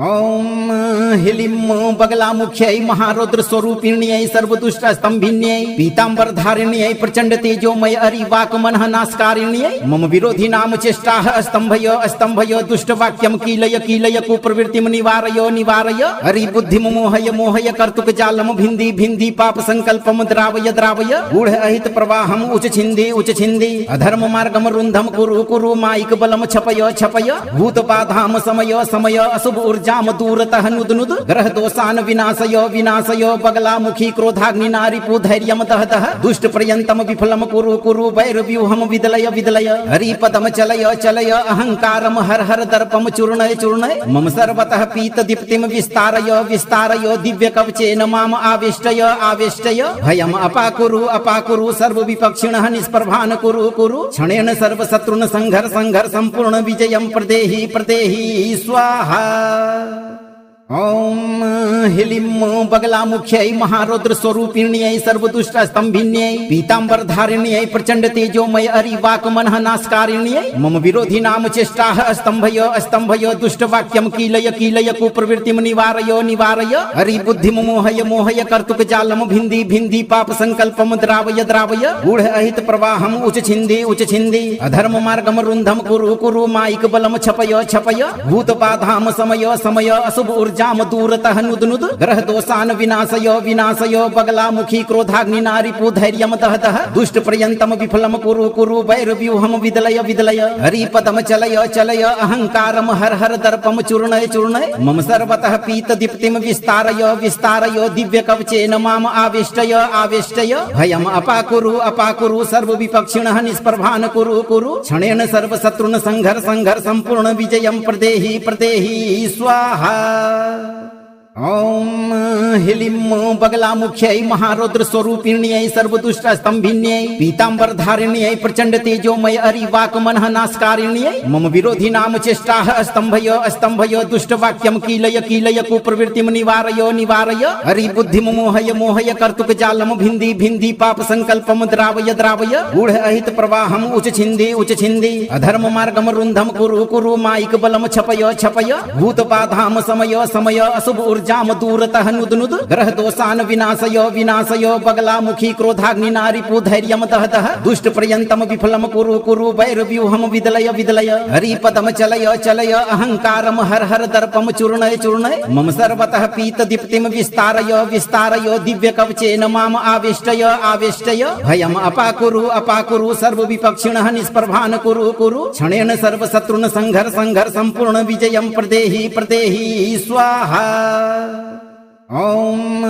ॐ ह्लीं बगलामुख्यै महारौद्र स्वरूपिण्यै सर्वदुष्ट स्तंभिन्यै पीतांबर धारिण्यै प्रचंड तेजोमय अरिवाकमनः नाशकारिण्यै मम विरोधी नाम चेष्टाः स्तंभय दुष्ट वाक्यम कीलय कीलय कुप्रवृत्तिम निवारय निवारय हरि बुद्धिम मोहय मोहय कर्तुक जालम भिंदी भिंदी पाप संकल्पम द्रावय द्रावय गूढ़ अहित प्रवाहम उच छिंदी अधर्म मार्गम रुंधम कुरु कुरु माइक बलम छपय छपय भूत बाधाम समय समय अशुभ ऊर्जाम दूरतः नुदनुद ग्रह दोषान विनाशय विनाशय बगलामुखी क्रोधाग्नि नारिपु धैर्यम दहतः दुष्ट पर्यंतम विफलम कुरु कुरु वैरव्यूहम विदलय विदलय हरिपदम चलय चलय अहंकारम हर हर दर्पम चूर्णय चूर्णय मम सर्वतः पीत दीप्तिम विस्तारय विस्तारय दिव्य कवचेन माम आवेष्टय आवेष्टय भयम अपाकुरु सर्व विपक्षिणः निष्प्रभान कुरु कुरु क्षणेन सर्व शत्रुन संघर संघर संपूर्ण विजयम प्रदेहि प्रदेहि स्वाहा। ओम ह्लीं बगलामुख्यै महारौद्र स्वरूपिण्यै सर्वदुष्ट स्तंभिन्यै पीतांबर धारिण्यै प्रचंड तेजोमय अरिवाक मनः नाशकारिण्यै मम विरोधी नाम चेष्टाः स्तंभय स्तंभय दुष्ट वाक्यम कीलय कीलय कुप्रवृत्तिम निवारय निवारय हरि बुद्धिम मोहय मोहय कर्तुक जालम भिन्धि भिन्धि पाप संकल्पम द्रावय द्रावय गूढ़ अहित प्रवाहम उच छिन्धि अधर्म मार्गम रुन्धम कुरु कुरु माइक बलम छपय छपय भूत बाधाम समय समय अशुभ ऊर्जा जाम दूरतः नुदनुद ग्रह दोषान विनाशय विनाशय बगलामुखी क्रोधाग्नि नारिपु धैर्यम दहतः दुष्ट पर्यंतम विफलम कुरु कुरु वैरव्यूहम विदलय विदलय हरिपदम चलय चलय अहंकारम हर हर दर्पम चूर्णय चूर्णय मम सर्वतः पीत दीप्तिम विस्तारय विस्तारय दिव्य कवचेन माम आवेष्टय आवेष्टय भयम अपाकुरु सर्व विपक्षिणः निष्प्रभान कुरु कुरु क्षणेन सर्व शत्रुन संघर संघर संपूर्ण विजयम प्रदेहि प्रदेहि स्वाहा। ओम ह्लीं बगलामुख्यै महारौद्र स्वरूपिण्यै सर्वदुष्ट स्तंभिन्यै पीतांबर धारिण्यै प्रचंड तेजोमय अरिवाक मनः नाशकारिण्यै मम विरोधी नाम चेष्टाः स्तंभय स्तंभय दुष्ट वाक्यम कीलय कीलय कुप्रवृत्तिम निवारय निवारय हरि बुद्धिम मोहय मोहय कर्तुक जालम भिन्धि भिन्धि पाप संकल्पम द्रावय द्रावय गूढ़ अहित प्रवाहम उच छिन्धि अधर्म मार्गम रुन्धम कुरु कुरु माइक बलम छपय छपय भूत बाधाम समय समय अशुभ जाम दूरतः नुदनुद ग्रह दोषान विनाशय विनाशय बगलामुखी क्रोधाग्नि नारिपु धैर्यम दहतः दुष्ट पर्यंतम विफलम कुरु कुरु वैरव्यूहम विदलय विदलय हरिपदम चलय चलय अहंकारम हर हर दर्पम चूर्णय चूर्णय मम सर्वतः पीत दीप्तिम विस्तारय विस्तारय दिव्य कवचेन माम आवेष्टय आवेष्टय भयम अपाकुरु सर्व विपक्षिणः निष्प्रभान कुरु कुरु क्षणेन सर्व शत्रुन संघर संघर संपूर्ण विजयम प्रदेहि प्रदेहि स्वाहा। ओम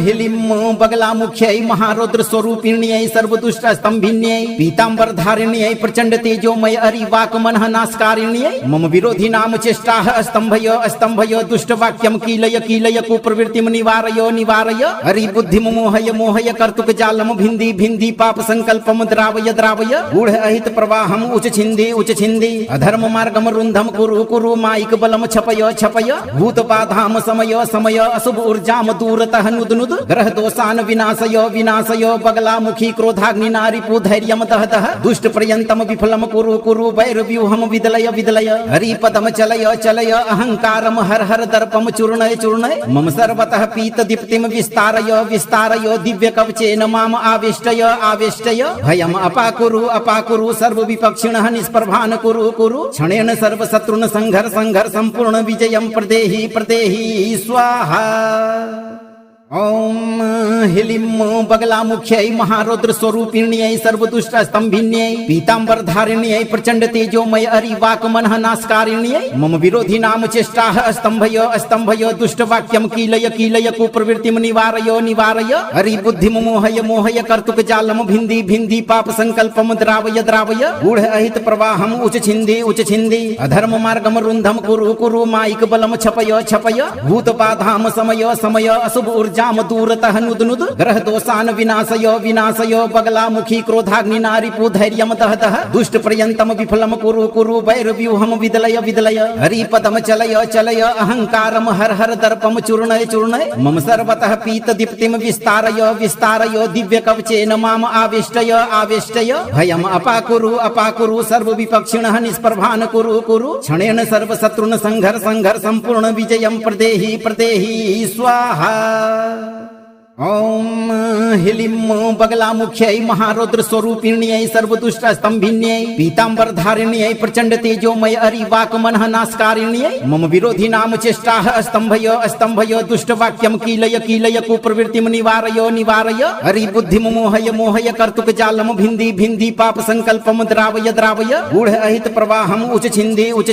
ह्लीं बगलामुख्यै महारौद्र स्वरूपिण्यै सर्वदुष्ट स्तंभिन्यै पीतांबर धारिण्यै प्रचंड तेजोमय अरिवाक मनः नाशकारिण्यै मम विरोधी नाम चेष्टाः स्तंभय स्तंभय दुष्ट वाक्यम कीलय कीलय कुप्रवृत्तिम निवारय निवारय हरि बुद्धिम मोहय मोहय कर्तुक जालम भिन्धि भिन्धि पाप संकल्पम द्रावय द्रावय गूढ़ अहित प्रवाहम उच छिन्धि अधर्म मार्गम रुन्धम कुरु कुरु माइक बलम छपय छपय भूत बाधाम समय समय अशुभ जाम दूरतः नुदनुद ग्रह दोषान विनाशय विनाशय बगलामुखी क्रोधाग्नि नारिपु धैर्यम दहतः दुष्ट पर्यंतम विफलम कुरु कुरु वैरव्यूहम विदलय विदलय हरिपदम चलय चलय अहंकारम हर हर दर्पम चूर्णय चूर्णय मम सर्वतः पीत दीप्तिम विस्तारय विस्तारय दिव्य कवचेन माम आवेष्टय आवेष्टय भयम अपाकुरु सर्व विपक्षिणः निष्प्रभान कुरु कुरु क्षणेन सर्व शत्रुन संघर संघर संपूर्ण विजयम प्रदेहि प्रदेहि स्वाहा। ओम ह्लीं बगलामुख्यै महारौद्र स्वरूपिण्यै सर्वदुष्ट स्तंभिन्यै पीतांबर धारिण्यै प्रचंड तेजोमय अरिवाक मनः नाशकारिण्यै मम विरोधी नाम चेष्टाः स्तंभय स्तंभय दुष्ट वाक्यम कीलय कीलय कुप्रवृत्तिम निवारय निवारय हरि बुद्धिम मोहय मोहय कर्तुक जालम भिन्धि भिन्धि पाप संकल्पम द्रावय द्रावय गूढ़ अहित प्रवाहम उच छिन्धि अधर्म मार्गम रुन्धम कुरु कुरु माइक बलम छपय छपय भूत बाधाम समय समय अशुभ जाम दूरतः नुदनुद ग्रह दोषान विनाशय विनाशय बगलामुखी क्रोधाग्नि नारिपु धैर्यम दहतः दुष्ट पर्यंतम विफलम कुरु कुरु वैरव्यूहम विदलय विदलय हरिपदम चलय चलय अहंकारम हर हर दर्पम चूर्णय चूर्णय मम सर्वतः पीत दीप्तिम विस्तारय विस्तारय दिव्य कवचेन माम आवेष्टय आवेष्टय भयम अपाकुरु सर्व विपक्षिणः निष्प्रभान कुरु कुरु क्षणेन सर्व शत्रुन संघर संघर संपूर्ण विजयम प्रदेहि प्रदेहि स्वाहा। ओम ह्लीं बगलामुख्यै महारौद्र स्वरूपिण्यै सर्वदुष्टस्तंभिन्यै पीतांबर धारिण्यै प्रचंड तेजोमय अरिवाकमनः नाशकारिण्यै मम विरोधी नाम चेष्टाः स्तंभय दुष्ट वाक्यम कीलय कुप्रवृत्तिम निवारय हरि बुद्धिम मोहय कर्तुक जालम भिंदी पाप संकल्पम द्रावय गूढ़ अहित प्रवाहम उच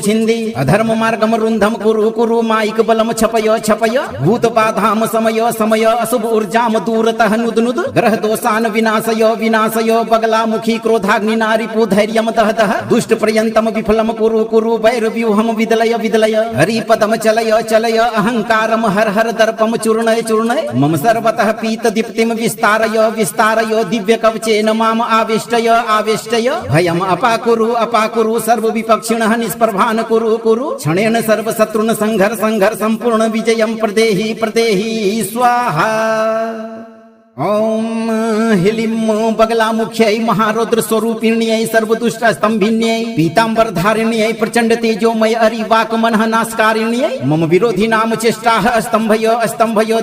छिंदी अधर्म मार्गम रुंधम कुरु माइक बलम छपय भूत बाधाम समय अशुभ ऊर्जाम दूरतः नुद ग्रह दोषान विनाशय बगलामुखी क्रोधाग्नि नारिपु धैर्यम दहदह दुष्ट पर्यंतम विफलम कुरु वैर व्यूहम विदलय हरि पदम चलय अहंकारम हर दर्पम चूर्णय मम सर्वतः पीत दीप्तिम विस्तारय दिव्य कवचेन माम आवेष्टय भयम अपाकुरु सर्व विपक्षिणः निष्प्रभान कुरु क्षणेन सर्व शत्रुन संघर संपूर्ण विजयम प्रदेहि स्वाहा। ओम ह्लीं बगलामुख्यै महारौद्र स्वरूपिण्यै सर्वदुष्टस्तंभिन्यै पीतांबर धारिण्यै प्रचंड तेजोमय अरिवाकमनः नाशकारिण्यै मम विरोधी नाम चेष्टाः स्तंभय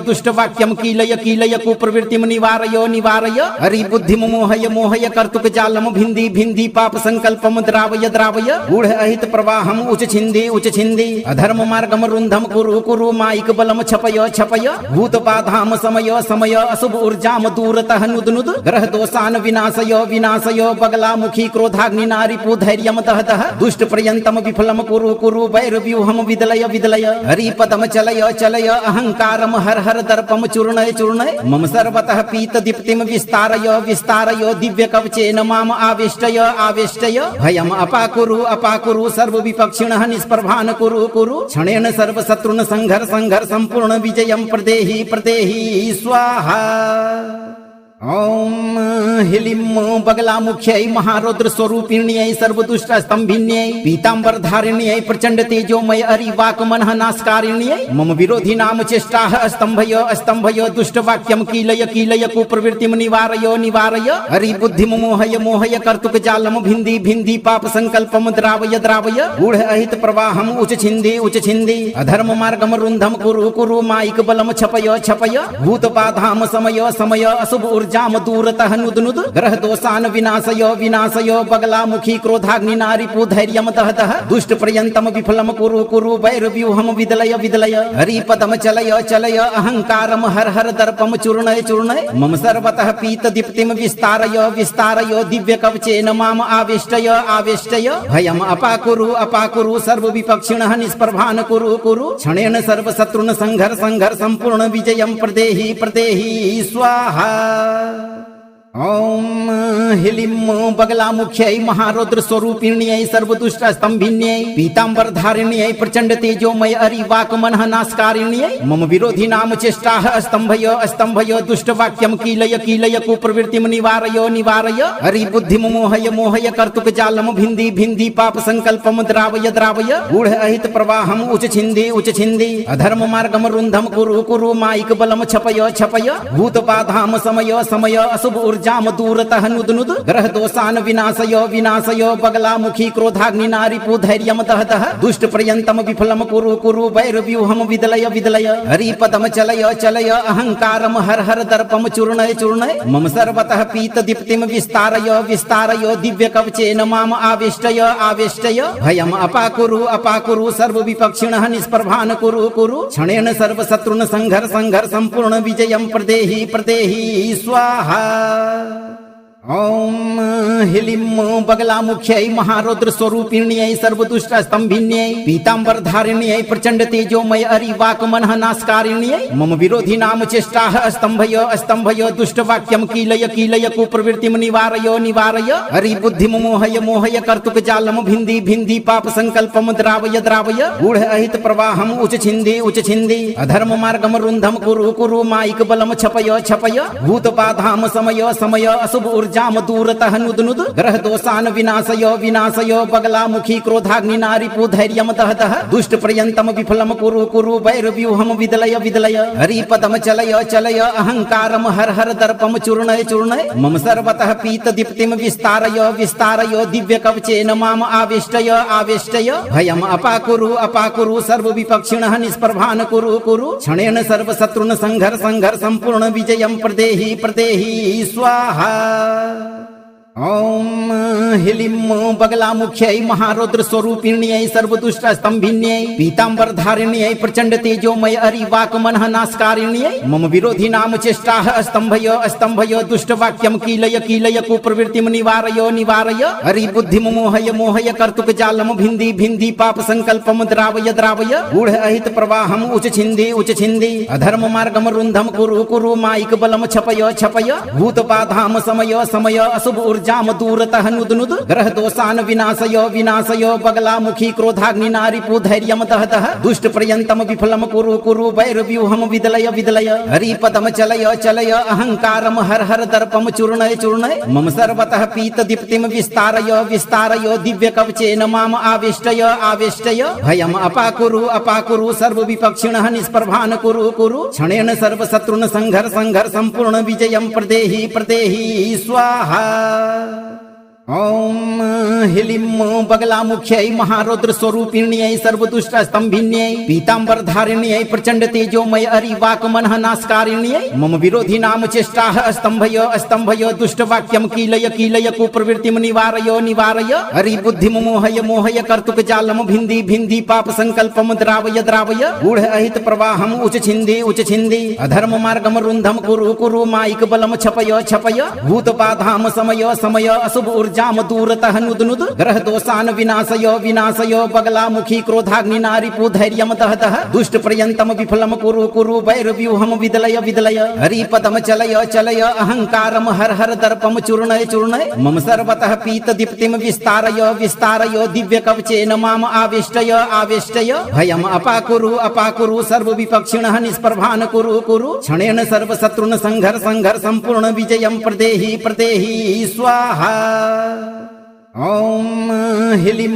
दुष्ट वाक्यम कीलय कुप्रवृत्तिम निवारय हरि बुद्धिम मोहय कर्तुक जालम भिंदी पाप संकल्पम द्रावय गूढ़ अहित प्रवाहम उच छिंदी अधर्म मार्गम रुंधम कुरु माइक बलम छपय भूत बाधाम समय अशुभ जाम दूरतः नुद ग्रह दोषान विनाशय बगलामुखी क्रोधाग्नि नारिपु धैर्यम दहदह दुष्ट पर्यंतम विफलम कुरु वैर व्यूहम विदलय हरि पदम चलय अहंकारम हर दर्पम चूर्णय मम सर्वतः पीत दीप्तिम विस्तारय दिव्य कवचेन माम आवेष्टय भयम अपाकुरु सर्व विपक्षिणः निष्प्रभान कुरु क्षणेन सर्व शत्रुन संघर संपूर्ण विजयम प्रदेहि स्वाहा। ओम ह्लीं बगलामुख्यै महारौद्र स्वरूपिण्यै सर्वदुष्टस्तंभिन्यै पीतांबर धारिण्यै प्रचंड तेजोमय अरिवाकमनः नाशकारिण्यै मम विरोधी नाम चेष्टाः स्तंभय दुष्ट वाक्यम कीलय कुप्रवृत्तिम निवारय हरि बुद्धिम मोहय कर्तुक जालम भिंदी पाप संकल्पम द्रावय गूढ़ अहित प्रवाहम उच छिंदी अधर्म मार्गम रुंधम कुरु माइक बलम छपय भूत बाधाम समय अशुभ जाम दूरतः नुद ग्रह दोषान विनाशय बगलामुखी क्रोधाग्नि नारिपु धैर्यम दहदह दुष्ट पर्यंतम विफलम कुरु वैर व्यूहम विदलय हरि पदम चलय अहंकारम हर दर्पम चूर्णय मम सर्वतः पीत दीप्तिम विस्तारय दिव्य कवचेन माम आवेष्टय भयम अपाकुरु सर्व विपक्षिणः निष्प्रभान कुरु क्षणेन सर्व शत्रुन संघर संपूर्ण विजयम प्रदेहि स्वाहा। ओम ह्लीं बगलामुख्यै महारौद्र स्वरूपिण्यै सर्वदुष्टस्तंभिन्यै पीतांबर धारिण्यै प्रचंड तेजोमय अरिवाकमनः नाशकारिण्यै मम विरोधी नाम चेष्टाः स्तंभय दुष्ट वाक्यम कीलय कुप्रवृत्तिम निवारय हरि बुद्धिम मोहय कर्तुक जालम भिंदी पाप संकल्पम द्रावय गूढ़ अहित प्रवाहम उच छिंदी अधर्म मार्गम रुंधम कुरु माइक बलम छपय भूत बाधाम समय अशुभ जाम दूरतः नुद ग्रह दोषान विनाशय बगलामुखी क्रोधाग्नि नारिपु धैर्यम दहदह दुष्ट पर्यंतम विफलम कुरु वैर व्यूहम विदलय हरि पदम चलय अहंकारम हर दर्पम चूर्णय मम सर्वतः पीत दीप्तिम विस्तारय दिव्य कवचेन माम आवेष्टय भयम अपाकुरु सर्व विपक्षिणः निष्प्रभान कुरु क्षणेन सर्व शत्रुन संघर संपूर्ण विजयम प्रदेहि स्वाहा। ओम ह्लीं बगलामुख्यै महारौद्र स्वरूपिण्यै सर्वदुष्टस्तंभिन्यै पीतांबर धारिण्यै प्रचंड तेजोमय अरिवाकमनः नाशकारिण्यै मम विरोधी नाम चेष्टाः स्तंभय दुष्ट वाक्यम कीलय कुप्रवृत्तिम निवारय हरि बुद्धिम मोहय कर्तुक जालम भिंदी पाप संकल्पम द्रावय गूढ़ अहित प्रवाहम उच छिंदी अधर्म मार्गम रुंधम कुरु माइक बलम छपय भूत बाधाम समय अशुभ ऊर्जाम दूरतः नुदनुद ग्रह दोषान विनाशय विनाशय बगलामुखी क्रोधाग्नि नारिपु धैर्यम दहतः दुष्ट पर्यंतम विफलम कुरु कुरु वैरव्यूहम विदलय विदलय हरिपदम चलय चलय अहंकारम हर हर दर्पम चूर्णय चूर्णय मम सर्वतः पीत दीप्तिम विस्तारय विस्तारय दिव्य कवचेन माम आविष्टय आविष्टय भयम अपाकुरु सर्व विपक्षिणः निष्प्रभान कुरु कुरु क्षणेन सर्व शत्रुन संघर संघर संपूर्ण विजयम प्रदेहि प्रदेहि स्वाहा। ओम ह्लीं बगलामुख्यै महारौद्र स्वरूपिण्यै सर्वदुष्ट स्तंभिन्यै पीतांबर धारिण्यै प्रचंड तेजोमय अरिवाक मनः नाशकारिण्यै मम विरोधी नाम चेष्टाः स्तंभय स्तंभय दुष्ट वाक्यम कीलय कीलय कुप्रवृत्तिम निवारय निवारय हरि बुद्धिम मोहय मोहय कर्तुक जालम भिन्धि भिन्धि पाप संकल्पम द्रावय द्रावय गूढ़ अहित प्रवाहम उच छिन्धि अधर्म मार्गम रुन्धम कुरु कुरु माइक बलम छपय छपय भूत बाधाम समय समय अशुभ जाम दूरतः नुदनुद ग्रह दोषान विनाशय विनाशय बगलामुखी क्रोधाग्नि नारिपु धैर्यम दहतः दुष्ट पर्यंतम विफलम कुरु कुरु वैरव्यूहम विदलय विदलय हरिपदम चलय चलय अहंकारम हर हर दर्पम चूर्णय चूर्णय मम सर्वतः पीत दीप्तिम विस्तारय विस्तारय दिव्य कवचेन माम आविष्टय आविष्टय भयम अपाकुरु सर्व विपक्षिणः निष्प्रभान कुरु कुरु क्षणेन सर्व शत्रुन संघर संघर संपूर्ण विजयम प्रदेहि प्रदेहि स्वाहा। ओम ह्लीं बगलामुख्यै महारौद्र स्वरूपिण्यै सर्वदुष्ट स्तंभिन्यै पीतांबर धारिण्यै प्रचंड तेजोमय अरिवाक मनः नाशकारिण्यै मम विरोधी नाम चेष्टाः स्तंभय स्तंभय दुष्ट वाक्यम कीलय कीलय कुप्रवृत्तिम निवारय निवारय हरि बुद्धिम मोहय मोहय कर्तुक जालम भिन्धि भिन्धि पाप संकल्पम द्रावय द्रावय गूढ़ अहित प्रवाहम उच छिन्धि अधर्म मार्गम रुन्धम कुरु कुरु माइक बलम छपय छपय भूत बाधाम समय समय अशुभ जाम दूरतः नुदनुद ग्रह दोषान विनाशय विनाशय बगलामुखी क्रोधाग्नि नारिपु धैर्यम दहतः दुष्ट पर्यंतम विफलम कुरु कुरु वैरव्यूहम विदलय विदलय हरिपदम चलय चलय अहंकारम हर हर दर्पम चूर्णय चूर्णय मम सर्वतः पीत दीप्तिम विस्तारय विस्तारय दिव्य कवचेन माम आविष्टय आविष्टय भयम अपाकुरु सर्व विपक्षिणः निष्प्रभान कुरु कुरु क्षणेन सर्व शत्रुन संघर संघर संपूर्ण विजयम प्रदेहि प्रदेहि स्वाहा। ओम ह्लीं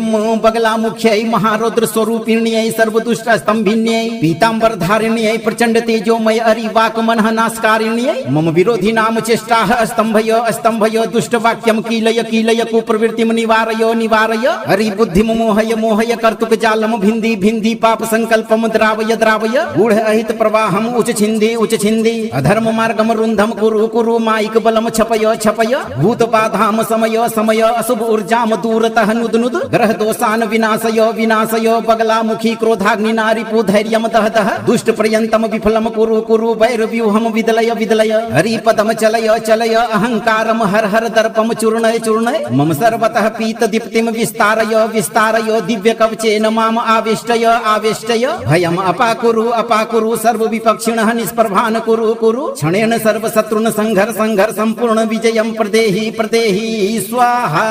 बगलामुख्यै महारौद्र स्वरूपिण्यै सर्वदुष्ट स्तंभिन्यै पीतांबर धारिण्यै प्रचंड तेजोमय अरिवाक मनः नाशकारिण्यै मम विरोधी नाम चेष्टाः स्तंभय स्तंभय दुष्ट वाक्यम कीलय कीलय कुप्रवृत्तिम निवारय निवारय हरि बुद्धिम मोहय मोहय कर्तुक जालम भिन्धि भिन्धि पाप संकल्पम द्रावय द्रावय गूढ़ अहित प्रवाहम उच छिन्धि अधर्म मार्गम रुन्धम कुरु कुरु माइक बलम छपय छपय भूत बाधाम समय समय अशुभ जाम दूरतः नुदनुद ग्रह दोषान विनाशय विनाशय बगलामुखी क्रोधाग्नि नारिपु धैर्यम दहतः दुष्ट पर्यंतम विफलम कुरु कुरु वैरव्यूहम विदलय विदलय हरिपदम चलय चलय अहंकारम हर हर दर्पम चूर्णय चूर्णय मम सर्वतः पीत दीप्तिम विस्तारय विस्तारय दिव्य कवचेन माम आविष्टय आविष्टय भयम अपाकुरु सर्व विपक्षिणः निष्प्रभान कुरु कुरु क्षणेन सर्व शत्रुन संघर संघर संपूर्ण विजयम प्रदेहि प्रदेहि स्वाहा।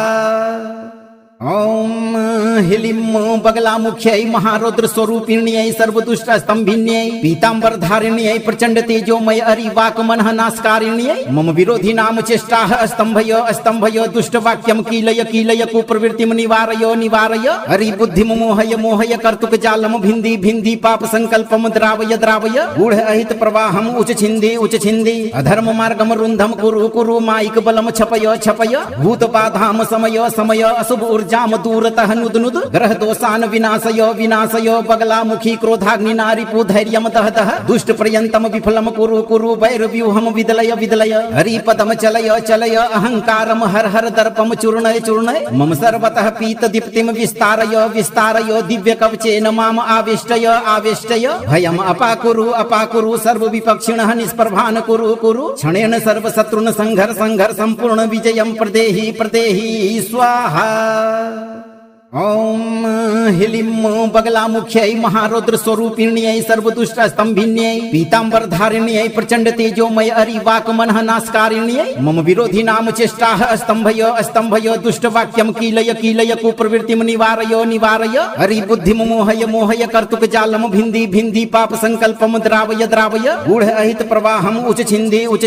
ओम ह्लीं बगलामुख्यै महारौद्र स्वरूपिण्यै सर्वदुष्ट स्तंभिन्यै पीतांबर धारिण्यै प्रचंड तेजोमय अरिवाक मनः नाशकारिण्यै मम विरोधी नाम चेष्टाः स्तंभय स्तंभय दुष्ट वाक्यम कीलय कीलय कुप्रवृत्तिम निवारय निवारय हरि बुद्धिम मोहय मोहय कर्तुक जालम भिन्धि भिन्धि पाप संकल्पम द्रावय द्रावय गूढ़ अहित प्रवाहम उच छिन्धि अधर्म मार्गम रुन्धम कुरु कुरु माइक बलम छपय छपय भूत बाधाम समय समय अशुभ जाम दूरतः नुदनुद ग्रह दोषान विनाशय विनाशय बगलामुखी क्रोधाग्नि नारिपु धैर्यम दहतः दुष्ट पर्यंतम विफलम कुरु कुरु वैरव्यूहम विदलय विदलय हरिपदम चलय चलय अहंकारम हर हर दर्पम चूर्णय चूर्णय मम सर्वतः पीत दीप्तिम विस्तारय विस्तारय दिव्य कवचेन माम आविष्टय आविष्टय भयम अपाकुरु सर्व विपक्षिणः निष्प्रभान कुरु कुरु क्षणेन सर्व शत्रुन संघर संघर संपूर्ण विजयम प्रदेहि प्रदेहि स्वाहा। ओम ह्लीं बगलामुख्यै महारौद्र स्वरूपिण्यै सर्वदुष्ट स्तंभिन्यै पीतांबर धारिण्यै प्रचंड तेजोमय अरिवाकमनः नाशकारिण्यै मम विरोधी नाम चेष्टाः स्तंभय दुष्ट वाक्यम कीलय कीलय कुप्रवृत्तिम निवारय निवारय हरि बुद्धिम मोहय मोहय कर्तुक जालम भिंदी भिंदी पाप संकल्पम द्रावय द्रावय गूढ़ अहित प्रवाहम उच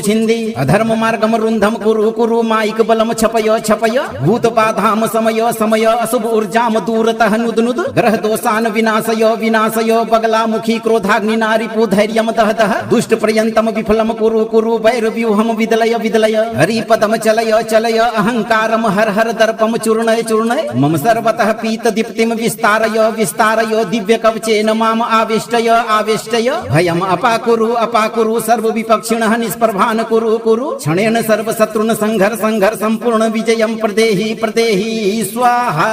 छिंदी अधर्म मार्गम रुंधम कुरु कुरु माइक बलम छपय छपय भूत बाधाम समय समय अशुभ ऊर्जाम दूरतः नुद नुद ग्रह दोषान विनाशय विनाशय बगलामुखी क्रोधाग्नि नारिपु धैर्यम दह दह दुष्ट पर्यंतम विफलम कुरु कुरु वैरव्यूहम विदलय विदलय हरिपदम चलय चलय अहंकारम हर हर दर्पम चूर्णय चूर्णय मम सर्वतः पीत दीप्तिम विस्तारय विस्तारय दिव्य कवचेन माम आवेष्टय आवेष्टय भयम अपाकुरु सर्व विपक्षिणः निष्प्रभान कुरु कुरु क्षणेन सर्व शत्रुन संघर संघर संपूर्ण विजयम प्रदेहि प्रदेहि स्वाहा।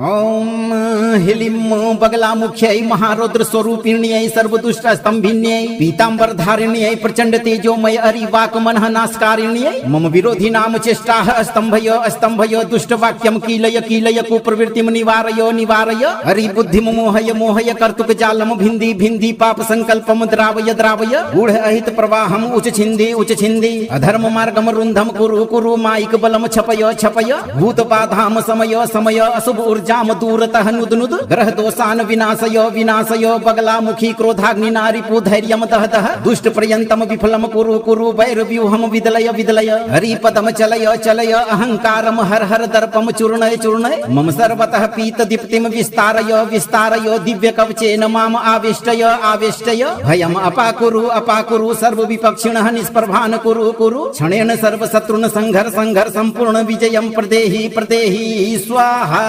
ओम ह्लीं बगलामुख्यै महारौद्र स्वरूपिण्यै सर्वदुष्ट स्तंभिन्यै पीतांबर धारिण्यै प्रचंड तेजोमय अरिवाकमनः नाशकारिण्यै मम विरोधी नाम चेष्टाः स्तंभय दुष्ट वाक्यम कीलय कीलय कुप्रवृत्तिम निवारय निवारय हरि बुद्धिम मोहय मोहय कर्तुक जालम भिंदी भिंदी पाप संकल्पम द्रावय द्रावय गूढ़ अहित प्रवाहम उच छिंदी अधर्म मार्गम रुंधम कुरु कुरु माइक बलम छपय छपय भूत बाधाम समय समय अशुभ ऊर्जा जाम दूरतः नुद नुद ग्रह दोषान विनाशय विनाशय बगलामुखी क्रोधाग्नि नारिपु धैर्यम दह दह दुष्ट पर्यंतम विफलम कुरु कुरु वैरव्यूहम विदलय विदलय हरिपदम चलय चलय अहंकारम हर हर दर्पम चूर्णय चूर्णय मम सर्वतः पीत दीप्तिम विस्तारय विस्तारय दिव्य कवचेन माम आवेष्टय आवेष्टय भयम अपाकुरु सर्व विपक्षिणः निष्प्रभान कुरु कुरु क्षणेन सर्व शत्रुन संघर संघर संपूर्ण विजयम प्रदेहि प्रदेहि स्वाहा।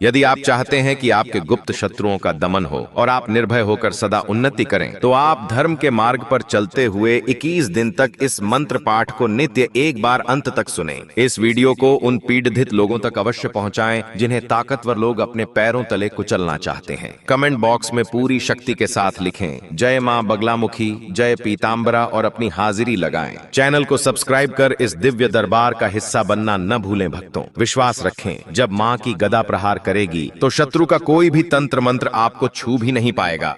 यदि आप चाहते हैं कि आपके गुप्त शत्रुओं का दमन हो और आप निर्भय होकर सदा उन्नति करें, तो आप धर्म के मार्ग पर चलते हुए 21 दिन तक इस मंत्र पाठ को नित्य एक बार अंत तक सुनें। इस वीडियो को उन पीड़ित लोगों तक अवश्य पहुंचाएं जिन्हें ताकतवर लोग अपने पैरों तले कुचलना चाहते हैं। कमेंट बॉक्स में पूरी शक्ति के साथ लिखें जय मां बगलामुखी, जय पीतांबरा और अपनी हाजिरी लगाएं। चैनल को सब्सक्राइब कर इस दिव्य दरबार का हिस्सा बनना न भूलें। भक्तों, विश्वास रखें, जब मां की गदा प्रहार करेगी तो शत्रु का कोई भी तंत्र मंत्र आपको छू भी नहीं पाएगा।